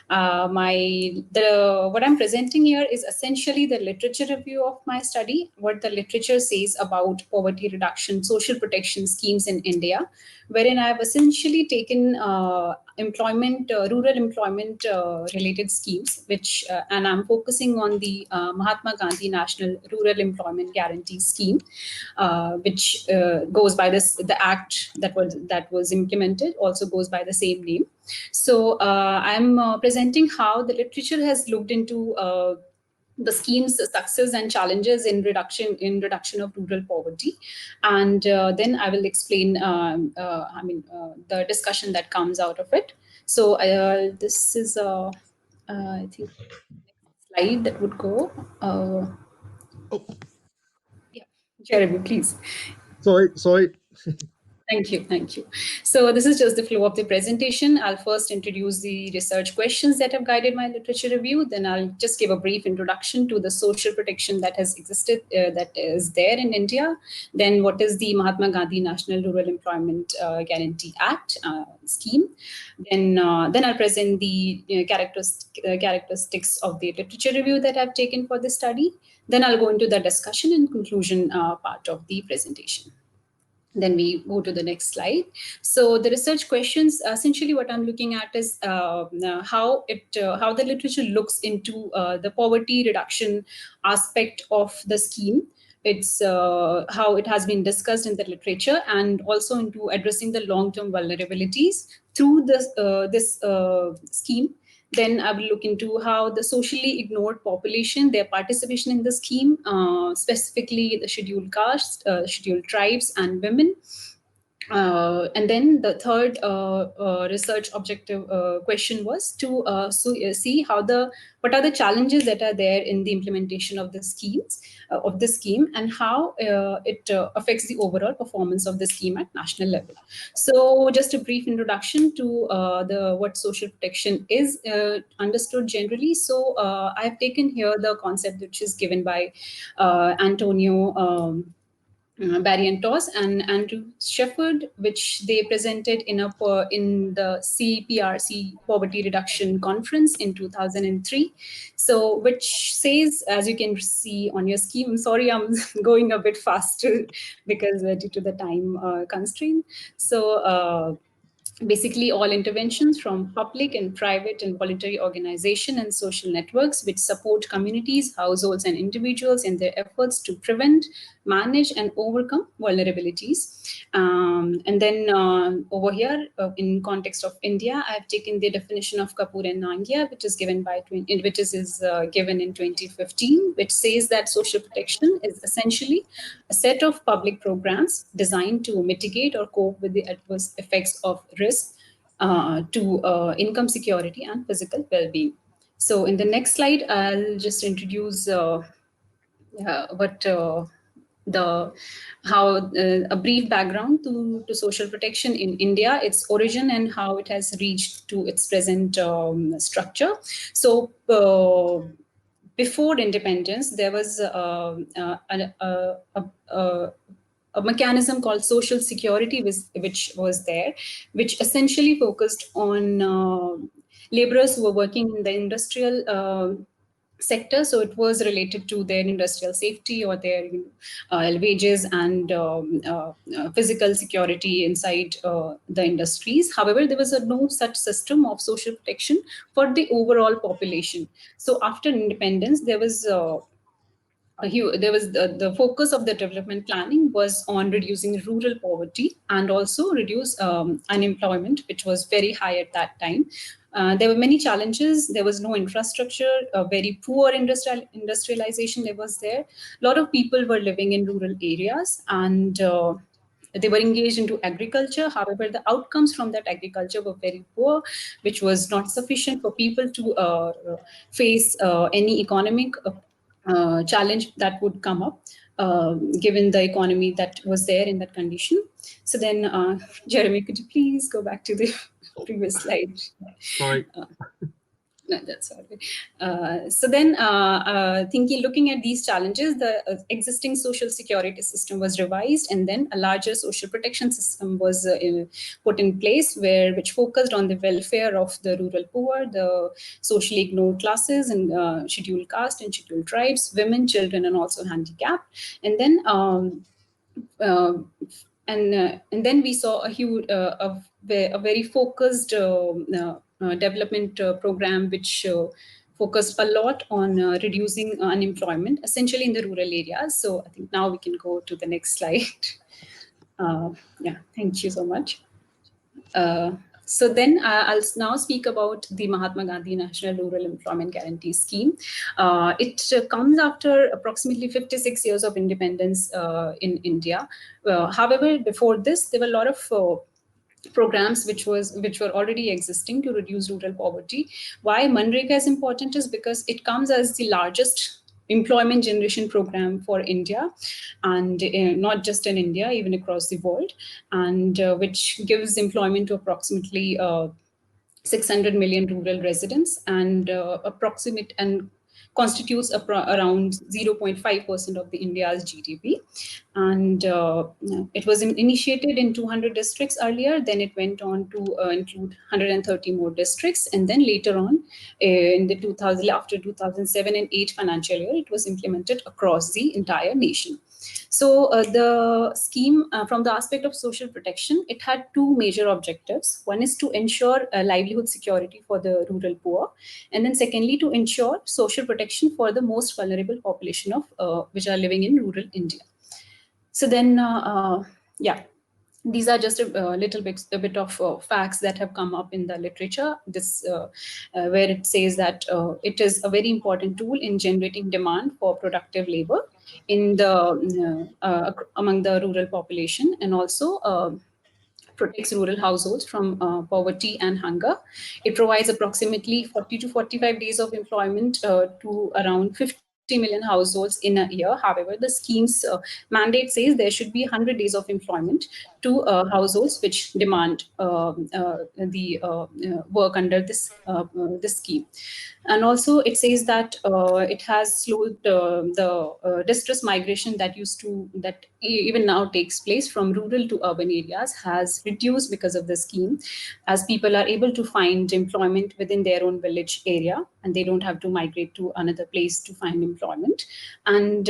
What I'm presenting here is essentially the literature review of my study, what the literature says about poverty reduction, social protection schemes in India, wherein I've essentially taken rural employment related schemes, and I'm focusing on the Mahatma Gandhi National Rural Employment Guarantee Scheme, which goes by the act that was implemented, also goes by the same name. So I'm presenting how the literature has looked into the scheme's success and challenges in reduction of rural poverty, and then I will explain the discussion that comes out of it. So this is I think next slide that would go. Yeah, Jeremy, please. Sorry. Thank you. Thank you. So this is just the flow of the presentation. I'll first introduce the research questions that have guided my literature review. Then I'll just give a brief introduction to the social protection that has existed, that is there in India. Then what is the Mahatma Gandhi National Rural Employment Guarantee Act scheme. Then I'll present the characteristics of the literature review that I've taken for this study. Then I'll go into the discussion and conclusion part of the presentation. Then we go to the next slide. So the research questions, essentially what I'm looking at is how the literature looks into the poverty reduction aspect of the scheme. It's how it has been discussed in the literature, and also into addressing the long-term vulnerabilities through this scheme. Then I will look into how the socially ignored population, their participation in the scheme, specifically the scheduled castes, scheduled tribes, and women. And then the third research objective question was to see what are the challenges that are there in the implementation of the scheme, and how it affects the overall performance of the scheme at national level. So just a brief introduction to what social protection is understood generally. So I have taken here the concept which is given by Antonio Barrientos and Andrew Shepard, which they presented in the CPRC Poverty Reduction Conference in 2003. So, which says, as you can see on your scheme, I'm sorry, I'm going a bit faster because due to the time constraint. So, basically all interventions from public and private and voluntary organization and social networks which support communities, households, and individuals in their efforts to prevent, manage, and overcome vulnerabilities. And then over here, in context of India, I've taken the definition of Kapoor and Nangia, which is given given in 2015, which says that social protection is essentially a set of public programs designed to mitigate or cope with the adverse effects of risk to income security and physical well-being. So in the next slide, I'll just introduce a brief background to social protection in India, its origin, and how it has reached to its present structure. So before independence, there was a mechanism called social security, which was there, which essentially focused on laborers who were working in the industrial sector. So it was related to their industrial safety or their wages and physical security inside the industries. However, there was no such system of social protection for the overall population. So after independence, there was the focus of the development planning was on reducing rural poverty and also reduce unemployment, which was very high at that time. There were many challenges. There was no infrastructure, very poor industrialization was there. A lot of people were living in rural areas, and they were engaged into agriculture. However, the outcomes from that agriculture were very poor, which was not sufficient for people to face any economic challenge that would come up given the economy that was there in that condition. So then, Jeremy, could you please go back to the previous slide? Sorry. No, that's all right. So then, looking at these challenges, the existing social security system was revised, and then a larger social protection system was put in place, which focused on the welfare of the rural poor, the socially ignored classes, and scheduled caste and scheduled tribes, women, children, and also handicapped. And then. And then we saw a very focused development program which focused a lot on reducing unemployment, essentially in the rural areas. So I think now we can go to the next slide. Yeah, thank you so much. So then I'll now speak about the Mahatma Gandhi National Rural Employment Guarantee Scheme. It comes after approximately 56 years of independence in India. However, before this, there were a lot of programs which were already existing to reduce rural poverty. Why Manrega is important is because it comes as the largest employment generation program for India, and not just in India, even across the world, and which gives employment to approximately 600 million rural residents, and constitutes around 0.5% of the India's GDP. And it was initiated in 200 districts earlier. Then it went on to include 130 more districts, and then later on, in the after 2007 and 8 financial year, it was implemented across the entire nation. So the scheme, from the aspect of social protection, it had two major objectives. One is to ensure livelihood security for the rural poor, and then secondly, to ensure social protection for the most vulnerable population of which are living in rural India. So then, yeah, these are just a bit of facts that have come up in the literature. This where it says that it is a very important tool in generating demand for productive labor in the among the rural population, and also protects rural households from poverty and hunger. It provides approximately 40 to 45 days of employment to around 50 million households in a year. However, the scheme's mandate says there should be 100 days of employment to households which demand the work under this scheme. And also, it says that it has slowed the distress migration that even now takes place from rural to urban areas, has reduced because of the scheme, as people are able to find employment within their own village area, and they don't have to migrate to another place to find employment. And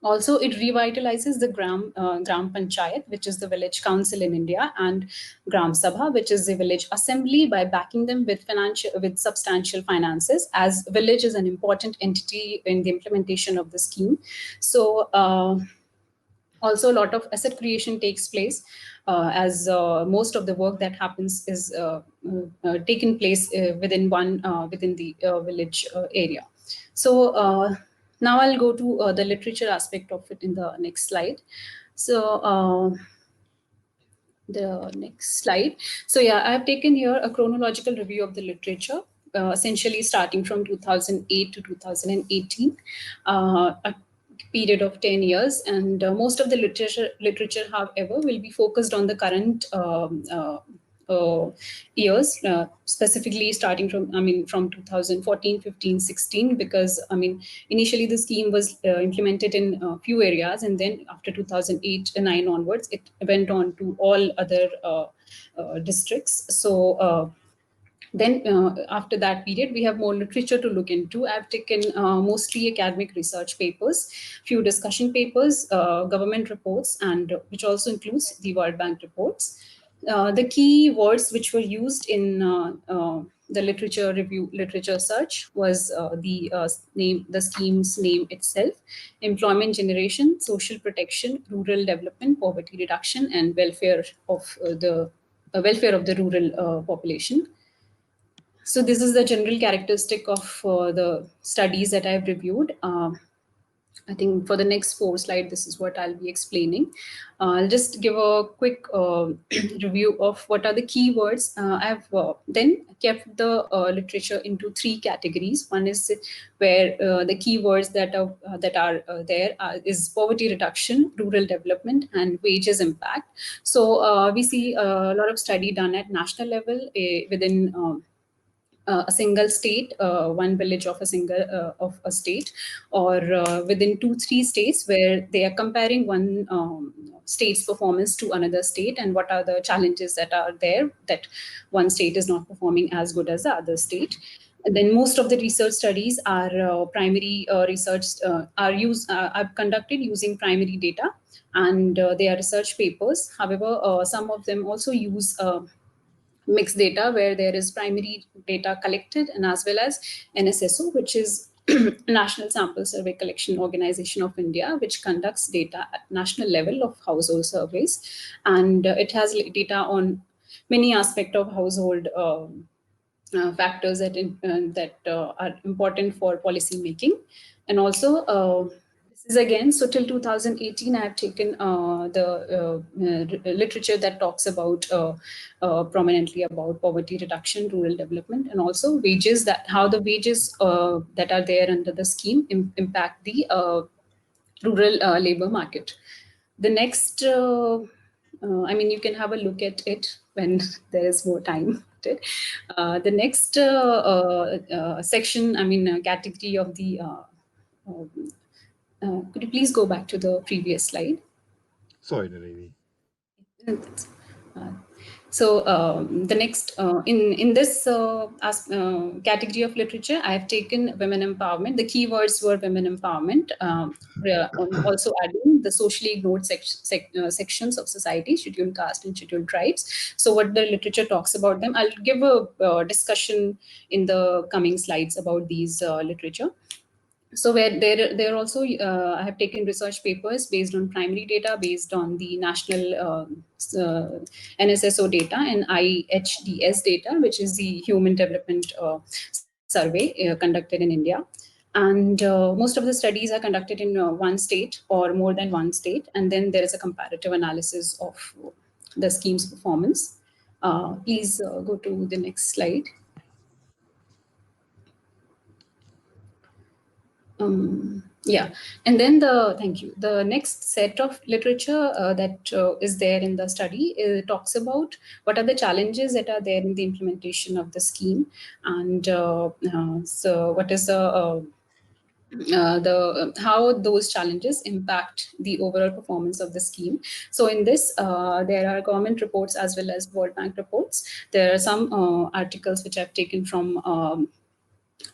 also, it revitalizes the Gram Panchayat, which is the village council in India, and Gram Sabha, which is the village assembly, by backing them with substantial finances, as village is an important entity in the implementation of the scheme. So also, a lot of asset creation takes place, as most of the work that happens is taken place within the village area. So now I'll go to the literature aspect of it in the next slide. So the next slide. So yeah, I have taken here a chronological review of the literature, essentially starting from 2008 to 2018. A period of 10 years, and most of the literature, however, will be focused on the current years, specifically starting from 2014, 15, 16, because initially the scheme was implemented in a few areas, and then after 2008 and 9 onwards, it went on to all other districts. So then after that period, we have more literature to look into. I've taken mostly academic research papers, few discussion papers, government reports, and which also includes the World Bank reports. The key words which were used in the literature search was the scheme's name itself: employment generation, social protection, rural development, poverty reduction, and welfare of the rural population. So this is the general characteristic of the studies that I've reviewed. I think for the next 4 slides, this is what I'll be explaining. I'll just give a quick review of what are the keywords. I've then kept the literature into 3 categories. One is where the keywords that are there is poverty reduction, rural development, and wages impact. So we see a lot of study done at national level within a single state, one village of a state, or within 2-3 states, where they are comparing one state's performance to another state, and what are the challenges that are there that one state is not performing as good as the other state. And then most of the research studies are primary research are conducted using primary data, and they are research papers. However, some of them also use mixed data, where there is primary data collected, and as well as NSSO, which is National Sample Survey Collection Organization of India, which conducts data at national level of household surveys. And it has data on many aspects of household factors that are important for policy making. And also, this is again, so till 2018, I have taken the literature that talks about prominently about poverty reduction, rural development, and also wages, that how the wages that are there under the scheme impact the rural labor market. The next, I mean, you can have a look at it when there is more time. The next section, I mean, category of the, could you please go back to the previous slide? Sorry, Nalini. So the next, in this category of literature, I have taken women empowerment. The keywords were women empowerment. Also adding the socially ignored sections of society, scheduled caste and scheduled tribes. So what the literature talks about them, I'll give a discussion in the coming slides about these literature. So where there also, I have taken research papers based on primary data, based on the national NSSO data and IHDS data, which is the Human Development Survey conducted in India. And most of the studies are conducted in one state or more than one state. And then there is a comparative analysis of the scheme's performance. Please go to the next slide. Yeah, and then thank you. The next set of literature that is there in the study talks about what are the challenges that are there in the implementation of the scheme, and so what is the how those challenges impact the overall performance of the scheme. So in this, there are government reports as well as World Bank reports. There are some articles which I've taken from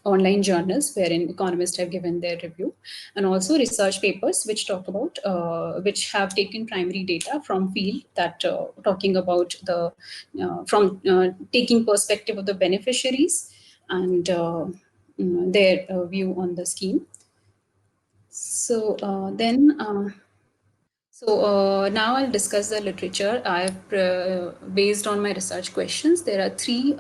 online journals wherein economists have given their review, and also research papers which talk about which have taken primary data from field that talking about the from taking perspective of the beneficiaries and their view on the scheme. So now I'll discuss the literature. I've based on my research questions. There are three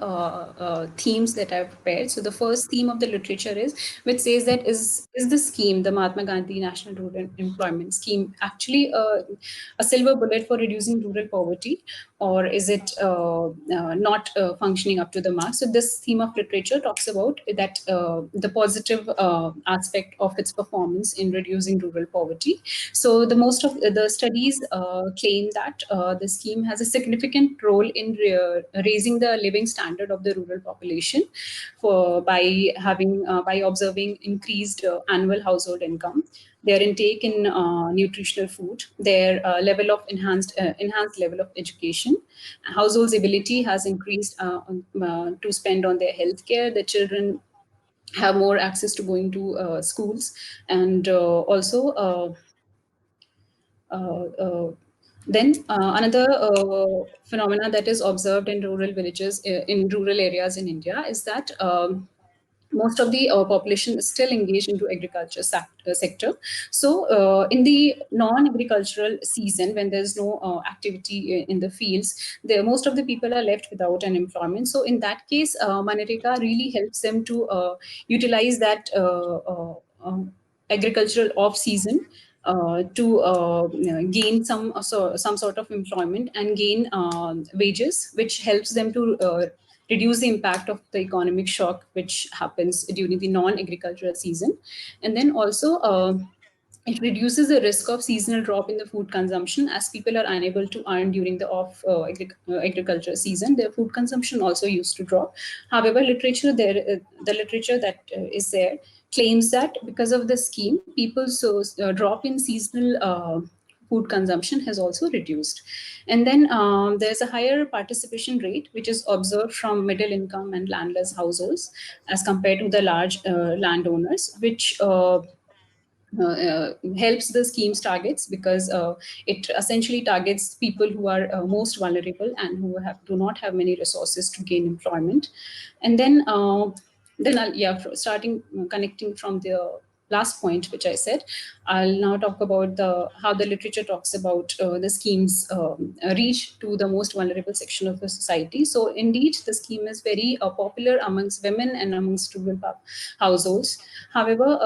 themes that I've prepared. So the first theme of the literature is, which says that is the scheme, the Mahatma Gandhi National Rural Employment Scheme, actually a silver bullet for reducing rural poverty, or is it not functioning up to the mark? So this theme of literature talks about that the positive aspect of its performance in reducing rural poverty. So the most of the studies claim that the scheme has a significant role in raising the living standard of the rural population by observing increased annual household income, their intake in nutritional food, their level of enhanced level of education. Households' ability has increased to spend on their healthcare. The children have more access to going to schools, and also then another phenomena that is observed in rural villages, in rural areas in India, is that most of the population is still engaged into agriculture sector. So in the non-agricultural season, when there's no activity in the fields, most of the people are left without an employment. So in that case, Manrega really helps them to utilize that agricultural off season to gain some sort of employment and gain wages, which helps them to reduce the impact of the economic shock which happens during the non-agricultural season. And then also it reduces the risk of seasonal drop in the food consumption, as people are unable to earn during the off agriculture season. Their food consumption also used to drop. However, the literature that is there claims that because of the scheme, people's drop in seasonal food consumption has also reduced. And then there's a higher participation rate, which is observed from middle income and landless households as compared to the large landowners, which helps the scheme's targets, because it essentially targets people who are most vulnerable and who do not have many resources to gain employment. And then connecting from the last point, which I said, I'll now talk about how the literature talks about the scheme's reach to the most vulnerable section of the society. So indeed, the scheme is very popular amongst women and amongst rural households. However,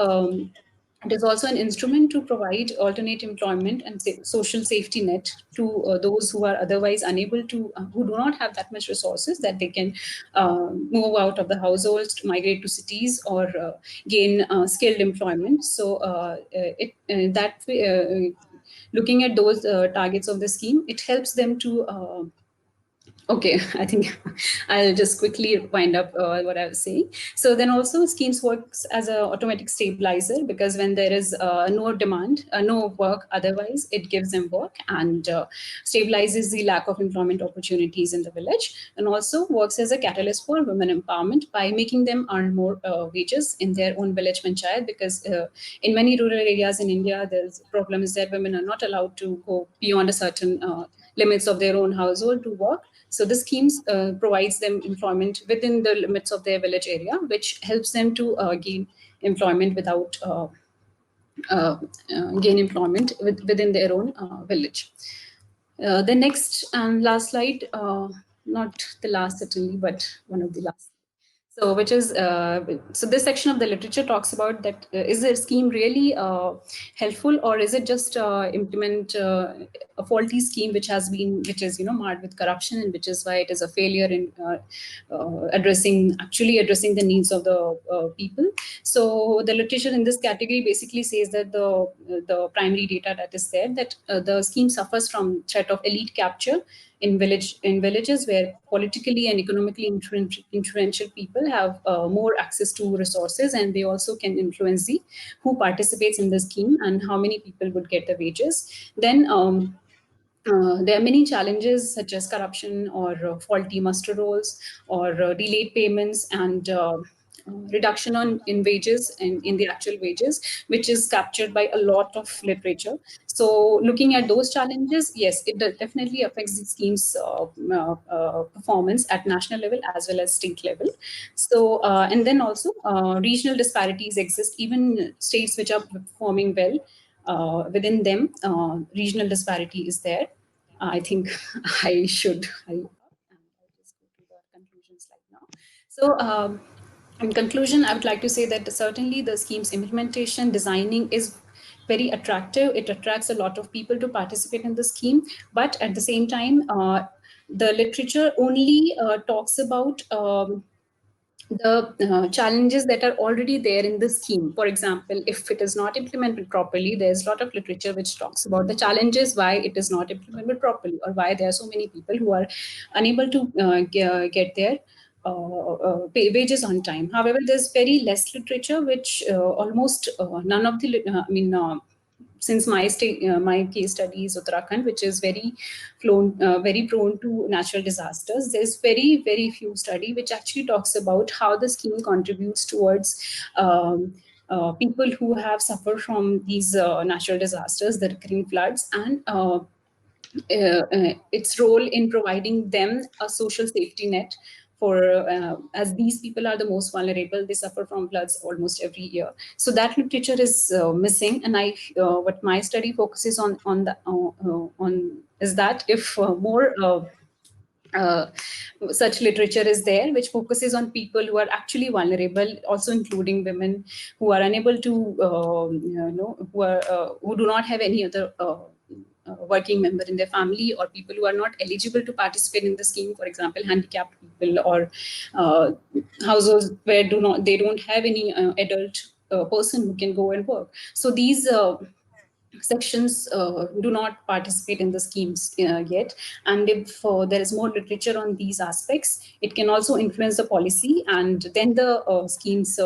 it is also an instrument to provide alternate employment and social safety net to those who are otherwise unable to, who do not have that much resources that they can move out of the households, to migrate to cities, or gain skilled employment. So looking at those targets of the scheme, it helps them to okay, I think I'll just quickly wind up what I was saying. So then also schemes works as an automatic stabilizer, because when there is no demand, no work otherwise, it gives them work and stabilizes the lack of employment opportunities in the village, and also works as a catalyst for women empowerment by making them earn more wages in their own village panchayat, because in many rural areas in India, there's problem is that women are not allowed to go beyond a certain limits of their own household to work. So the schemes provides them employment within the limits of their village area, which helps them to gain employment gain employment within their own village. The next and last slide, not the last certainly, but one of the last. So, which is so this section of the literature talks about that is the scheme really helpful, or is it just implement a faulty scheme which is marred with corruption, and which is why it is a failure in addressing the needs of the people. So the literature in this category basically says that the primary data that is there, that the scheme suffers from threat of elite capture in villages where politically and economically influential people have more access to resources, and they also can influence who participates in the scheme and how many people would get the wages. Then there are many challenges such as corruption, or faulty muster rolls, or delayed payments, and reduction in wages and in the actual wages, which is captured by a lot of literature. So looking at those challenges, yes, it definitely affects the scheme's performance at national level as well as state level. So and then also regional disparities exist, even states which are performing well. Within them, regional disparity is there. I think I should. I'll just go to the conclusion slide now. So in conclusion, I would like to say that certainly the scheme's implementation, designing is very attractive. It attracts a lot of people to participate in the scheme, but at the same time, the literature only talks about the challenges that are already there in the scheme. For example, if it is not implemented properly, there's a lot of literature which talks about the challenges why it is not implemented properly, or why there are so many people who are unable to get their wages on time. However, there's very less literature, which almost none of the, since my case study is Uttarakhand, which is very prone to natural disasters. There's very, very few study which actually talks about how the scheme contributes towards people who have suffered from these natural disasters, the recurring floods, and its role in providing them a social safety net. For as these people are the most vulnerable, they suffer from floods almost every year. So that literature is missing, and what my study focuses on is that if more such literature is there, which focuses on people who are actually vulnerable, also including women who are unable to, who do not have any other working member in their family, or people who are not eligible to participate in the scheme, for example, handicapped people, or households where they don't have any adult person who can go and work. So these sections do not participate in the schemes yet. And if there is more literature on these aspects, it can also influence the policy, and then the scheme's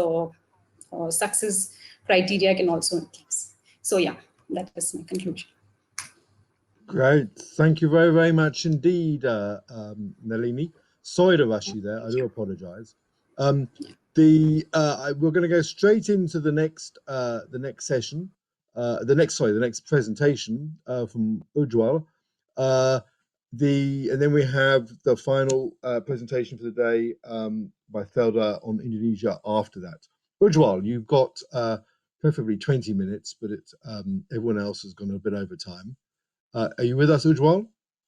success criteria can also increase. So yeah, that is my conclusion. Great. Thank you very, very much indeed, Nalini. Sorry to rush you there. I do apologize. We're going to go straight into the next session, the next presentation from Ujwal. And then we have the final presentation for the day by Thelda on Indonesia after that. Ujwal, you've got preferably 20 minutes, but it's everyone else has gone a bit over time. Are you with us, Ujwal?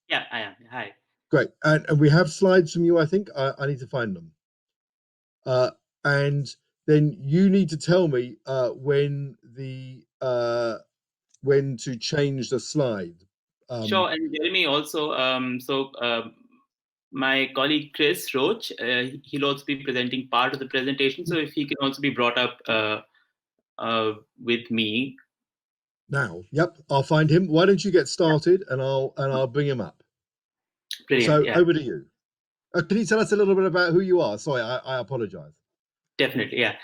Yeah, I am. Hi. Great. And we have slides from you, I think. I need to find them. And then you need to tell me when to change the slide. Sure. And Jeremy also, my colleague Chris Roach, he'll also be presenting part of the presentation. So if he can also be brought up with me. Now, yep, I'll find him. Why don't you get started, and I'll bring him up. Brilliant. So Yeah. over to you. Can you tell us a little bit about who you are? Sorry, I apologize. Definitely, yeah.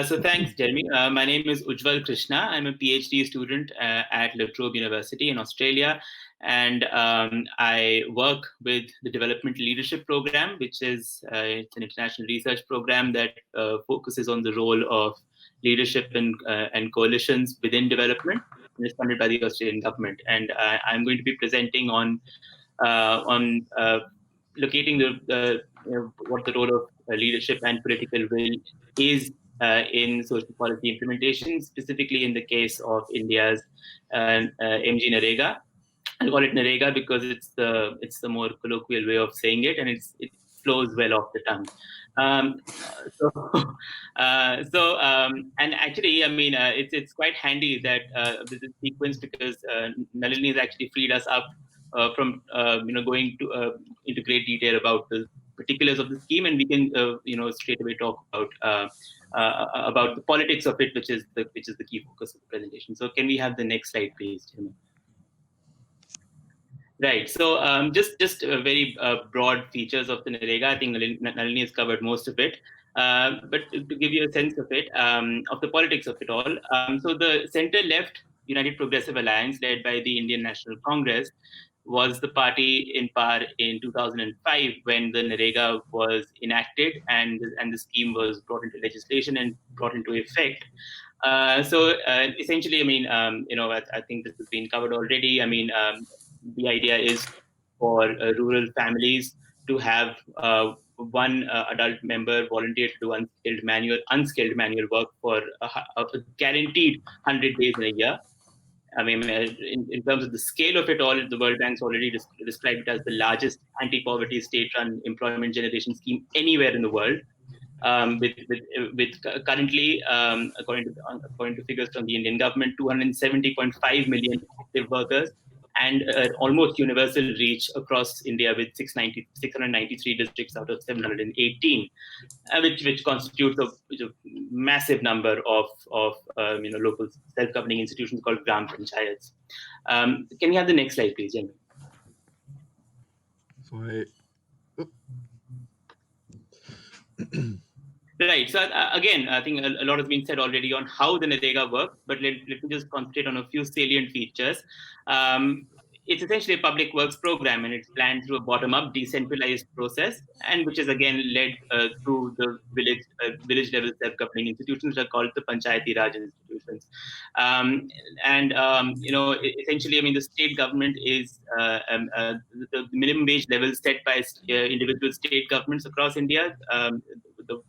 So thanks, Jeremy. My name is Ujwal Krishna. I'm a PhD student at La Trobe University in Australia. And I work with the Development Leadership Program, which is it's an international research program that focuses on the role of leadership and coalitions within development. And it's funded by the Australian government. And I'm going to be presenting on locating what the role of leadership and political will is in social policy implementation, specifically in the case of India's MG Narega. I call it Narega because it's the more colloquial way of saying it, and it flows well off the tongue. And actually, I mean, it's quite handy that this is sequence because Nalini has actually freed us up from going to into great detail about the particulars of the scheme, and we can straight away talk about the politics of it, which is the key focus of the presentation. So can we have the next slide, please, Jimmy? Right. So just very broad features of the Narega. I think Nalini has covered most of it. But to give you a sense of it, of the politics of it all. So the center-left United Progressive Alliance, led by the Indian National Congress, was the party in power in 2005 when the Narega was enacted and the scheme was brought into legislation and brought into effect. So essentially, I mean, I think this has been covered already. I mean, the idea is for rural families to have one adult member volunteer to do unskilled manual work for a guaranteed 100 days in a year. I mean, in terms of the scale of it all, the World Bank's already described it as the largest anti-poverty state-run employment generation scheme anywhere in the world. With currently, according to figures from the Indian government, 270.5 million active workers and almost universal reach across India with 693 districts out of 718, which constitutes a massive number of local self-governing institutions called Gram Panchayats. Can we have the next slide, please, Jamie? Sorry. Right. So again, I think a lot has been said already on how the Narega works, but let me just concentrate on a few salient features. It's essentially a public works program, and it's planned through a bottom-up, decentralized process, and which is again led through the village-level self-governing institutions that are called the Panchayati Raj institutions. Essentially, I mean, the state government is the minimum wage level set by individual state governments across India. The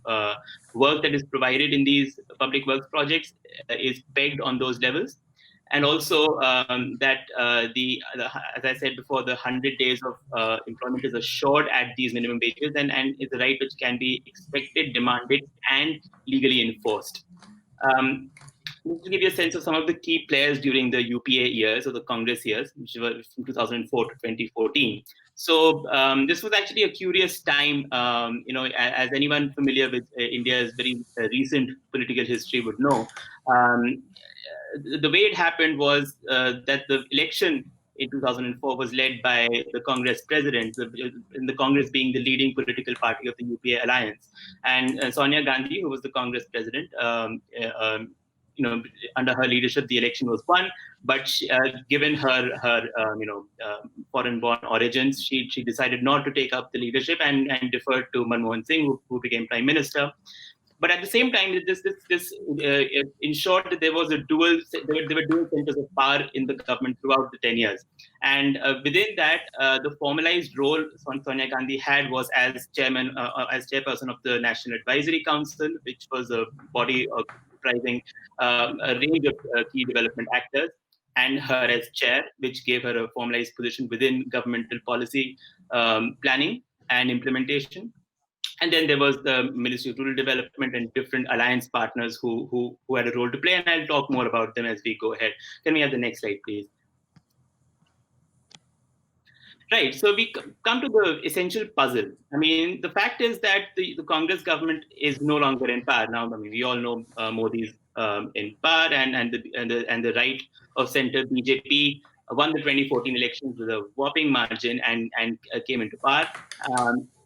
work that is provided in these public works projects is pegged on those levels. And also that as I said before, the 100 days of employment is assured at these minimum wages and is a right which can be expected, demanded, and legally enforced. Just to give you a sense of some of the key players during the UPA years, or the Congress years, which were from 2004 to 2014. So this was actually a curious time, as anyone familiar with India's very recent political history would know. The way it happened was that the election in 2004 was led by the Congress president, the Congress being the leading political party of the UPA alliance. And Sonia Gandhi, who was the Congress president, under her leadership, the election was won. But given her foreign-born origins, she decided not to take up the leadership and deferred to Manmohan Singh, who became prime minister. But at the same time, this ensured that there were dual centers of power in the government throughout the 10 years. And within that, the formalized role Sonia Gandhi had was as chairperson of the National Advisory Council, which was a body comprising a range of key development actors, and her as chair, which gave her a formalized position within governmental policy planning and implementation. And then there was the Ministry of Rural Development and different alliance partners who had a role to play. And I'll talk more about them as we go ahead. Can we have the next slide, please? Right, so we come to the essential puzzle. I mean, the fact is that the Congress government is no longer in power now. I mean, we all know Modi's in power, and the right of center BJP won the 2014 elections with a whopping margin and came into power.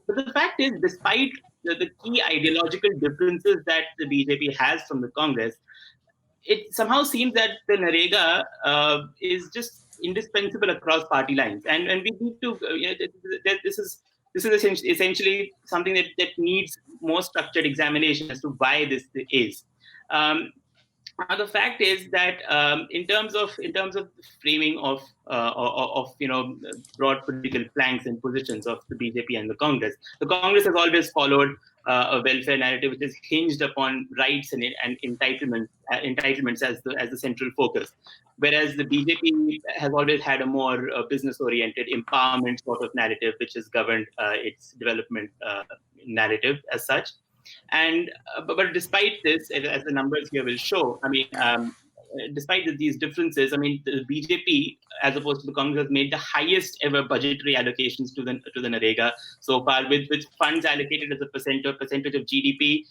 But the fact is, despite the key ideological differences that the BJP has from the Congress, it somehow seems that the Narega is just indispensable across party lines, and we need to. This is essentially something that needs more structured examination as to why this is. The fact is that in terms of the framing of broad political flanks and positions of the BJP and the Congress has always followed a welfare narrative which is hinged upon rights and entitlements as the central focus, whereas the BJP has always had a more business-oriented empowerment sort of narrative, which has governed its development narrative as such. And but despite this, as the numbers here will show, I mean, despite these differences, I mean, the BJP, as opposed to the Congress, has made the highest ever budgetary allocations to the Narega so far, with funds allocated as a percentage of GDP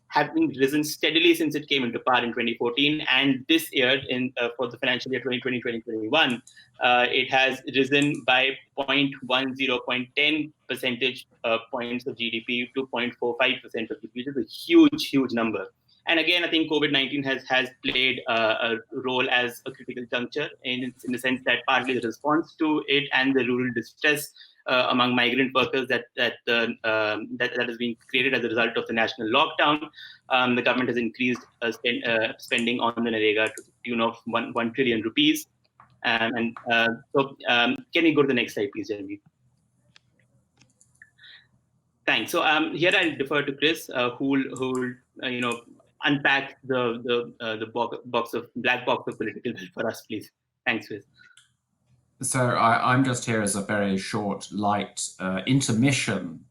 having risen steadily since it came into power in 2014, and this year for the financial year 2020-2021, it has risen by 0.10 percentage points of GDP to 0.45% of GDP, which is a huge number. And again, I think COVID-19 has played a role as a critical juncture in the sense that partly the response to it and the rural distress among migrant workers that has been created as a result of the national lockdown, the government has increased spending on the Narega to the tune of 1 trillion rupees. So can we go to the next slide, please, Jeremy? Thanks. So here I'll defer to Chris, who will unpack the black box of political will for us, please. Thanks, Chris. So I'm just here as a very short, light intermission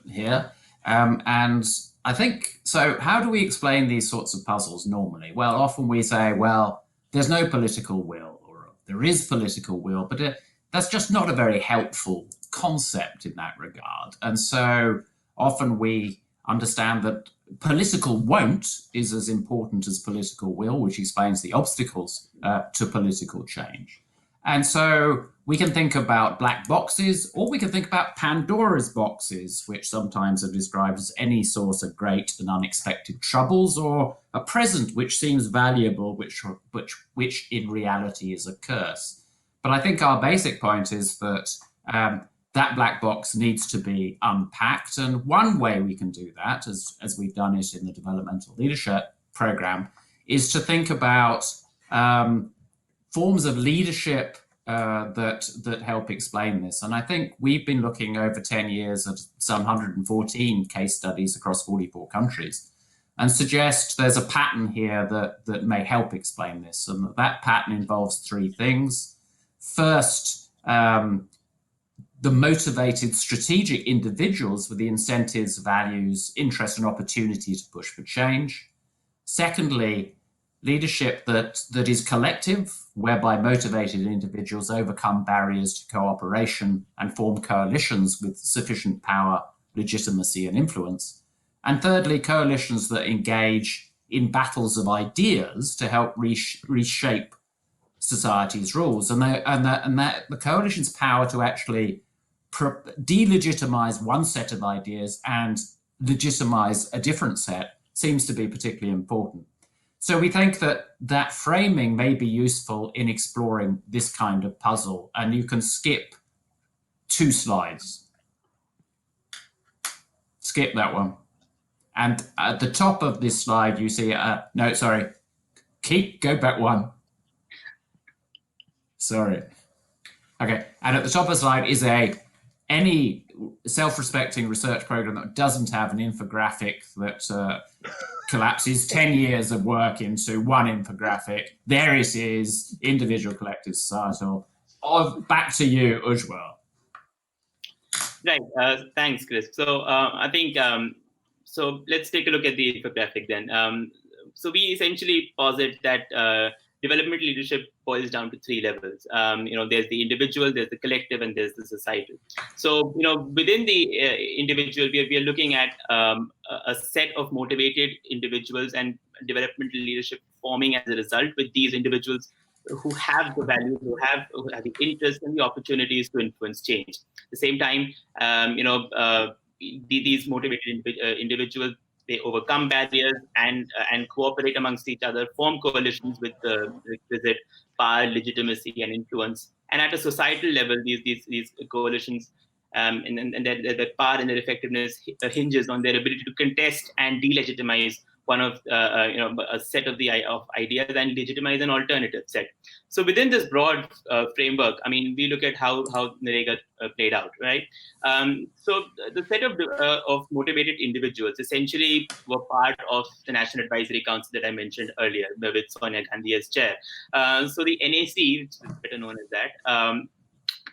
here. And I think, so how do we explain these sorts of puzzles normally? Well, often we say, well, there's no political will, or there is political will, but that's just not a very helpful concept in that regard. And so often we understand that political won't is as important as political will, which explains the obstacles to political change. And so we can think about black boxes, or we can think about Pandora's boxes, which sometimes are described as any source of great and unexpected troubles, or a present which seems valuable, which in reality is a curse. But I think our basic point is that that black box needs to be unpacked. And one way we can do that, as we've done it in the Developmental Leadership Program, is to think about forms of leadership that help explain this. And I think we've been looking over 10 years at some 114 case studies across 44 countries and suggest there's a pattern here that may help explain this. And that pattern involves three things. First, the motivated strategic individuals with the incentives, values, interest, and opportunity to push for change. Secondly, leadership that is collective, whereby motivated individuals overcome barriers to cooperation and form coalitions with sufficient power, legitimacy, and influence. And thirdly, coalitions that engage in battles of ideas to help reshape society's rules. And the coalition's power to actually delegitimize one set of ideas and legitimize a different set seems to be particularly important. So we think that framing may be useful in exploring this kind of puzzle, and you can skip 2 slides. Skip that one. And at the top of this slide, you see, no, sorry, go back 1. Sorry. Okay, and at the top of the slide is any self-respecting research program that doesn't have an infographic that collapses 10 years of work into one infographic. There it is, individual, collective, societal. Back to you, Ujwal. Right. Thanks, Chris. So I think, so let's take a look at the infographic then. So we essentially posit that developmental leadership boils down to three levels. There's the individual, there's the collective, and there's the societal. So, within the individual, we are looking at a set of motivated individuals and developmental leadership forming as a result, with these individuals who have the values, who have the interest and the opportunities to influence change. At the same time, these motivated individuals, they overcome barriers and cooperate amongst each other, form coalitions with the requisite power, legitimacy, and influence. And at a societal level, these coalitions and their power and their effectiveness hinges on their ability to contest and delegitimize one of a set of ideas and legitimize an alternative set. So within this broad framework, I mean, we look at how Narega played out, right? So the set of motivated individuals essentially were part of the National Advisory Council that I mentioned earlier, with Sonia Gandhi as chair. So the NAC, which is better known as that,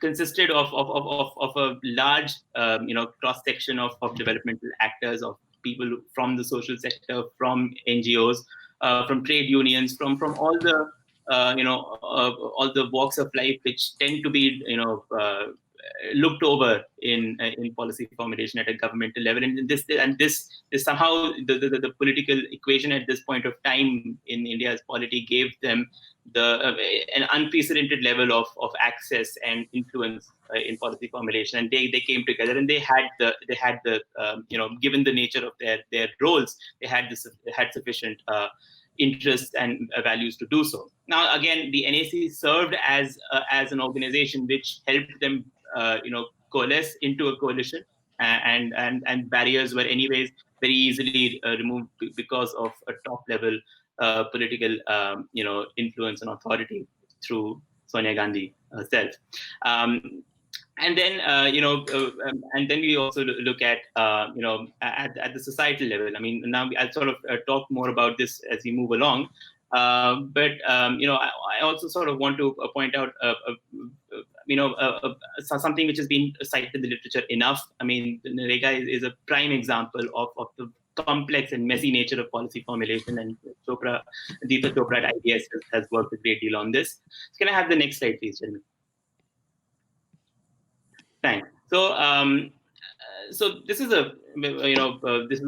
consisted of a large cross section of developmental actors, of people from the social sector, from NGOs, from trade unions, from all the all the walks of life, which tend to be looked over in policy formulation at a governmental level. And this is somehow the political equation at this point of time in India's polity gave them an unprecedented level of access and influence in policy formulation, and they came together, and they had the given the nature of their roles, they had sufficient interests and values to do so. Now, again, the NAC served as an organization which helped them coalesce into a coalition, and barriers were anyways very easily removed because of a top level political influence and authority through Sonia Gandhi herself. And then and then we also look at at the societal level. I mean, now I'll sort of talk more about this as we move along. But I also sort of want to point out something which has been cited in the literature enough. I mean, Narega is a prime example of the complex and messy nature of policy formulation, and Deepa Chopra at IDS has worked a great deal on this. So can I have the next slide, please, gentlemen? Thanks. So this is a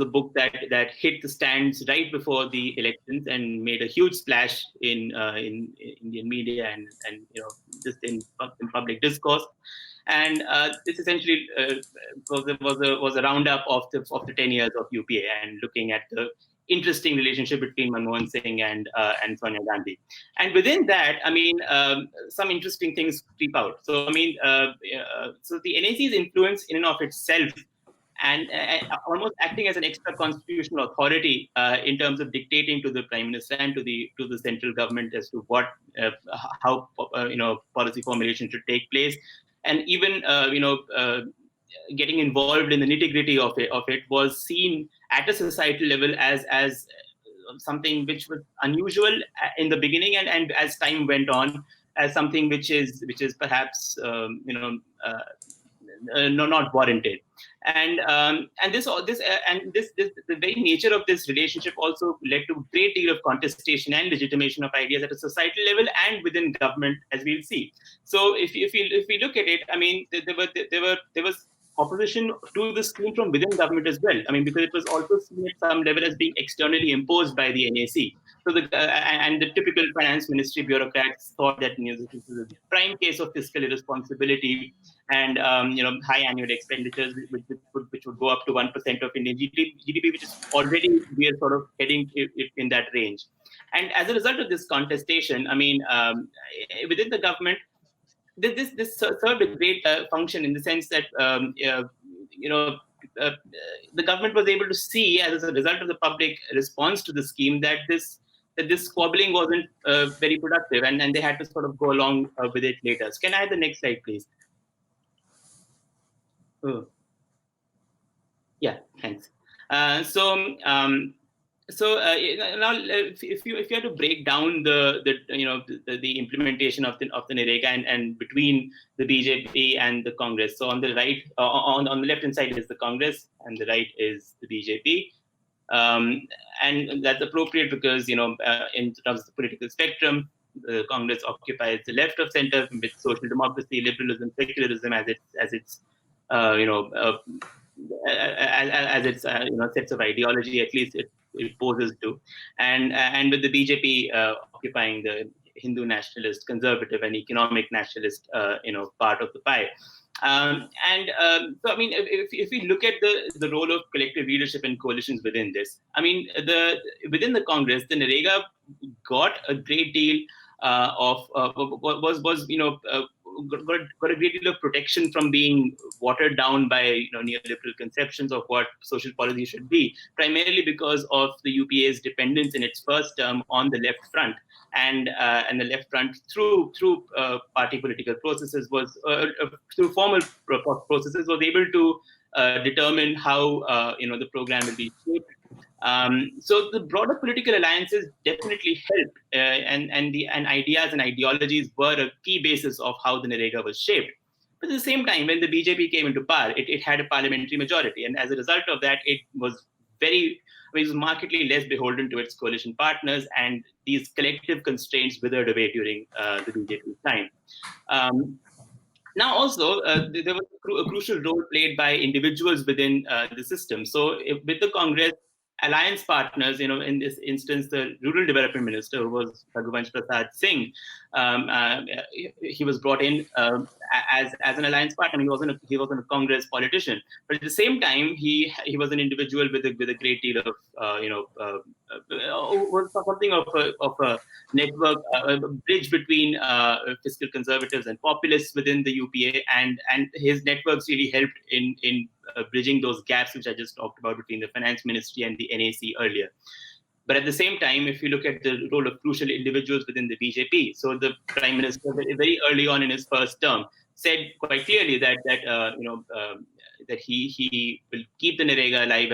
book that hit the stands right before the elections and made a huge splash in Indian media and just in public discourse. And this essentially was a roundup of the 10 years of UPA, and looking at the interesting relationship between Manmohan Singh and Sonia Gandhi. And within that, I mean, some interesting things creep out. So, I mean, so the NAC's influence in and of itself, and almost acting as an extra constitutional authority in terms of dictating to the Prime Minister and to the central government as to how policy formulation should take place, and even getting involved in the nitty-gritty of it was seen at a societal level as something which was unusual in the beginning, and as time went on, as something which is perhaps not warranted. And the very nature of this relationship also led to a great deal of contestation and legitimation of ideas at a societal level and within government, as we'll see. So if we look at it, I mean, there was opposition to the scheme from within government as well. I mean, because it was also seen at some level as being externally imposed by the NAC. So and the typical finance ministry bureaucrats thought that this is a prime case of fiscal irresponsibility and high annual expenditures, which would go up to 1% of Indian GDP, which is already we are sort of heading in that range. And as a result of this contestation, I mean, within the government, this served a great function in the sense that the government was able to see, as a result of the public response to the scheme, that this squabbling wasn't very productive, and they had to sort of go along with it later. So can I have the next slide, please? Oh, Yeah, thanks. So now, if you have to break down the implementation of the NREGA and between the BJP and the Congress. So on the right, on the left hand side is the Congress, and the right is the BJP. And that's appropriate because, in terms of the political spectrum, the Congress occupies the left of center with social democracy, liberalism, secularism as its sets of ideology, at least it poses to, and with the BJP occupying the Hindu nationalist, conservative, and economic nationalist part of the pie. So I mean, if we look at the role of collective leadership and coalitions within this, I mean, within the Congress, the NREGA got a great deal got a great deal of protection from being watered down by neoliberal conceptions of what social policy should be, primarily because of the UPA's dependence in its first term on the left front. And the left front through party political processes was through formal processes was able to determine how the program will be shaped. So the broader political alliances definitely helped, and ideas and ideologies were a key basis of how the NREGA was shaped. But at the same time, when the BJP came into power, it had a parliamentary majority, and as a result of that, it was markedly less beholden to its coalition partners, and these collective constraints withered away during the BJP's time. Now, also, there was a crucial role played by individuals within the system. So, with the Congress, alliance partners, in this instance, the Rural Development Minister, who was Raghuvansh Prasad Singh, he was brought in as an alliance partner. He wasn't a Congress politician, but at the same time, he was an individual with a great deal of was something of a network, a bridge between fiscal conservatives and populists within the UPA, and his networks really helped in bridging those gaps which I just talked about between the finance ministry and the NAC earlier. But at the same time, if you look at the role of crucial individuals within the BJP, so the Prime Minister very early on in his first term said quite clearly that he will keep the NREGA alive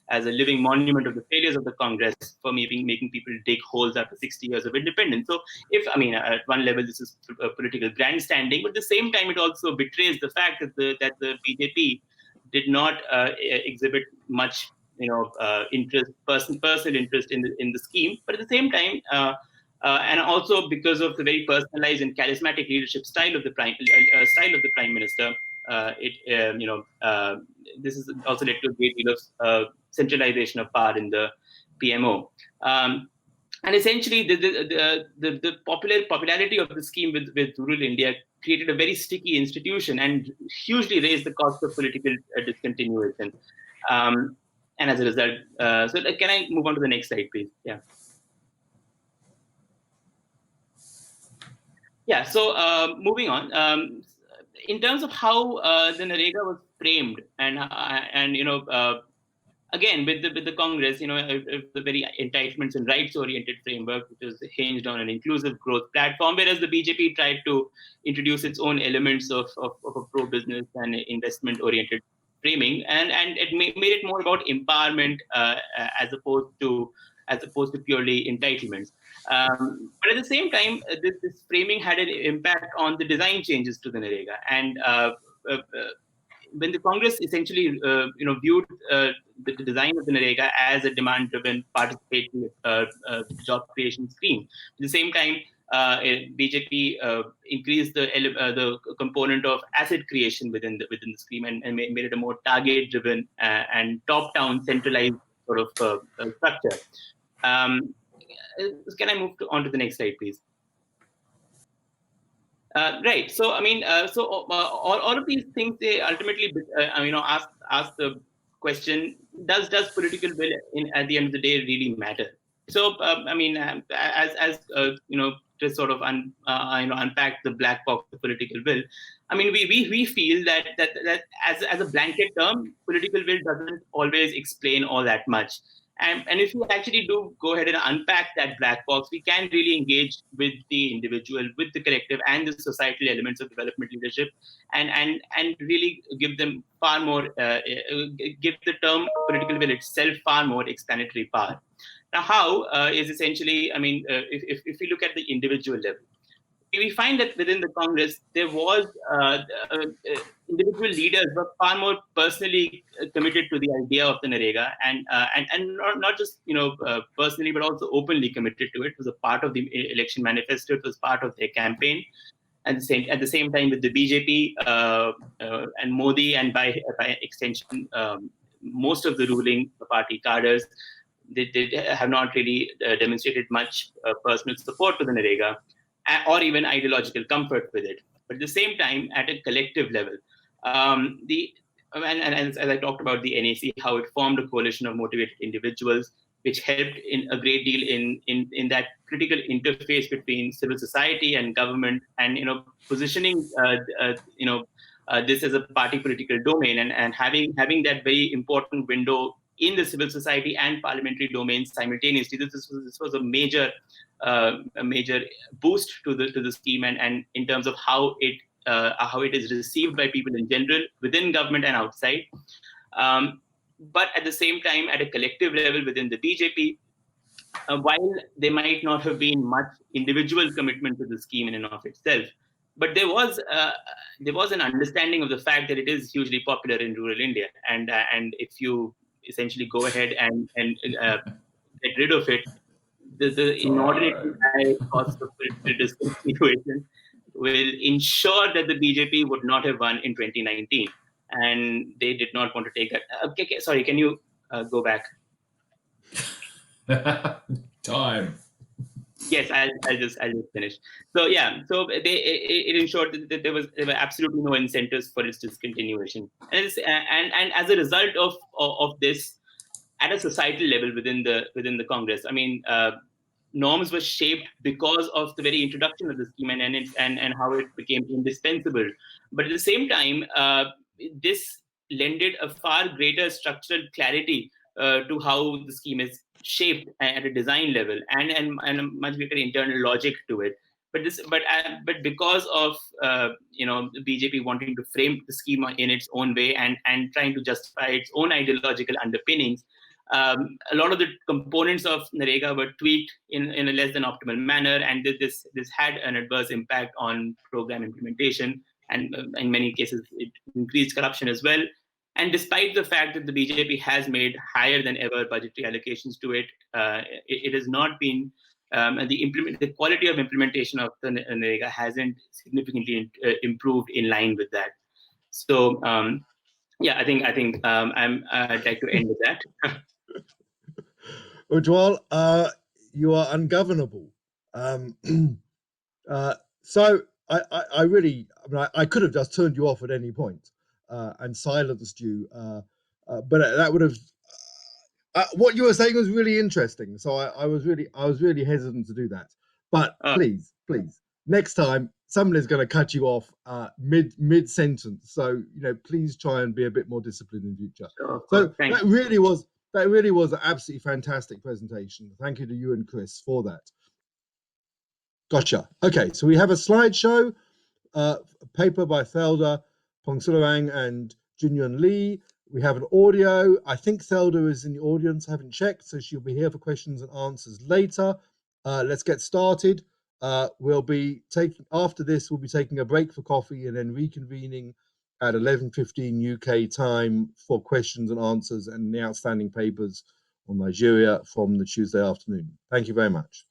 as a living monument of the failures of the Congress for making people dig holes after 60 years of independence. So at one level this is a political grandstanding, but at the same time it also betrays the fact that the BJP did not exhibit much personal interest in the scheme, but at the same time, and also because of the very personalized and charismatic leadership style of the prime minister, this has also led to a great deal of centralization of power in the PMO. And essentially, the popularity of the scheme with rural India created a very sticky institution and hugely raised the cost of political discontinuation. And as a result, so can I move on to the next slide, please? Yeah. Yeah. So moving on, in terms of how the NREGA was framed, and again with the Congress, the very entitlements and rights-oriented framework, which was hinged on an inclusive growth platform, whereas the BJP tried to introduce its own elements of a pro-business and investment-oriented framing, and it made it more about empowerment as opposed to purely entitlements. But at the same time, this framing had an impact on the design changes to the NREGA, and when the Congress essentially viewed the design of the NREGA as a demand-driven participatory job creation scheme, at the same time, BJP increased the component of asset creation within the scheme and made it a more target-driven and top-down centralized sort of structure. Can I move on to the next slide, please? Right. So all of these things, they ultimately ask the question: Does political will at the end of the day really matter? So to sort of unpack the black box of political will, we feel that as a blanket term, political will doesn't always explain all that much. And if you actually do go ahead and unpack that black box, we can really engage with the individual, with the collective, and the societal elements of development leadership, and really give them far more, give the term political will itself far more explanatory power. Now, how is essentially, I mean, if we look at the individual level, we find that within the Congress, there was individual leaders were far more personally committed to the idea of the NREGA, and not just personally, but also openly committed to it. It was a part of the election manifesto. It was part of their campaign. And at the same time, with the BJP and Modi, and by extension, most of the ruling party cadres, they have not really demonstrated much personal support to the NREGA, or even ideological comfort with it. But at the same time, at a collective level, as I talked about the NAC, how it formed a coalition of motivated individuals, which helped in a great deal in that critical interface between civil society and government, and positioning this as a party political domain, and having that very important window in the civil society and parliamentary domains simultaneously. This was a major boost to the scheme, and in terms of how it is received by people in general, within government and outside. But at the same time, at a collective level within the BJP, while there might not have been much individual commitment to the scheme in and of itself, but there was an understanding of the fact that it is hugely popular in rural India, and if you essentially go ahead and get rid of it, the inordinately high cost of political discontinuation will ensure that the BJP would not have won in 2019, and they did not want to take that. Okay, sorry, can you go back? Time. Yes, I'll just finish. So yeah, so it ensured that there were absolutely no incentives for its discontinuation, and as a result of this, at a societal level within the Congress, I mean, norms were shaped because of the very introduction of the scheme and how it became indispensable. But at the same time, this lended a far greater structural clarity to how the scheme is shaped at a design level, and a much greater internal logic to it. But because of the BJP wanting to frame the scheme in its own way, and trying to justify its own ideological underpinnings, a lot of the components of NREGA were tweaked in a less than optimal manner, and this had an adverse impact on program implementation, and in many cases it increased corruption as well. And despite the fact that the BJP has made higher than ever budgetary allocations to it, it has not been the quality of implementation of the NREGA hasn't significantly improved in line with that. So yeah, I think I'd like to end with that. Ujwal, you are ungovernable. So I really, I could have just turned you off at any point and silenced you, but that would have. What you were saying was really interesting, so I was really hesitant to do that. But please, next time somebody's going to cut you off mid sentence. So please try and be a bit more disciplined in future. So that really was an absolutely fantastic presentation. Thank you to you and Chris for that. Gotcha. Okay, so we have a slideshow, a paper by Thelda Pongsularang and Junyun Lee. We have an audio. I think Thelda is in the audience. I haven't checked, so she'll be here for questions and answers later. Let's get started. We'll be taking, after this, we'll be taking a break for coffee and then reconvening at 11:15 UK time for questions and answers and the outstanding papers on Nigeria from the Tuesday afternoon. Thank you very much.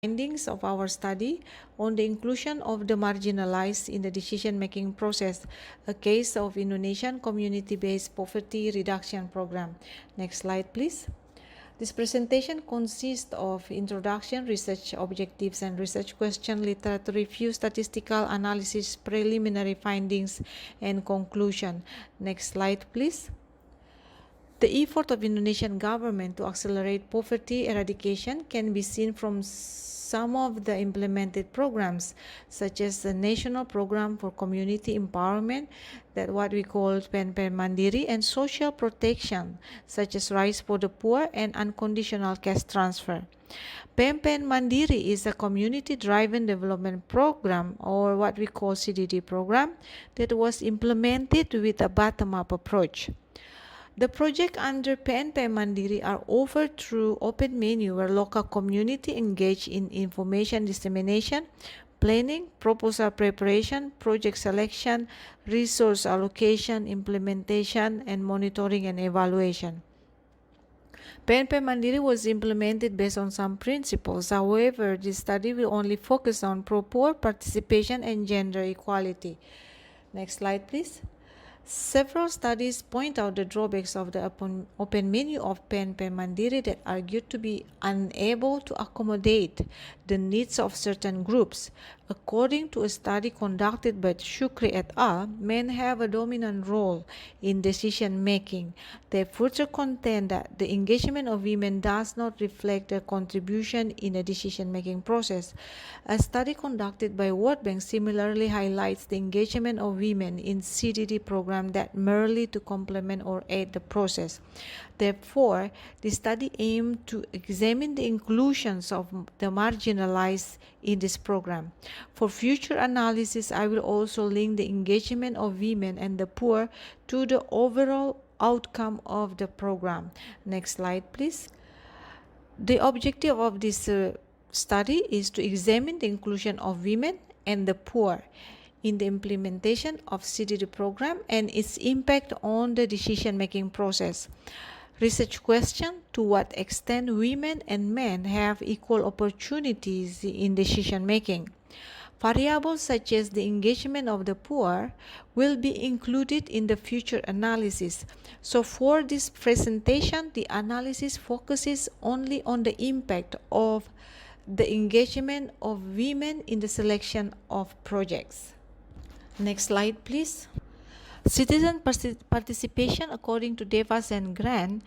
Findings of our study on the inclusion of the marginalized in the decision-making process, a case of Indonesian community-based poverty reduction program. Next slide, please. This presentation consists of introduction, research objectives and research question, literature review, statistical analysis, preliminary findings, and conclusion. Next slide, please. The effort of Indonesian government to accelerate poverty eradication can be seen from some of the implemented programs, such as the National Program for Community Empowerment, that what we call PNP Mandiri, and social protection, such as Rice for the Poor and unconditional cash transfer. PNP Mandiri is a community-driven development program, or what we call CDD program, that was implemented with a bottom-up approach. The project under PNP Mandiri are offered through open menu, where local community engage in information dissemination, planning, proposal preparation, project selection, resource allocation, implementation, and monitoring and evaluation. PNP Mandiri was implemented based on some principles. However, this study will only focus on pro-poor participation and gender equality. Next slide, please. Several studies point out the drawbacks of the open menu of PNP Mandiri that argued to be unable to accommodate the needs of certain groups. According to a study conducted by Shukri et al., men have a dominant role in decision making. They further contend that the engagement of women does not reflect their contribution in the decision making process. A study conducted by World Bank similarly highlights the engagement of women in CDD program that merely to complement or aid the process. Therefore, the study aimed to examine the inclusions of the marginalized in this program. For future analysis, I will also link the engagement of women and the poor to the overall outcome of the program. Next slide, please. The objective of this study is to examine the inclusion of women and the poor in the implementation of CDD program and its impact on the decision-making process. Research question: to what extent women and men have equal opportunities in decision-making? Variables such as the engagement of the poor will be included in the future analysis. So for this presentation, the analysis focuses only on the impact of the engagement of women in the selection of projects. Next slide, please. Citizen participation, according to Devas and Grant,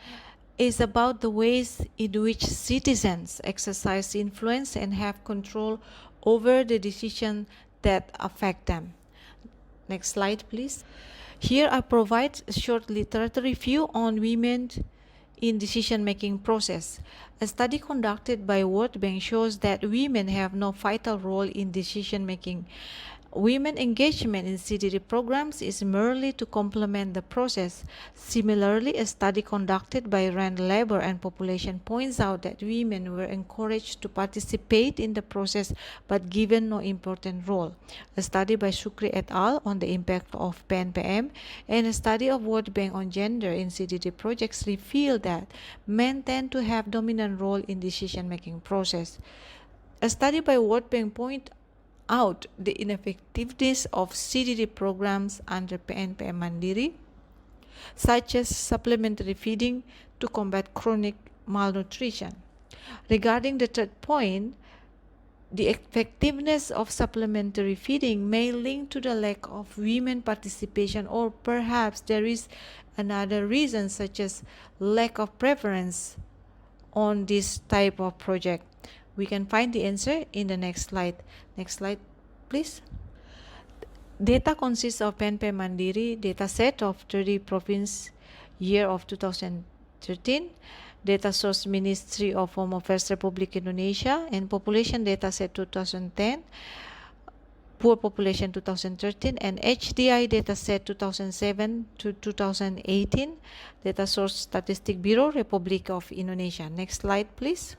is about the ways in which citizens exercise influence and have control over the decisions that affect them. Next slide, please. Here I provide a short literature review on women in decision-making process. A study conducted by World Bank shows that women have no vital role in decision-making. Women engagement in CDD programs is merely to complement the process. Similarly, a study conducted by Rand Labor and Population points out that women were encouraged to participate in the process but given no important role. A study by Shukri et al. On the impact of PNPM and a study of World Bank on gender in CDD projects reveal that men tend to have dominant role in decision-making process. A study by World Bank points out the ineffectiveness of CDD programs under PNP Mandiri, such as supplementary feeding to combat chronic malnutrition. Regarding the third point, the effectiveness of supplementary feeding may link to the lack of women participation, or perhaps there is another reason such as lack of preference on this type of project. We can find the answer in the next slide. Next slide, please. Data consists of PNP Mandiri data set of 30 province year of 2013, data source Ministry of Home Affairs Republic Indonesia, and population data set 2010, poor population 2013, and HDI data set 2007 to 2018, data source Statistic Bureau Republic of Indonesia. Next slide, please.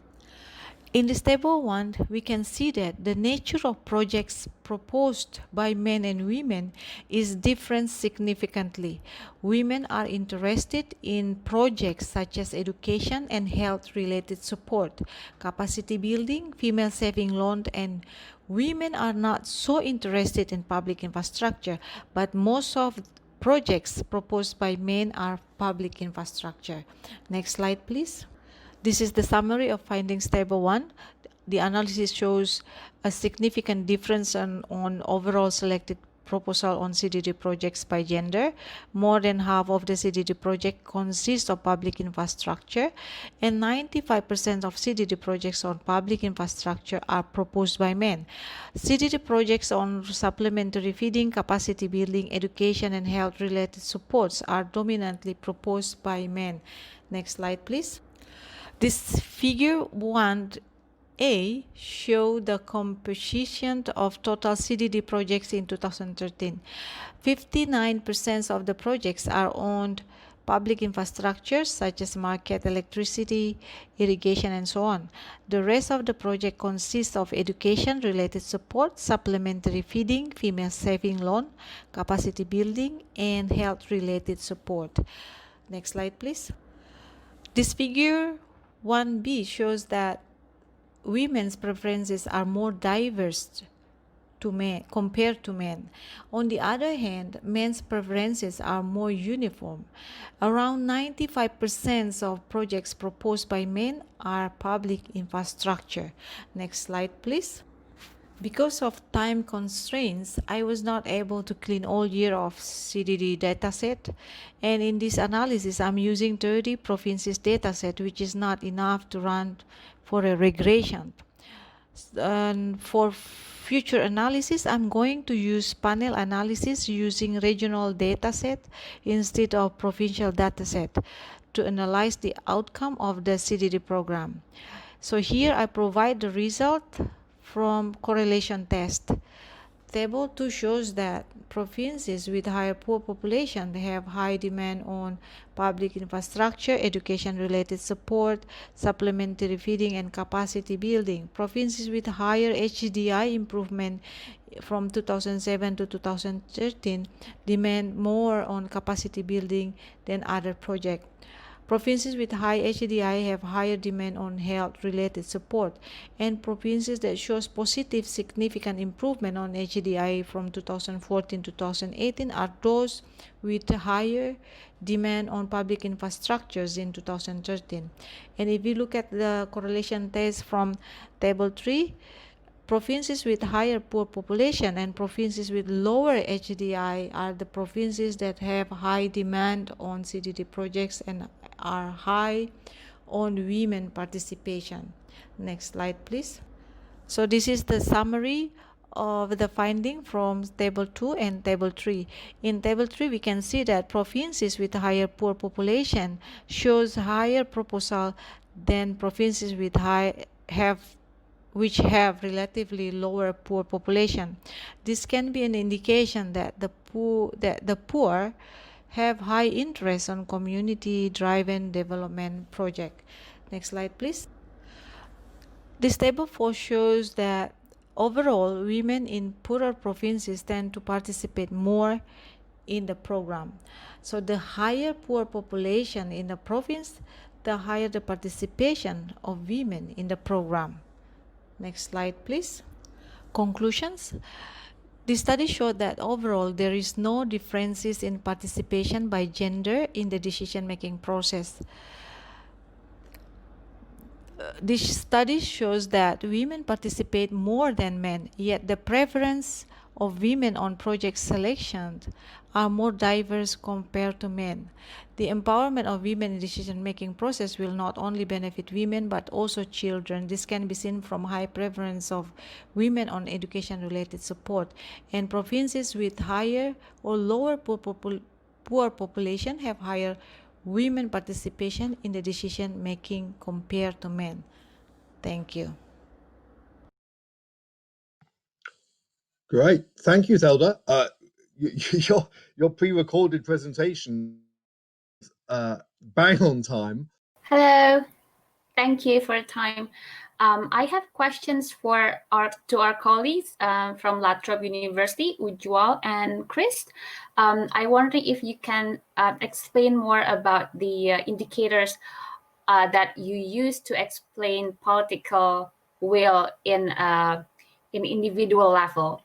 In this table 1, we can see that the nature of projects proposed by men and women is different significantly. Women are interested in projects such as education and health-related support, capacity building, female saving loan, and women are not so interested in public infrastructure, but most of projects proposed by men are public infrastructure. Next slide, please. This is the summary of findings table 1. The analysis shows a significant difference on overall selected proposal on CDD projects by gender. More than half of the CDD project consists of public infrastructure, and 95% of CDD projects on public infrastructure are proposed by men. CDD projects on supplementary feeding, capacity building, education, and health-related supports are dominantly proposed by men. Next slide, please. This figure 1A show the composition of total CDD projects in 2013. 59% of the projects are on public infrastructure such as market, electricity, irrigation, and so on. The rest of the project consists of education-related support, supplementary feeding, female saving loan, capacity building, and health-related support. Next slide, please. This figure 1B shows that women's preferences are more diverse to men compared to men. On the other hand, men's preferences are more uniform. Around 95% of projects proposed by men are public infrastructure. Next slide, please. Because of time constraints, I was not able to clean all year of CDD dataset, and in this analysis, I'm using 30 provinces dataset, which is not enough to run for a regression. And for future analysis, I'm going to use panel analysis using regional dataset instead of provincial dataset to analyze the outcome of the CDD program. So here I provide the result from correlation test. Table 2 shows that provinces with higher poor population have high demand on public infrastructure, education-related support, supplementary feeding, and capacity building. Provinces with higher HDI improvement from 2007 to 2013 demand more on capacity building than other projects. Provinces with high HDI have higher demand on health-related support, and provinces that shows positive significant improvement on HDI from 2014 to 2018 are those with higher demand on public infrastructures in 2013. And if you look at the correlation test from table 3, provinces with higher poor population and provinces with lower HDI are the provinces that have high demand on CDD projects and are high on women participation. Next slide, please. So this is the summary of the finding from table 2 and table 3. In table 3, we can see that provinces with higher poor population shows higher proposal than provinces with which have relatively lower poor population. This can be an indication that the poor have high interest on community-driven development project. Next slide, please. This table 4 shows that overall, women in poorer provinces tend to participate more in the program. So the higher poor population in the province, the higher the participation of women in the program. Next slide, please. Conclusions. The study showed that overall there is no differences in participation by gender in the decision-making process. This study shows that women participate more than men, yet the preference of women on project selection are more diverse compared to men. The empowerment of women in decision-making process will not only benefit women but also children. This can be seen from high preference of women on education-related support, and provinces with higher or lower poor population have higher women participation in the decision-making compared to men. Thank you. Great. Thank you, Zelda. Your pre-recorded presentation bang on time. Hello. Thank you for the time. I have questions to our colleagues from La Trobe University, Ujwal and Chris. I wonder if you can explain more about the indicators that you use to explain political will in individual level.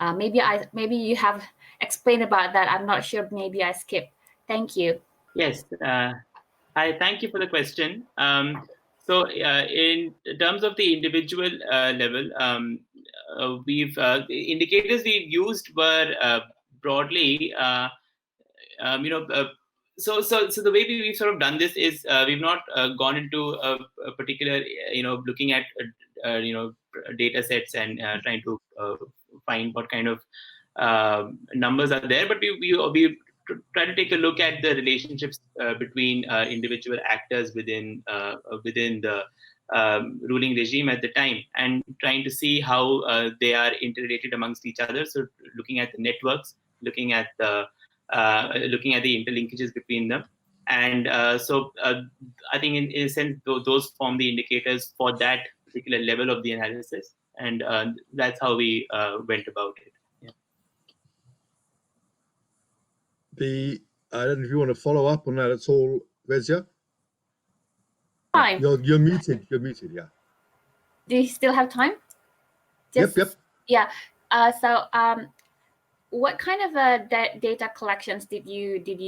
Maybe you have explained about that. I'm not sure. Maybe I skipped. Thank you. Yes. Hi. Thank you for the question. So in terms of the individual level, the indicators we've used were broadly, so the way we've sort of done this is we've not gone into a particular, looking at data sets and trying to find what kind of numbers are there, but we try to take a look at the relationships between individual actors within the ruling regime at the time, and trying to see how they are interrelated amongst each other. So looking at the networks, looking at the interlinkages between them. And so I think in a sense, those form the indicators for that particular level of the analysis. And that's how we went about it. Yeah. I don't know if you want to follow up on that at all, Rezia. Time. You're muted. You're muted. Yeah. Do you still have time? Yep. Yeah. What kind of data collections did you do? Do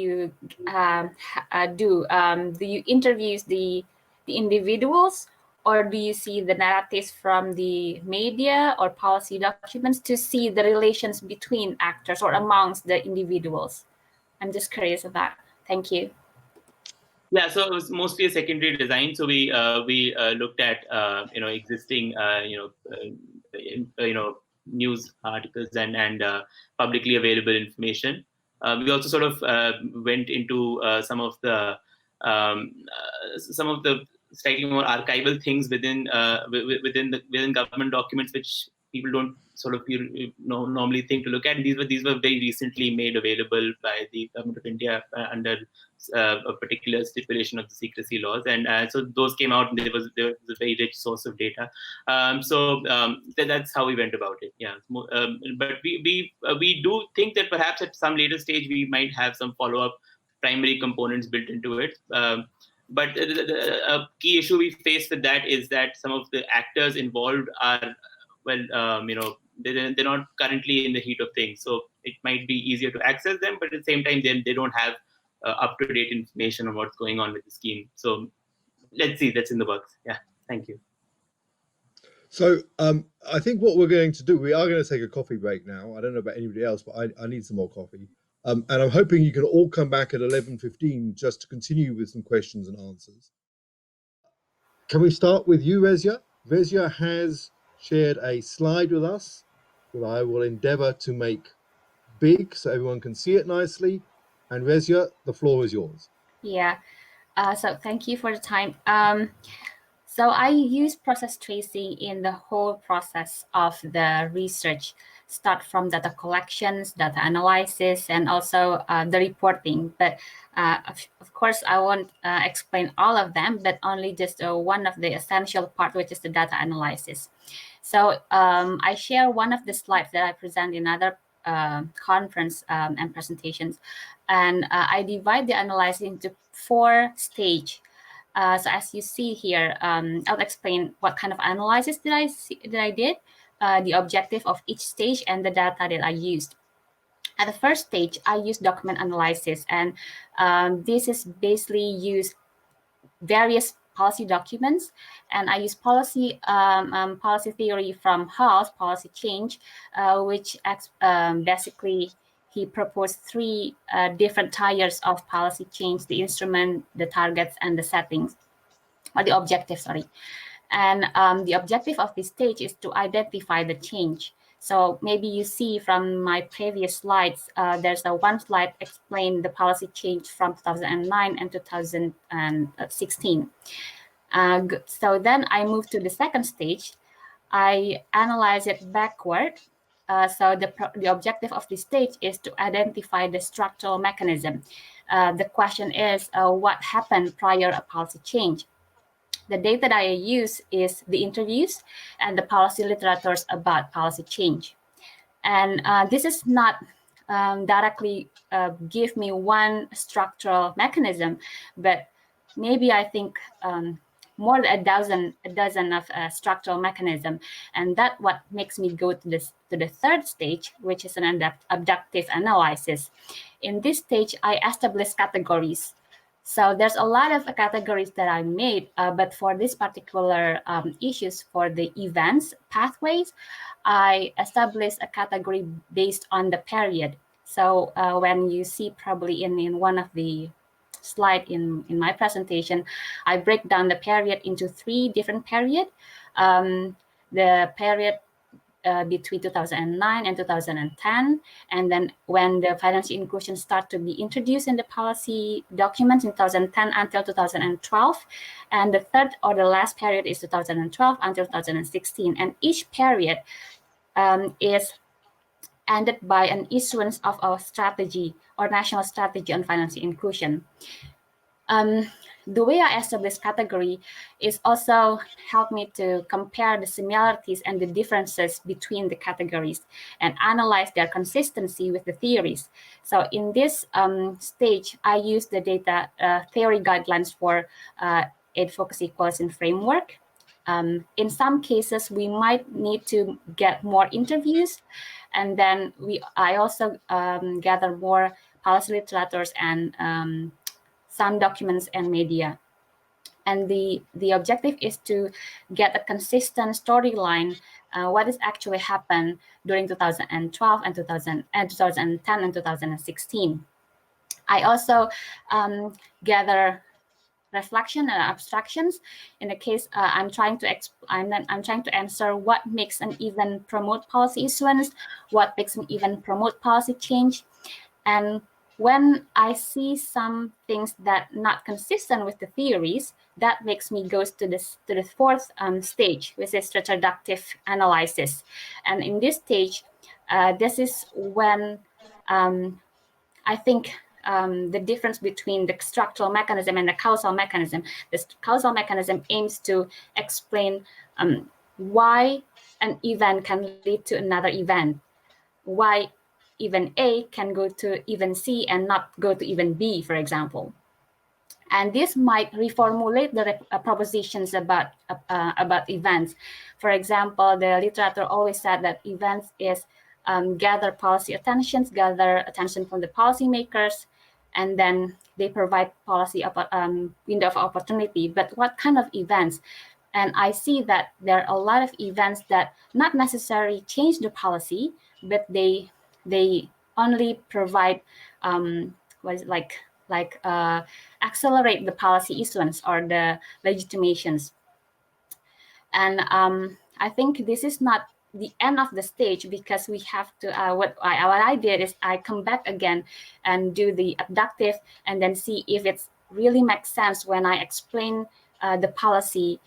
you interview the individuals, or do you see the narratives from the media or policy documents to see the relations between actors or amongst the individuals? I'm just curious of that. Thank you. Yeah, so it was mostly a secondary design. So we looked at existing news articles and publicly available information. We also sort of went into some of the slightly more archival things within government documents, which people don't sort of normally think to look at. And these were very recently made available by the Government of India under a particular stipulation of the secrecy laws, and so those came out, and there was a very rich source of data. That's how we went about it. Yeah, but we do think that perhaps at some later stage we might have some follow-up primary components built into it. But a key issue we face with that is that some of the actors involved are, they're not currently in the heat of things. So it might be easier to access them, but at the same time, they don't have up-to-date information on what's going on with the scheme. So let's see, that's in the works. Yeah, thank you. So I think what we're going to do, we are going to take a coffee break now. I don't know about anybody else, but I need some more coffee. And I'm hoping you can all come back at 11:15 just to continue with some questions and answers. Can we start with you, Rezia? Rezia has shared a slide with us that I will endeavor to make big so everyone can see it nicely. And Rezia, the floor is yours. Yeah, so thank you for the time. So I use process tracing in the whole process of the research, start from data collections, data analysis, and also the reporting. But of course, I won't explain all of them, but only just one of the essential part, which is the data analysis. So I share one of the slides that I present in other conference and presentations, and I divide the analysis into 4 stages. So as you see here, I'll explain what kind of analysis that I did, the objective of each stage, and the data that I used. At the first stage, I used document analysis, and this is basically use various policy documents, and I use policy theory from Hall's policy change, which basically he proposed 3 different tiers of policy change: the instrument, the targets, and the settings, or the objective, sorry. And the objective of this stage is to identify the change. So maybe you see from my previous slides, there's one slide explain the policy change from 2009 and 2016. So then I move to the second stage. I analyze it backward. So the objective of this stage is to identify the structural mechanism. The question is, what happened prior to policy change? The data that I use is the interviews and the policy literatures about policy change. And this is not directly give me one structural mechanism, but maybe I think more than a dozen of structural mechanism, and that what makes me go to the third stage, which is an abductive analysis. In this stage, I establish categories. So there's a lot of categories that I made, but for this particular issues for the events pathways, I established a category based on the period. So when you see probably in one of the slide in my presentation, I break down the period into 3 different periods. The period between 2009 and 2010, and then when the financial inclusion start to be introduced in the policy documents in 2010 until 2012, and the third or the last period is 2012 until 2016, and each period is ended by an issuance of a strategy or national strategy on financial inclusion. The way I established category is also helped me to compare the similarities and the differences between the categories and analyze their consistency with the theories. So in this stage, I use the data theory guidelines for advocacy quality framework. In some cases, we might need to get more interviews, and then I also gather more policy literatures and some documents and media. And the objective is to get a consistent storyline, what has actually happened during 2012 and 2010 and 2016. I also gather reflection and abstractions. In the case, I'm trying to answer what makes an event promote policy issuance, what makes an event promote policy change, and when I see some things that not consistent with the theories, that makes me go to the fourth stage, which is retroductive analysis. And in this stage, this is when I think the difference between the structural mechanism and the causal mechanism. The causal mechanism aims to explain why an event can lead to another event, why event A can go to event C and not go to event B, for example. And this might reformulate the propositions about events. For example, the literature always said that events is gather policy attentions, gather attention from the policymakers, and then they provide policy window of opportunity. But what kind of events? And I see that there are a lot of events that not necessarily change the policy, but they only provide accelerate the policy issuance or the legitimations. And I think this is not the end of the stage, because we have to what I did is I come back again and do the abductive and then see if it really makes sense when I explain the policy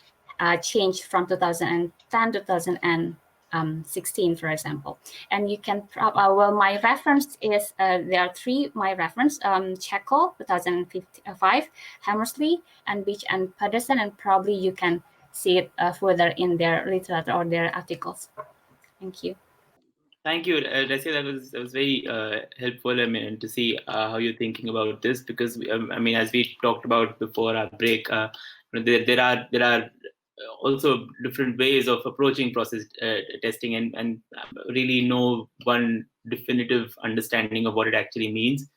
change from 2010 to 2016, for example. And you can well, my reference is there are 3 my reference: Checkle 2005, Hammersley, and Beach and Pedersen, and probably you can see it further in their literature or their articles. Thank you. Thank you, Desia. That was very helpful. I mean, to see how you're thinking about this, because I mean, as we talked about before our break, there are also different ways of approaching process testing, and really no one definitive understanding of what it actually means,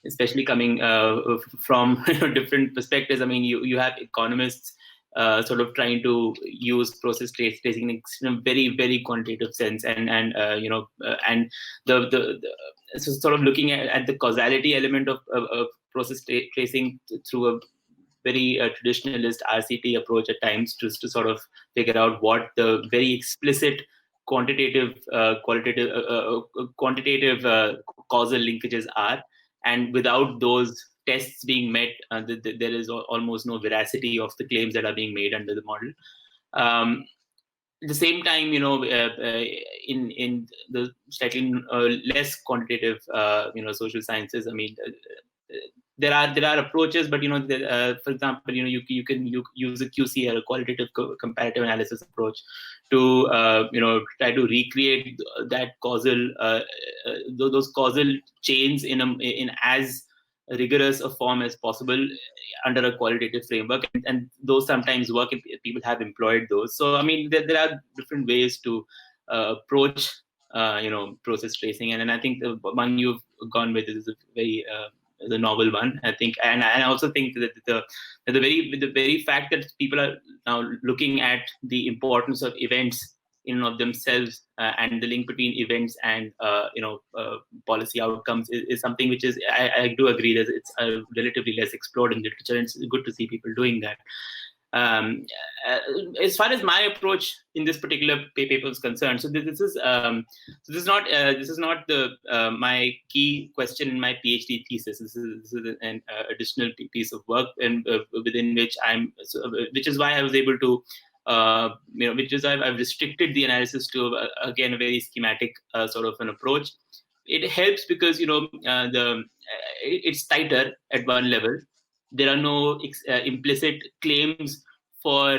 especially coming from different perspectives. I mean, you have economists sort of trying to use process tracing in a very, very quantitative sense, and so sort of looking at the causality element of process tracing through a very traditionalist RCT approach at times, to sort of figure out what the very explicit quantitative causal linkages are. And without those tests being met, there is almost no veracity of the claims that are being made under the model. At the same time, in the slightly less quantitative, social sciences, I mean, there are approaches, but for example, you can use a QC, or a qualitative comparative analysis approach, to try to recreate that causal those causal chains in as rigorous a form as possible under a qualitative framework, and those sometimes work, and people have employed those. So I mean, there are different ways to approach process tracing, and I think the one you've gone with is a very novel one, I think, and I also think that the very fact that people are now looking at the importance of events in and of themselves and the link between events and policy outcomes is something which is I do agree that it's relatively less explored in literature, and it's good to see people doing that. As far as my approach in this particular paper is concerned, so this is not the my key question in my PhD thesis. This is an additional piece of work, and within which which is why I was able to which is I've restricted the analysis to again a very schematic sort of an approach. It helps because it's tighter at one level. There are no implicit claims for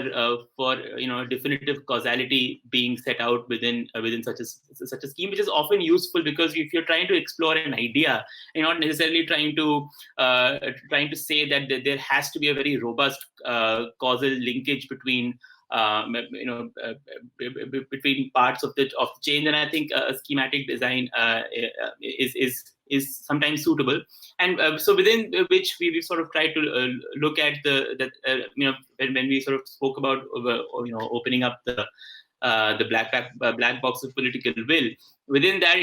definitive causality being set out within such a scheme, which is often useful because if you're trying to explore an idea, you're not necessarily trying to say that there has to be a very robust causal linkage between between parts of the chain. Then I think a schematic design is sometimes suitable, and so within which we sort of try to look at when we sort of spoke about opening up the black box of political will. Within that,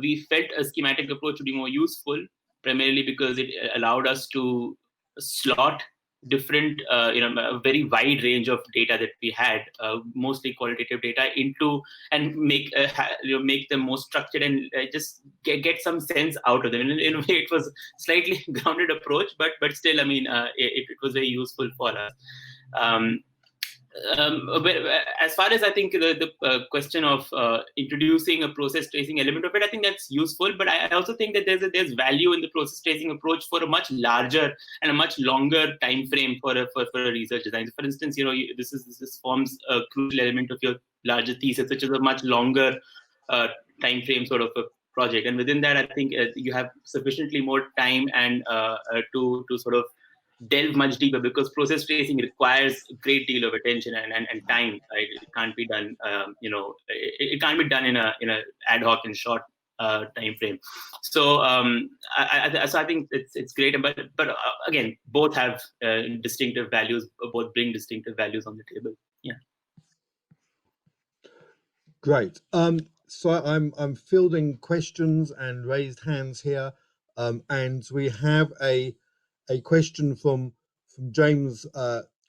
we felt a schematic approach would be more useful, primarily because it allowed us to slot different, a very wide range of data that we had, mostly qualitative data, into and make them more structured and just get some sense out of them. In a way, it was slightly grounded approach, but still, I mean, it was very useful for us. But as far as I think the question of introducing a process tracing element of it, I think that's useful. But I also think that there's value in the process tracing approach for a much larger and a much longer time frame for a research design. So for instance, this forms a crucial element of your larger thesis, which is a much longer time frame sort of a project. And within that, I think you have sufficiently more time and to sort of delve much deeper, because process tracing requires a great deal of attention and time. Right? It can't be done, it can't be done in a ad hoc and short time frame. So I think it's great, but again, both have distinctive values. Both bring distinctive values on the table. Yeah. Great. So I'm fielding questions and raised hands here, and we have a question from James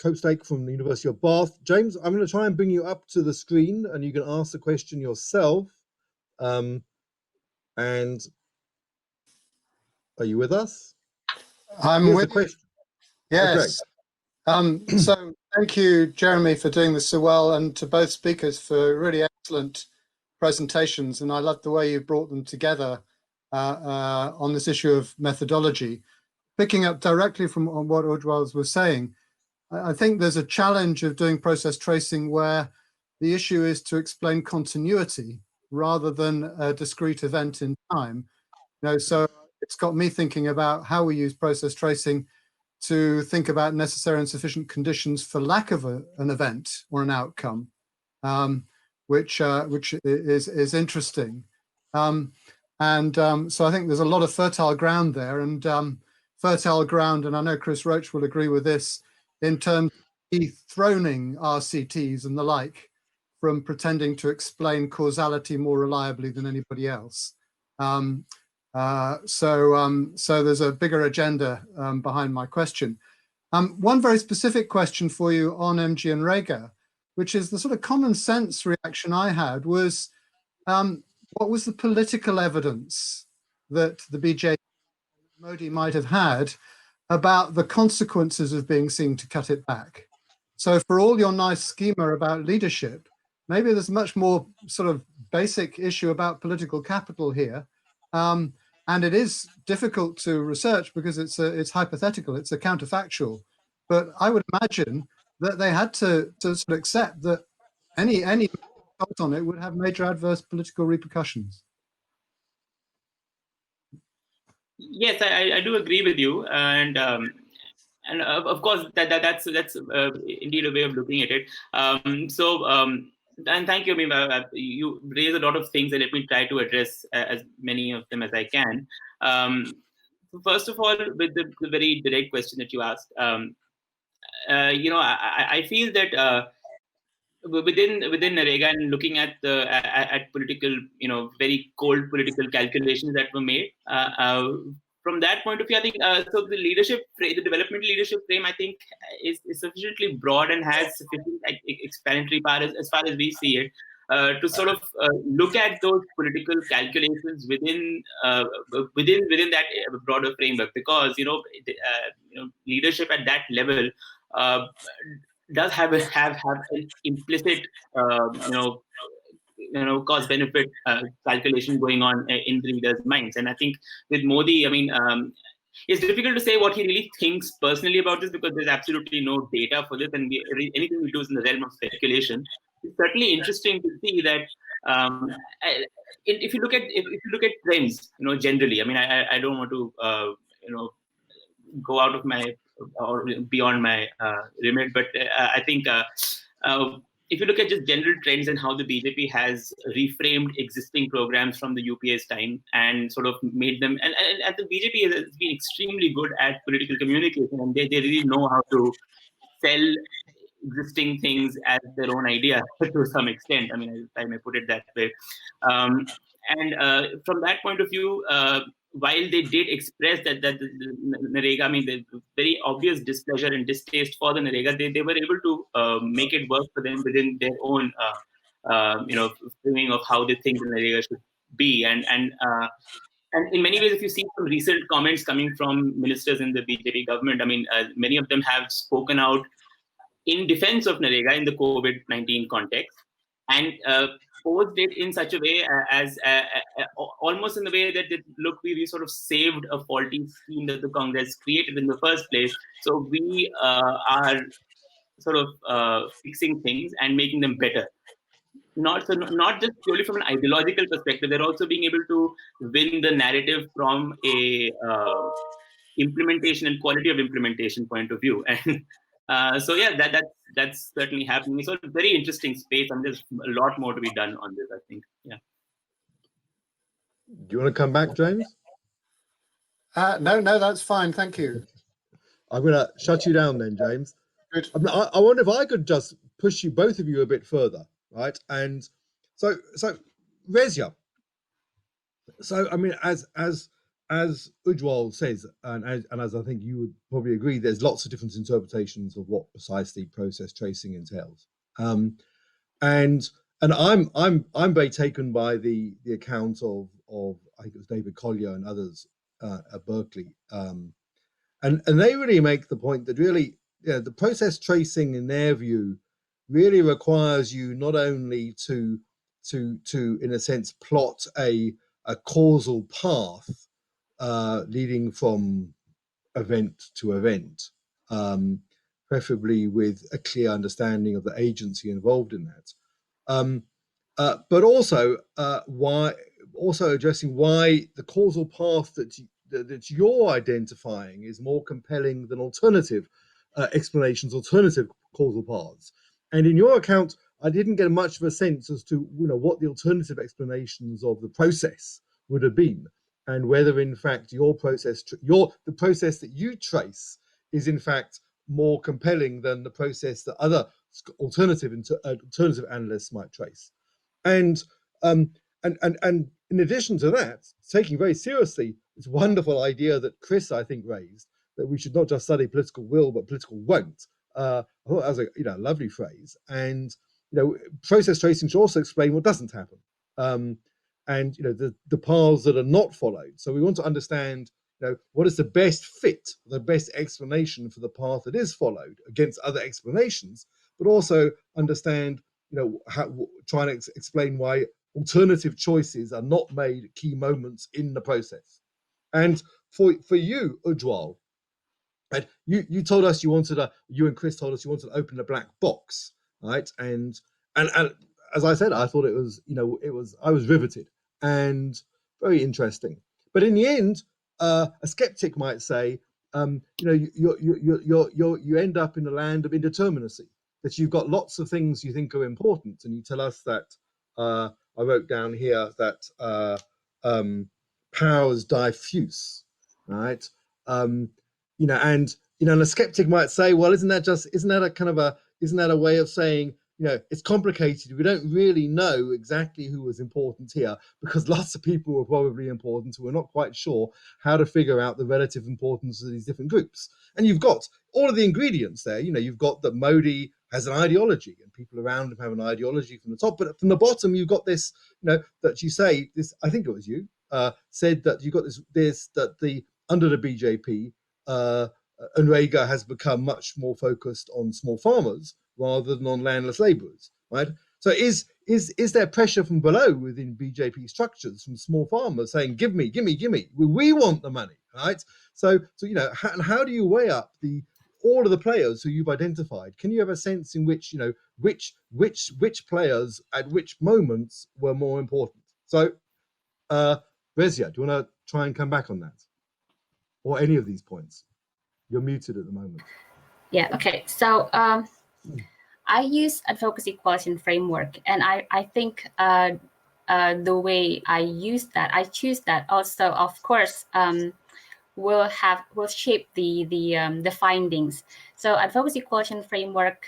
Copestake from the University of Bath. James, I'm going to try and bring you up to the screen, and you can ask the question yourself. And are you with us? I'm Here's with the question. Yes. Okay. So thank you, Jeremy, for doing this so well, and to both speakers for really excellent presentations. And I love the way you brought them together on this issue of methodology. Picking up directly from what Ujwal was saying, I think there's a challenge of doing process tracing where the issue is to explain continuity rather than a discrete event in time. So it's got me thinking about how we use process tracing to think about necessary and sufficient conditions for lack of an event or an outcome, which is interesting. So I think there's a lot of fertile ground there, and fertile ground, and I know Chris Roach will agree with this, in terms of dethroning RCTs and the like from pretending to explain causality more reliably than anybody else. So there's a bigger agenda behind my question. One very specific question for you on MG and Rega, which is the sort of common sense reaction I had was, what was the political evidence that the BJP Modi might have had about the consequences of being seen to cut it back? So for all your nice schema about leadership, maybe there's a much more sort of basic issue about political capital here. And it is difficult to research because it's hypothetical, it's a counterfactual. But I would imagine that they had to sort of accept that any thought on it would have major adverse political repercussions. Yes, I do agree with you, and of course that's indeed a way of looking at it. And thank you. I mean, you raise a lot of things, and let me try to address as many of them as I can. first of all, with the very direct question that you asked, I feel that within Narega and looking at at political, very cold political calculations that were made, from that point of view, I think so. The the developmental leadership frame, I think, is sufficiently broad and has sufficient explanatory power as far as we see it. To sort of look at those political calculations within that broader framework, because leadership at that level does have an implicit cost benefit calculation going on in the leaders' minds. And I think with Modi, I mean, it's difficult to say what he really thinks personally about this, because there's absolutely no data for this, and anything we do is in the realm of speculation. It's certainly interesting to see that if you look at trends, generally. I mean, I don't want to go out of my or beyond my remit, but I think if you look at just general trends and how the BJP has reframed existing programs from the UPA's time and sort of made them, and the BJP has been extremely good at political communication, and they really know how to sell existing things as their own idea to some extent. I mean, I may put it that way. And from that point of view, while they did express that the Narega, I mean, the very obvious displeasure and distaste for the Narega, they were able to make it work for them within their own, framing of how they think the Narega should be. And in many ways, if you see some recent comments coming from ministers in the BJP government, I mean, many of them have spoken out in defense of Narega in the COVID-19 context, and posed it in such a way as almost in the way that we sort of saved a faulty scheme that the Congress created in the first place. So we are sort of fixing things and making them better. Not just purely from an ideological perspective, they're also being able to win the narrative from a implementation and quality of implementation point of view. And so yeah, that's certainly happening. So it's a very interesting space, and there's a lot more to be done on this, I think. Yeah. Do you want to come back, James? No, that's fine. Thank you. I'm going to shut you down then, James. Good. I wonder if I could just push you, both of you, a bit further, right? And so Rezia. So I mean, as Ujwal says, and as I think you would probably agree, there's lots of different interpretations of what precisely process tracing entails. And I'm very taken by the account of I think it was David Collier and others at Berkeley, and they really make the point that really, the process tracing, in their view, really requires you not only to in a sense plot a causal path leading from event to event, preferably with a clear understanding of the agency involved in that, but also addressing why the causal path that you're identifying is more compelling than alternative explanations, alternative causal paths. And in your account, I didn't get much of a sense as to what the alternative explanations of the process would have been, and whether in fact the process that you trace is in fact more compelling than the process that other alternative analysts might trace. And in addition to that, taking very seriously this wonderful idea that Chris, I think, raised, that we should not just study political will but political won't. I thought that was a lovely phrase. And process tracing should also explain what doesn't happen, and the paths that are not followed. So we want to understand what is the best fit, the best explanation for the path that is followed against other explanations, but also understand trying to explain why alternative choices are not made at key moments in the process. And for you, Ujwal, right, you told us you and Chris told us you wanted to open a black box, right? And as I said, I thought it was I was riveted and very interesting. But in the end, a skeptic might say, you end up in a land of indeterminacy, that you've got lots of things you think are important, and you tell us that I wrote down here that power is diffuse, right? You know, and a skeptic might say, well, isn't that a way of saying, you know, it's complicated. We don't really know exactly who was important here because lots of people were probably important. So we're not quite sure how to figure out the relative importance of these different groups. And you've got all of the ingredients there. You know, you've got that Modi has an ideology and people around him have an ideology from the top, but from the bottom, you've got this, you know, that you say this, I think it was you, said that you got that under the BJP, Unrega has become much more focused on small farmers rather than on landless labourers, right? So is there pressure from below within BJP structures from small farmers saying, give me, we want the money, right? So you know, how do you weigh up all of the players who you've identified? Can you have a sense in which, you know, which players at which moments were more important? So, Rezia, do you want to try and come back on that, or any of these points? You're muted at the moment. Yeah. Okay. So I use advocacy quality framework, and I think the way I choose that also, of course, will shape the findings. So advocacy quality framework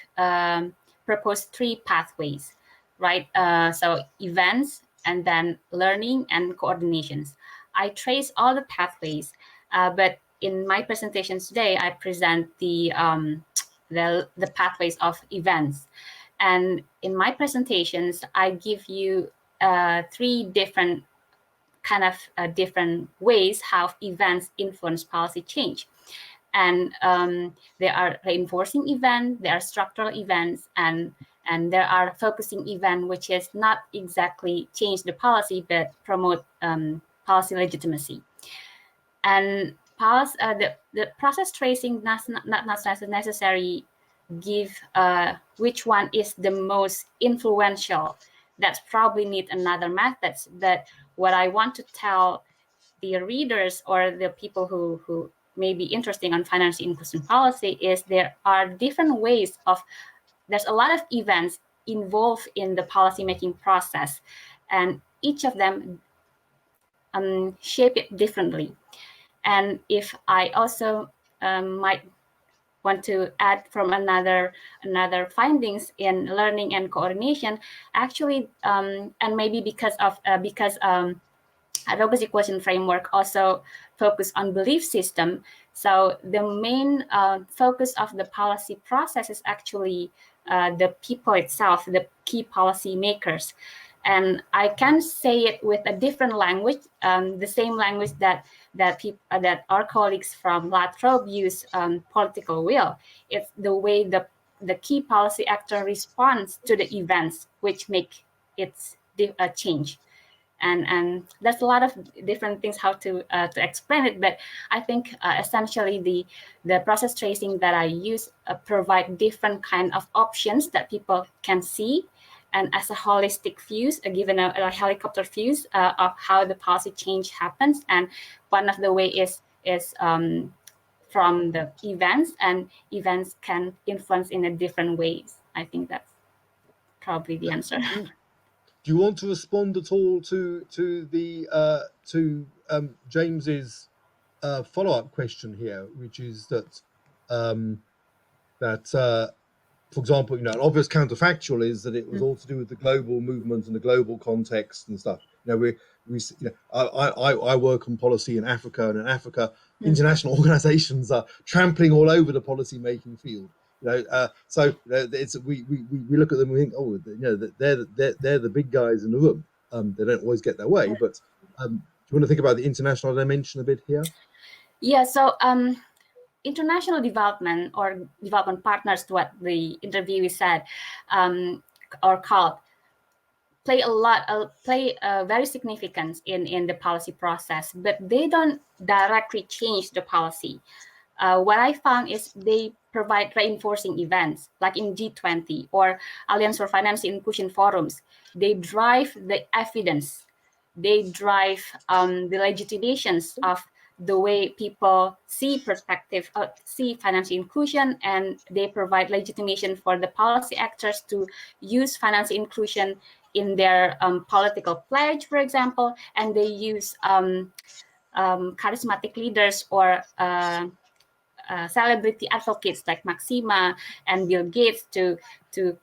proposed 3 pathways, right? So events, and then learning and coordinations. I trace all the pathways, but in my presentations today, I present the pathways of events. And in my presentations, I give you 3 different different ways how events influence policy change. And there are reinforcing events, there are structural events, and there are focusing events, which is not exactly change the policy, but promote policy legitimacy. And the process tracing not necessarily give which one is the most influential. That's probably need another methods. But what I want to tell the readers or the people who may be interested on financial inclusion policy is there are different ways of, there's a lot of events involved in the policymaking process, and each of them shape it differently. And if I also might want to add from another findings in learning and coordination, actually, and maybe because advocacy question framework also focus on belief system. So the main focus of the policy process is actually the people itself, the key policy makers. And I can say it with a different language, the same language that our colleagues from La Trobe use, political will. It's the way the key policy actor responds to the events which make it change. And there's a lot of different things how to explain it, but I think essentially the process tracing that I use provide different kind of options that people can see, and as a holistic views, given a helicopter views of how the policy change happens. And one of the way is from the events, and events can influence in a different ways. I think that's probably the answer. Do you want to respond at all to James's follow-up question here, which is that for example, you know, an obvious counterfactual is that it was all to do with the global movement and the global context and stuff. You know, I work on policy in Africa, and in Africa, international organizations are trampling all over the policy making field. You know, so it's we look at them and we think, oh, you know, they're the big guys in the room. They don't always get their way, but do you want to think about the international dimension a bit here? Yeah. So international development or development partners, what the interviewee said, or called, play very significant in the policy process, but they don't directly change the policy. What I found is they provide reinforcing events, like in G20 or Alliance for Financial Inclusion forums. They drive the evidence. They drive the legitimations of the way people see perspective, see financial inclusion, and they provide legitimation for the policy actors to use financial inclusion in their political pledge, for example, and they use charismatic leaders or celebrity advocates like Maxima and Bill Gates to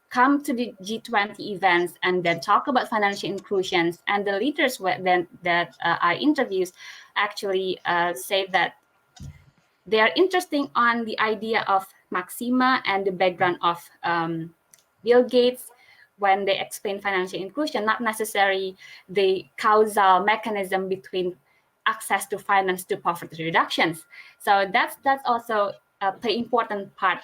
come to the G20 events and then talk about financial inclusions. And the leaders that I interviewed actually say that they are interested on the idea of Maxima and the background of Bill Gates when they explain financial inclusion, not necessarily the causal mechanism between access to finance to poverty reductions. So that's also a pretty important part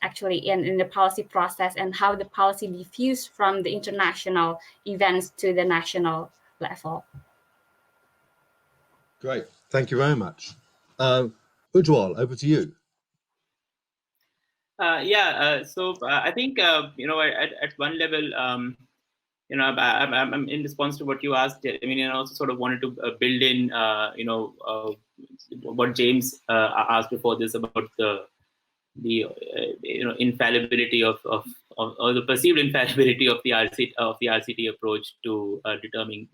actually in the policy process and how the policy diffuse from the international events to the national level. Great, thank you very much. Ujwal, over to you. So I think at one level, I'm in response to what you asked. I mean, I also sort of wanted to build in, what James asked before this about the infallibility of or the perceived infallibility of the RCT approach to determining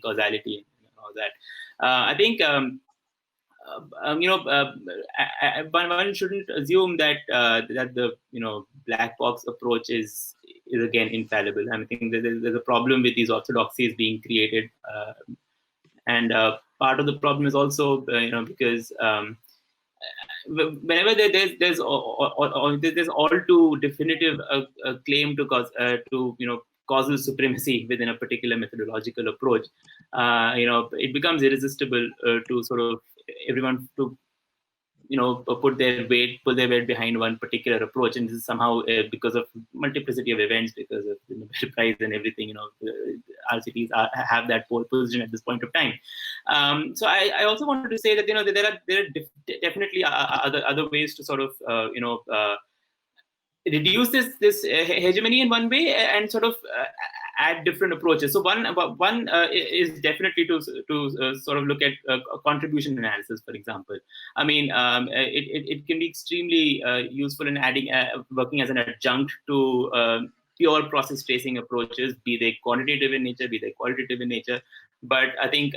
causality and all that. I think one shouldn't assume that that the black box approach is again infallible. I think there's a problem with these orthodoxies being created, and part of the problem is also because whenever there's all too definitive a claim to causal supremacy within a particular methodological approach, it becomes irresistible to sort of everyone to pull their weight behind one particular approach, and this is somehow because of multiplicity of events, because of the Nobel Prize and everything. RCTs have that pole position at this point of time. So I also wanted to say that there are definitely other ways to sort of reduce this hegemony in one way and sort of add different approaches. So one is definitely to sort of look at contribution analysis, for example. I mean, it can be extremely useful in working as an adjunct to pure process tracing approaches, be they quantitative in nature, be they qualitative in nature. But I think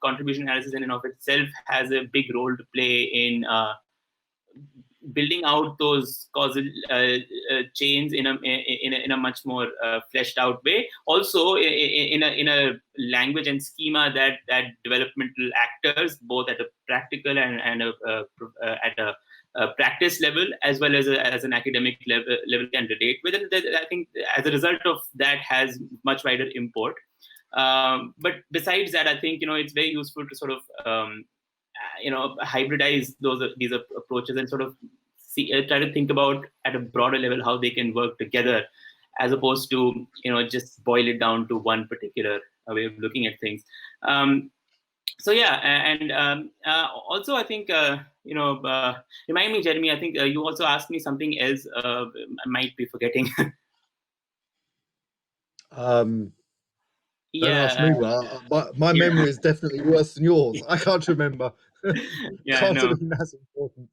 contribution analysis in and of itself has a big role to play in building out those causal chains in a much more fleshed out way. Also, in a language and schema that developmental actors, both at a practical and at a practice level, as well as an academic level can relate with it. I think as a result of that has much wider import. But besides that, I think it's very useful to sort of hybridize these approaches and sort of try to think about at a broader level how they can work together, as opposed to just boil it down to one particular way of looking at things. So yeah, and also I think remind me, Jeremy. I think you also asked me something else. I might be forgetting. Don't ask me. My memory is definitely worse than yours. I can't remember. Can't have been as important.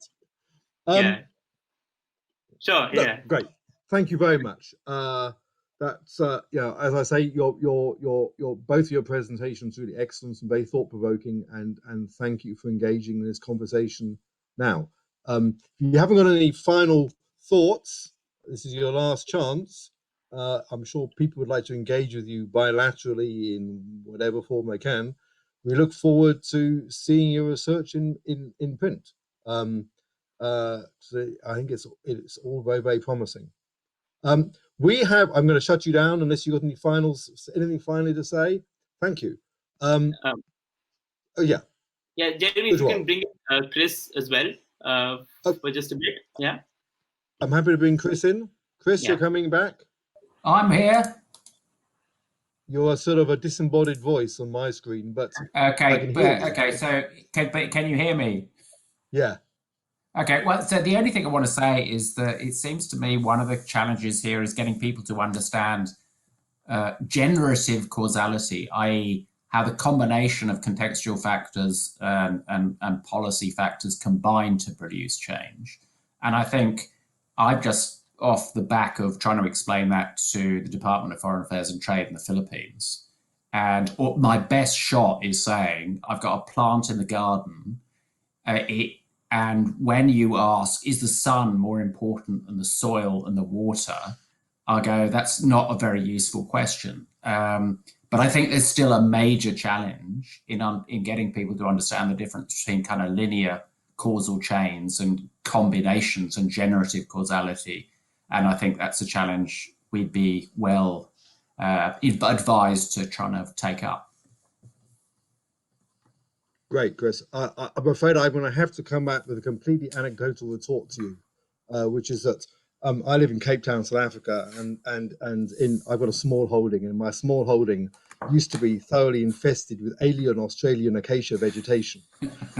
Sure. No, yeah. Great. Thank you very much. That's as I say, your both of your presentations really excellent and very thought provoking, and thank you for engaging in this conversation now. If you haven't got any final thoughts, this is your last chance. I'm sure people would like to engage with you bilaterally in whatever form they can. We look forward to seeing your research in print. So I think it's all very, very promising. I'm going to shut you down unless you've got anything finally to say. Thank you. Yeah. Yeah, Jeremy, if you can bring Chris as well for just a bit. Yeah. I'm happy to bring Chris in. Chris, you're coming back. I'm here. You're sort of a disembodied voice on my screen, but okay. So can you hear me? Yeah. Okay. Well, so the only thing I want to say is that it seems to me one of the challenges here is getting people to understand generative causality, i.e., how the combination of contextual factors and policy factors combine to produce change. And I think I've just, off the back of trying to explain that to the Department of Foreign Affairs and Trade in the Philippines, And my best shot is saying, I've got a plant in the garden. And when you ask, is the sun more important than the soil and the water? I go, that's not a very useful question. But I think there's still a major challenge in getting people to understand the difference between kind of linear causal chains and combinations and generative causality. And I think that's a challenge we'd be well advised to try and take up. Great, Chris. I'm afraid I'm going to have to come back with a completely anecdotal retort to you, which is that I live in Cape Town, South Africa, and I've got a small holding, and my small holding used to be thoroughly infested with alien Australian acacia vegetation,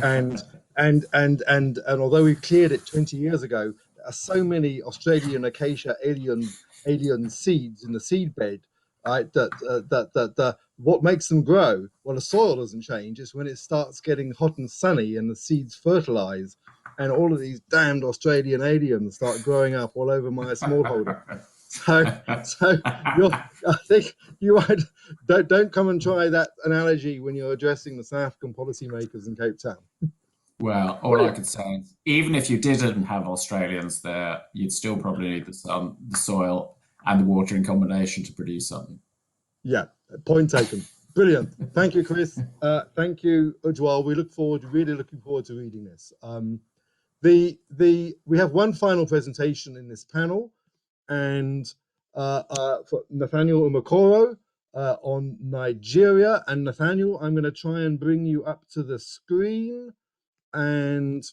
and although we cleared it 20 years ago, there are so many Australian acacia alien seeds in the seed bed. Right, that what makes them grow? Well, the soil doesn't change. It's when it starts getting hot and sunny and the seeds fertilize, and all of these damned Australian aliens start growing up all over my smallholder. So I think you might don't come and try that analogy when you're addressing the South African policymakers in Cape Town. Well, all I could say is, even if you didn't have Australians there, you'd still probably need the sun, the soil, and the water in combination to produce something. Yeah, point taken. Brilliant. Thank you, Chris. Thank you, Ujwal. We really looking forward to reading this. We have one final presentation in this panel, and for Nathaniel Umakoro on Nigeria. And Nathaniel, I'm going to try and bring you up to the screen, and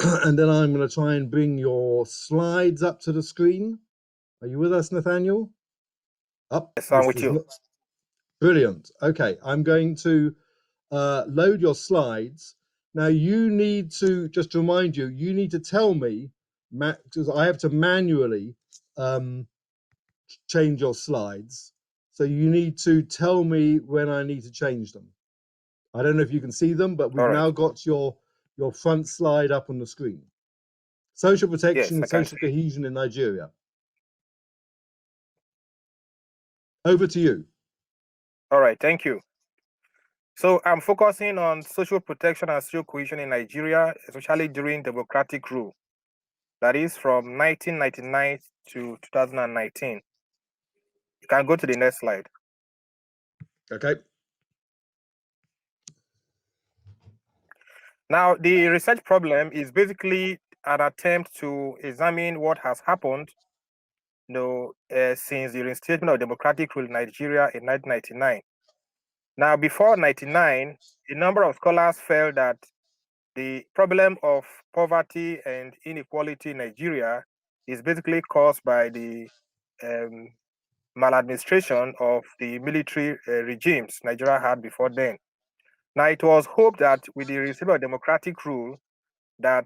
and then I'm going to try and bring your slides up to the screen. Are you with us, Nathaniel? Up. Yes, I'm with you. Brilliant. Okay, I'm going to load your slides. Now you need to, just to remind you, you need to tell me, because I have to manually change your slides. So you need to tell me when I need to change them. I don't know if you can see them, but we've now got your front slide up on the screen. Social protection and social cohesion in Nigeria. Over to you. All right, thank you. So I'm focusing on social protection and social cohesion in Nigeria, especially during democratic rule. That is from 1999 to 2019. You can go to the next slide. Okay. Now, the research problem is basically an attempt to examine what has happened since the reinstatement of democratic rule in Nigeria in 1999. Now, before 1999, a number of scholars felt that the problem of poverty and inequality in Nigeria is basically caused by the maladministration of the military regimes Nigeria had before then. Now, it was hoped that with the reinstatement of democratic rule, that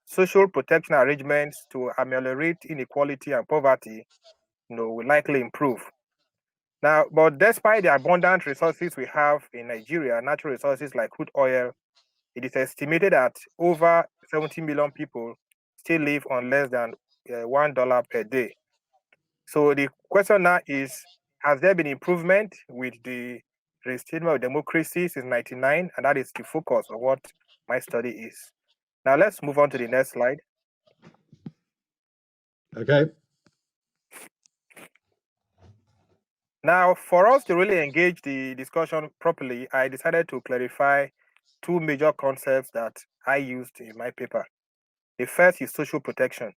social protection arrangements to ameliorate inequality and poverty will likely improve. Now, but despite the abundant resources we have in Nigeria, natural resources like crude oil, it is estimated that over 70 million people still live on less than $1 per day. So the question now is, has there been improvement with the reinstatement of democracy since 1999? And that is the focus of what my study is. Now let's move on to the next slide. Okay. Now, for us to really engage the discussion properly, I decided to clarify two major concepts that I used in my paper. The first is social protection.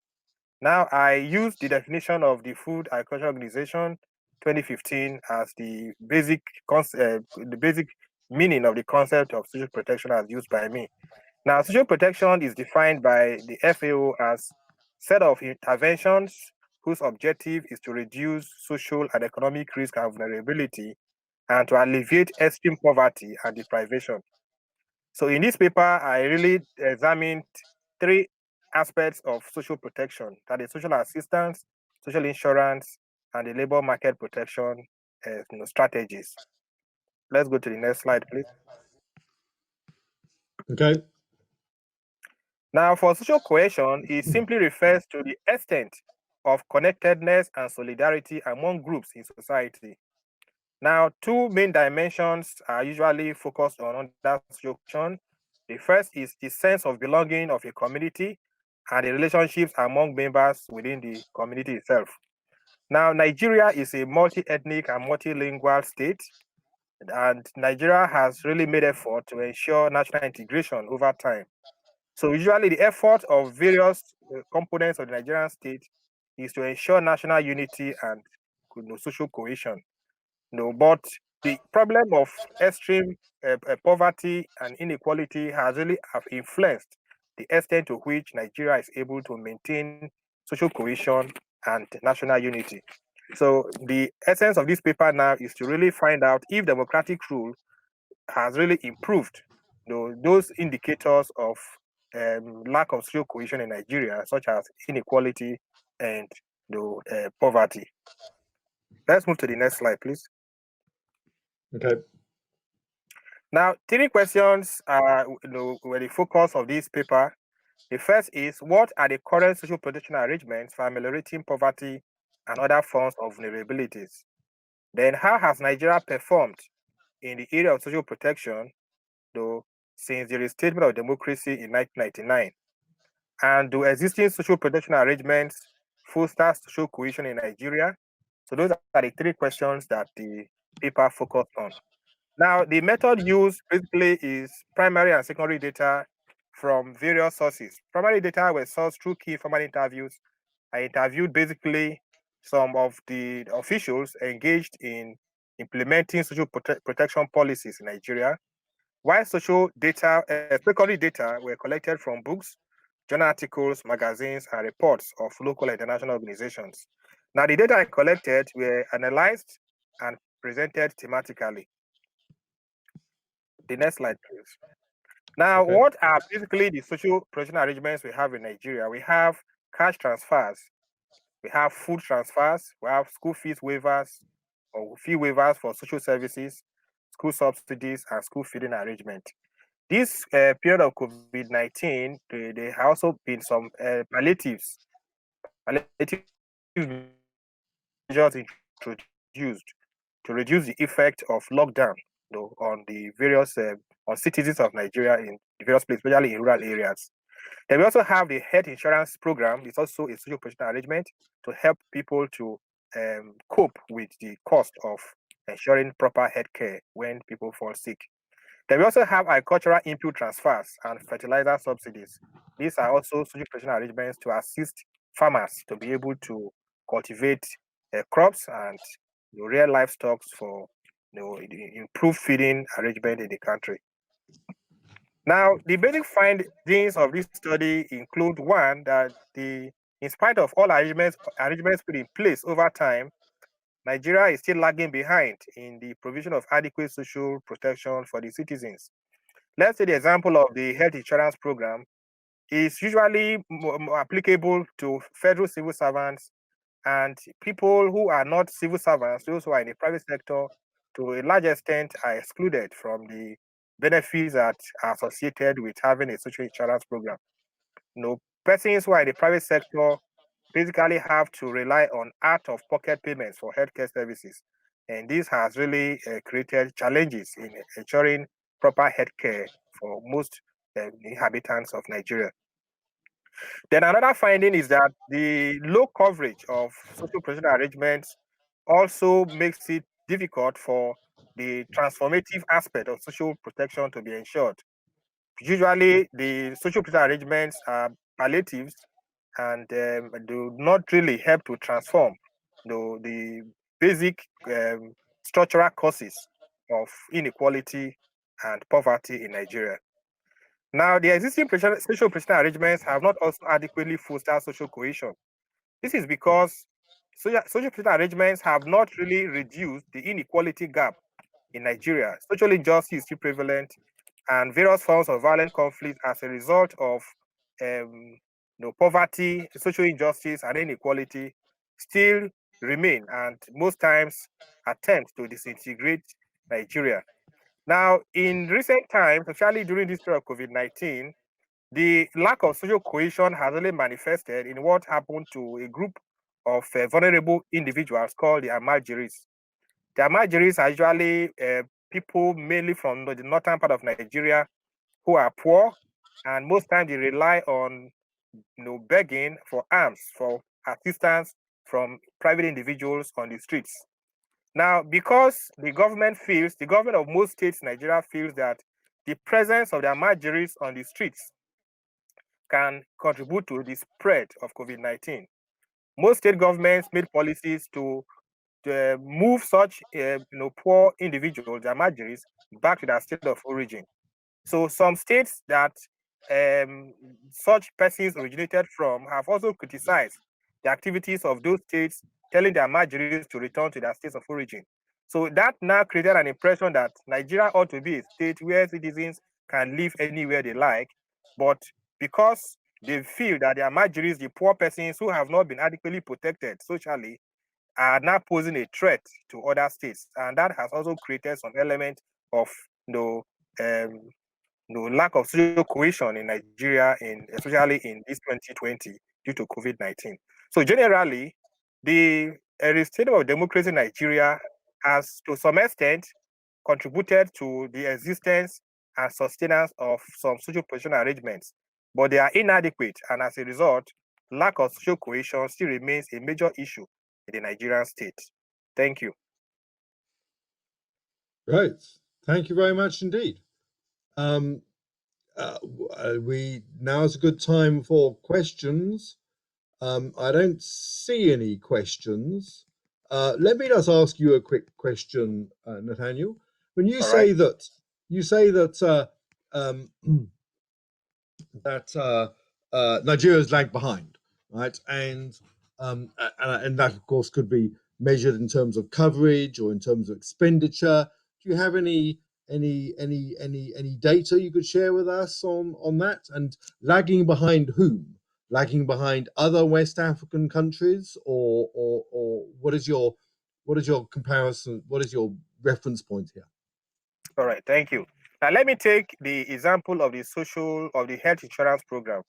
Now, I used the definition of the Food Agriculture Organization 2015 as the basic meaning of the concept of social protection as used by me. Now, social protection is defined by the FAO as a set of interventions whose objective is to reduce social and economic risk and vulnerability and to alleviate extreme poverty and deprivation. So in this paper, I really examined three aspects of social protection, that is social assistance, social insurance, and the labor market protection strategies. Let's go to the next slide, please. Okay. Now, for social cohesion, it simply refers to the extent of connectedness and solidarity among groups in society. Now, two main dimensions are usually focused on under social cohesion. The first is the sense of belonging of a community and the relationships among members within the community itself. Now, Nigeria is a multi-ethnic and multilingual state, and Nigeria has really made effort to ensure national integration over time. So usually the effort of various components of the Nigerian state is to ensure national unity and social cohesion. But the problem of extreme poverty and inequality has really influenced the extent to which Nigeria is able to maintain social cohesion and national unity. So the essence of this paper now is to really find out if democratic rule has really improved those indicators of lack of social cohesion in Nigeria, such as inequality and poverty. Let's move to the next slide, please. Okay. Now, 3 questions were the focus of this paper. The first is, what are the current social protection arrangements for ameliorating poverty and other forms of vulnerabilities? Then, how has Nigeria performed in the area of social protection, since the restatement of democracy in 1999? And do existing social protection arrangements foster social cohesion in Nigeria? So those are the 3 questions that the paper focused on. Now, the method used basically is primary and secondary data from various sources. Primary data were sourced through key informal interviews. I interviewed basically some of the officials engaged in implementing social protection policies in Nigeria, while secondary data were collected from books, journal articles, magazines, and reports of local and international organizations. Now, the data I collected were analyzed and presented thematically. The next slide, please. Now, what are basically the social protection arrangements we have in Nigeria? We have cash transfers, we have food transfers, we have school fees waivers or fee waivers for social services, school subsidies, and school feeding arrangement. This period of COVID-19, there have also been some palliative measures introduced to reduce the effect of lockdown on the various on citizens of Nigeria in various places, especially in rural areas. Then we also have the health insurance program. It's also a social protection arrangement to help people to cope with the cost of ensuring proper health care when people fall sick. Then we also have agricultural input transfers and fertilizer subsidies. These are also social protection arrangements to assist farmers to be able to cultivate crops and rear livestock for improved feeding arrangement in the country. Now, the basic findings of this study include one, that in spite of all arrangements put in place over time, Nigeria is still lagging behind in the provision of adequate social protection for the citizens. Let's say the example of the health insurance program is usually more applicable to federal civil servants, and people who are not civil servants, those who are in the private sector, to a large extent are excluded from the benefits that are associated with having a social insurance program. Persons who are in the private sector basically have to rely on out-of-pocket payments for healthcare services. And this has really created challenges in ensuring proper healthcare for most inhabitants of Nigeria. Then another finding is that the low coverage of social protection arrangements also makes it difficult for the transformative aspect of social protection to be ensured. Usually, the social protection arrangements are palliatives and do not really help to transform the basic structural causes of inequality and poverty in Nigeria. Now, the existing social protection arrangements have not also adequately fostered social cohesion. This is because social protection arrangements have not really reduced the inequality gap in Nigeria. Social injustice is still prevalent, and various forms of violent conflict as a result of poverty, social injustice, and inequality still remain, and most times attempt to disintegrate Nigeria. Now, in recent times, especially during this period of COVID-19, the lack of social cohesion has really manifested in what happened to a group of vulnerable individuals called the Almajiris. The Amajiris are usually people mainly from the northern part of Nigeria who are poor, and most times they rely on begging for alms, for assistance from private individuals on the streets. Now, because the government of most states in Nigeria feels that the presence of the Amajiris on the streets can contribute to the spread of COVID-19. Most state governments made policies to move such poor individuals, the Amajiris, back to their state of origin. So some states that such persons originated from have also criticized the activities of those states, telling their Amajiris to return to their states of origin. So that now created an impression that Nigeria ought to be a state where citizens can live anywhere they like, but because they feel that the Amajiris, the poor persons who have not been adequately protected socially, are now posing a threat to other states, and that has also created some element of lack of social cohesion in Nigeria, especially in this 2020 due to COVID-19. So generally, the state of democracy in Nigeria has, to some extent, contributed to the existence and sustenance of some social protection arrangements, but they are inadequate, and as a result, lack of social cohesion still remains a major issue in the Nigerian state. Thank you. Right. Thank you very much indeed. Now is a good time for questions. I don't see any questions. Let me just ask you a quick question, Nathaniel. When you say that Nigeria's lagged behind, right? And that of course could be measured in terms of coverage or in terms of expenditure. Do you have any data you could share with us on that? And lagging behind whom? Lagging behind other West African countries, or what is your comparison? What is your reference point here? All right, thank you. Now let me take the example of the health insurance program.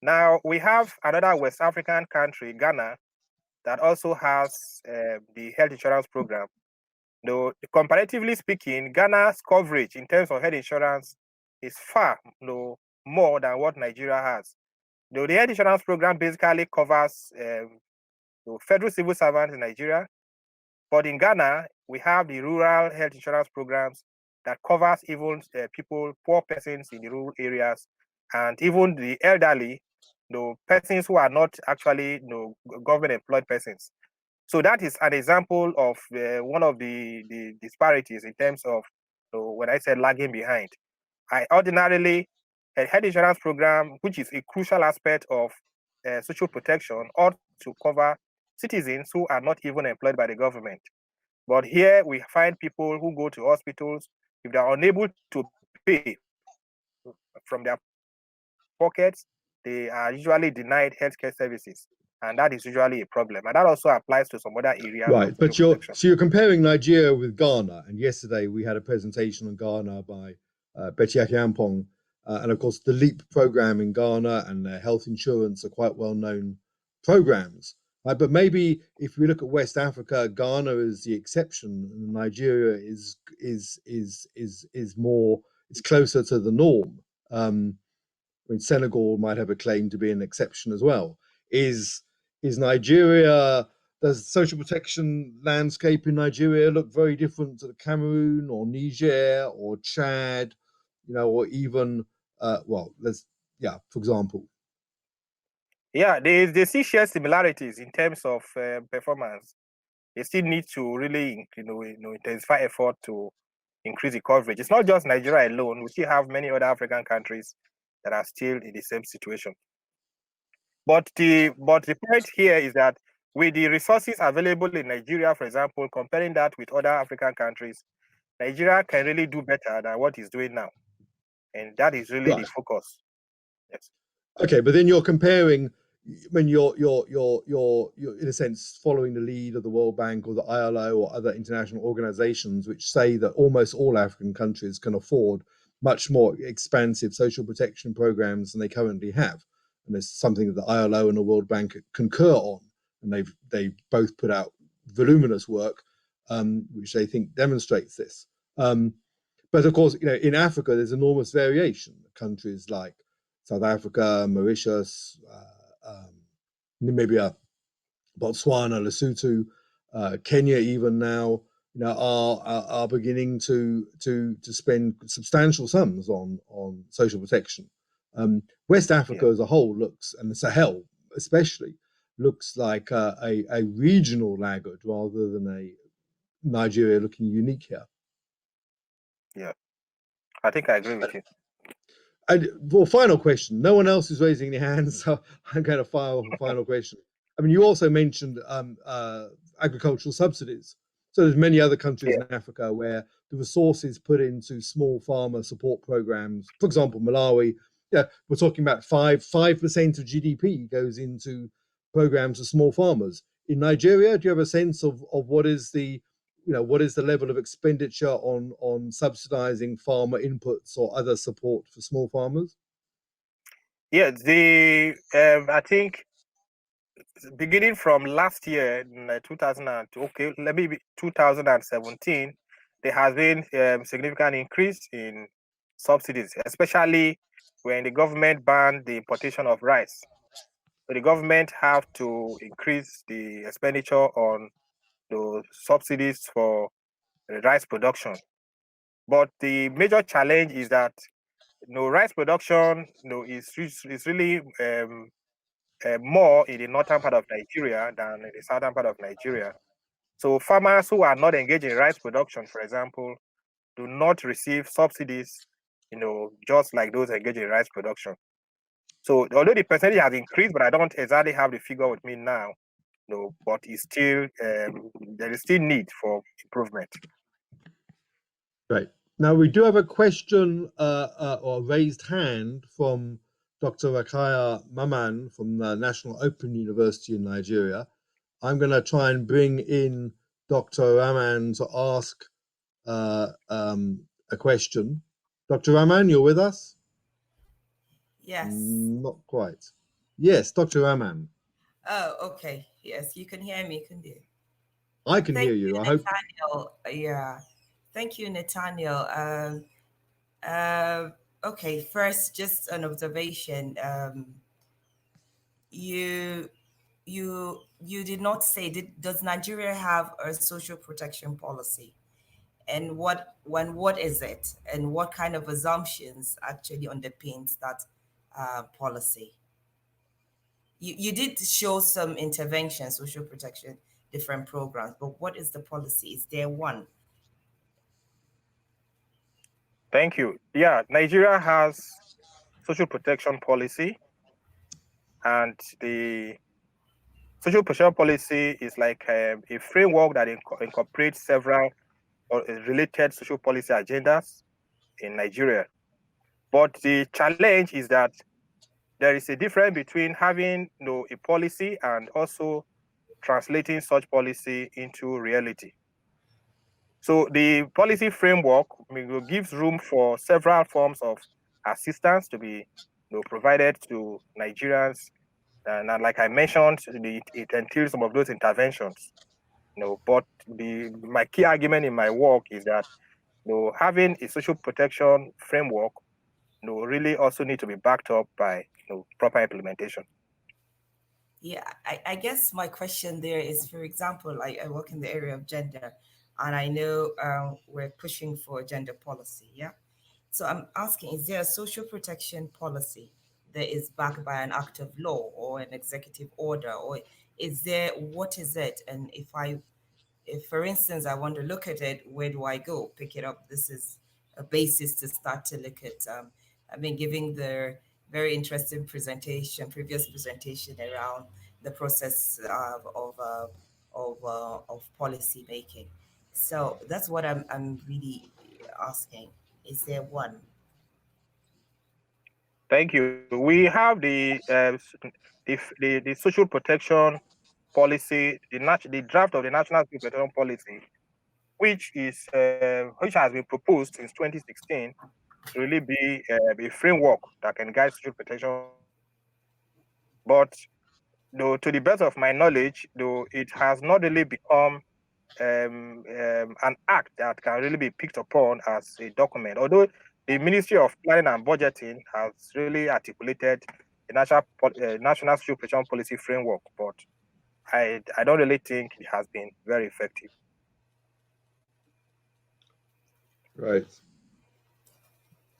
Now we have another West African country, Ghana, that also has the health insurance program. Though comparatively speaking, Ghana's coverage in terms of health insurance is far more than what Nigeria has. Though the health insurance program basically covers federal civil servants in Nigeria, but in Ghana, we have the rural health insurance programs that covers even poor persons in the rural areas, and even the elderly, persons who are not actually government employed persons. So that is an example of one of the disparities in terms of when I said lagging behind. Ordinarily, a health insurance program, which is a crucial aspect of social protection, ought to cover citizens who are not even employed by the government. But here we find people who go to hospitals, if they are unable to pay from their pockets, they are usually denied healthcare services. And that is usually a problem. And that also applies to some other areas. Right, but you're comparing Nigeria with Ghana. And yesterday we had a presentation on Ghana by Betty Akiampong. And of course, the LEAP program in Ghana and their health insurance are quite well-known programs. But maybe if we look at West Africa, Ghana is the exception, and Nigeria is closer to the norm. I mean, Senegal might have a claim to be an exception as well. Is Nigeria, does the social protection landscape in Nigeria look very different to the Cameroon or Niger or Chad, or even for example? Yeah, they still share similarities in terms of performance. They still need to really, intensify effort to increase the coverage. It's not just Nigeria alone. We still have many other African countries that are still in the same situation. But the point here is that with the resources available in Nigeria, for example, comparing that with other African countries, Nigeria can really do better than what it's doing now. And that is really the focus. Yes. Okay, but then you're comparing, when you're in a sense following the lead of the World Bank or the ILO or other international organizations which say that almost all African countries can afford much more expansive social protection programs than they currently have. And it's something that the ILO and the World Bank concur on. And they've both put out voluminous work which they think demonstrates this. But of course, in Africa, there's enormous variation. Countries like South Africa, Mauritius, Namibia, Botswana, Lesotho, Kenya, even now, are beginning to spend substantial sums on social protection. West Africa as a whole looks, and the Sahel especially, looks like a regional laggard rather than a Nigeria looking unique here. Yeah, I think I agree with you. And well, final question. No one else is raising their hands, so I'm going to file a final question. I mean, you also mentioned agricultural subsidies. So there's many other countries in Africa where the resources put into small farmer support programs, for example, Malawi, we're talking about 5% of GDP goes into programs for small farmers. In Nigeria, do you have a sense of what is the level of expenditure on subsidizing farmer inputs or other support for small farmers? Yeah, I think beginning from last year, 2017, there has been significant increase in subsidies, especially when the government banned the importation of rice. So the government have to increase the expenditure on the subsidies for rice production. But the major challenge is that rice production is really more in the northern part of Nigeria than in the southern part of Nigeria. So farmers who are not engaged in rice production, for example, do not receive subsidies, just like those engaged in rice production. So although the percentage has increased, but I don't exactly have the figure with me now, but it's still there is still need for improvement. Right. Now we do have a question or raised hand from Dr. Rakaya Maman from the National Open University in Nigeria. I'm going to try and bring in Dr. Raman to ask a question. Dr. Raman, you're with us? Yes. Not quite. Yes, Dr. Raman. Oh, okay. Yes, you can hear me, can you? I can hear you. I hope. Yeah. Thank you, Nathaniel. Okay, first, just an observation. You did not say, does Nigeria have a social protection policy? And what is it? And what kind of assumptions actually underpins that policy? You did show some intervention, social protection, different programs, but what is the policy? Is there one? Thank you. Yeah, Nigeria has social protection policy, and the social protection policy is like a framework that incorporates several related social policy agendas in Nigeria. But the challenge is that there is a difference between having a policy and also translating such policy into reality. So the policy framework gives room for several forms of assistance to be provided to Nigerians, and like I mentioned, it entails some of those interventions. But my key argument in my work is that having a social protection framework really also need to be backed up by proper implementation. Yeah, I guess my question there is, for example, I work in the area of gender, and I know we're pushing for gender policy, yeah? So I'm asking, is there a social protection policy that is backed by an act of law or an executive order, or what is it? And if for instance, I want to look at it, where do I go? Pick it up. This is a basis to start to look at. I've been giving the very interesting previous presentation around the process of policy making. So that's what I'm really asking. Is there one? Thank you. We have the social protection policy, the draft of the national social protection policy, which has been proposed since 2016 to really be a framework that can guide social protection. But to the best of my knowledge, it has not really become an act that can really be picked upon as a document. Although the Ministry of Planning and Budgeting has really articulated the national social protection policy framework, but I don't really think it has been very effective. Right.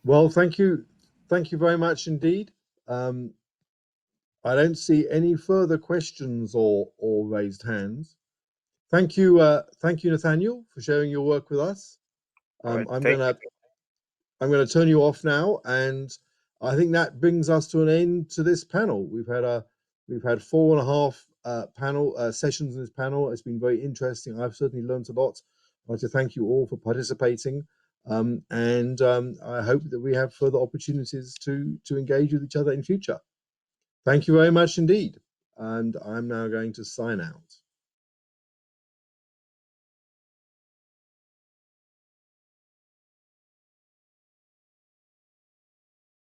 Well, thank you very much indeed. I don't see any further questions or raised hands. Thank you, Nathaniel, for sharing your work with us. I'm going to turn you off now, and I think that brings us to an end to this panel. We've had 4.5 panel sessions in this panel. It's been very interesting. I've certainly learned a lot. I'd like to thank you all for participating, and I hope that we have further opportunities to engage with each other in future. Thank you very much indeed, and I'm now going to sign out.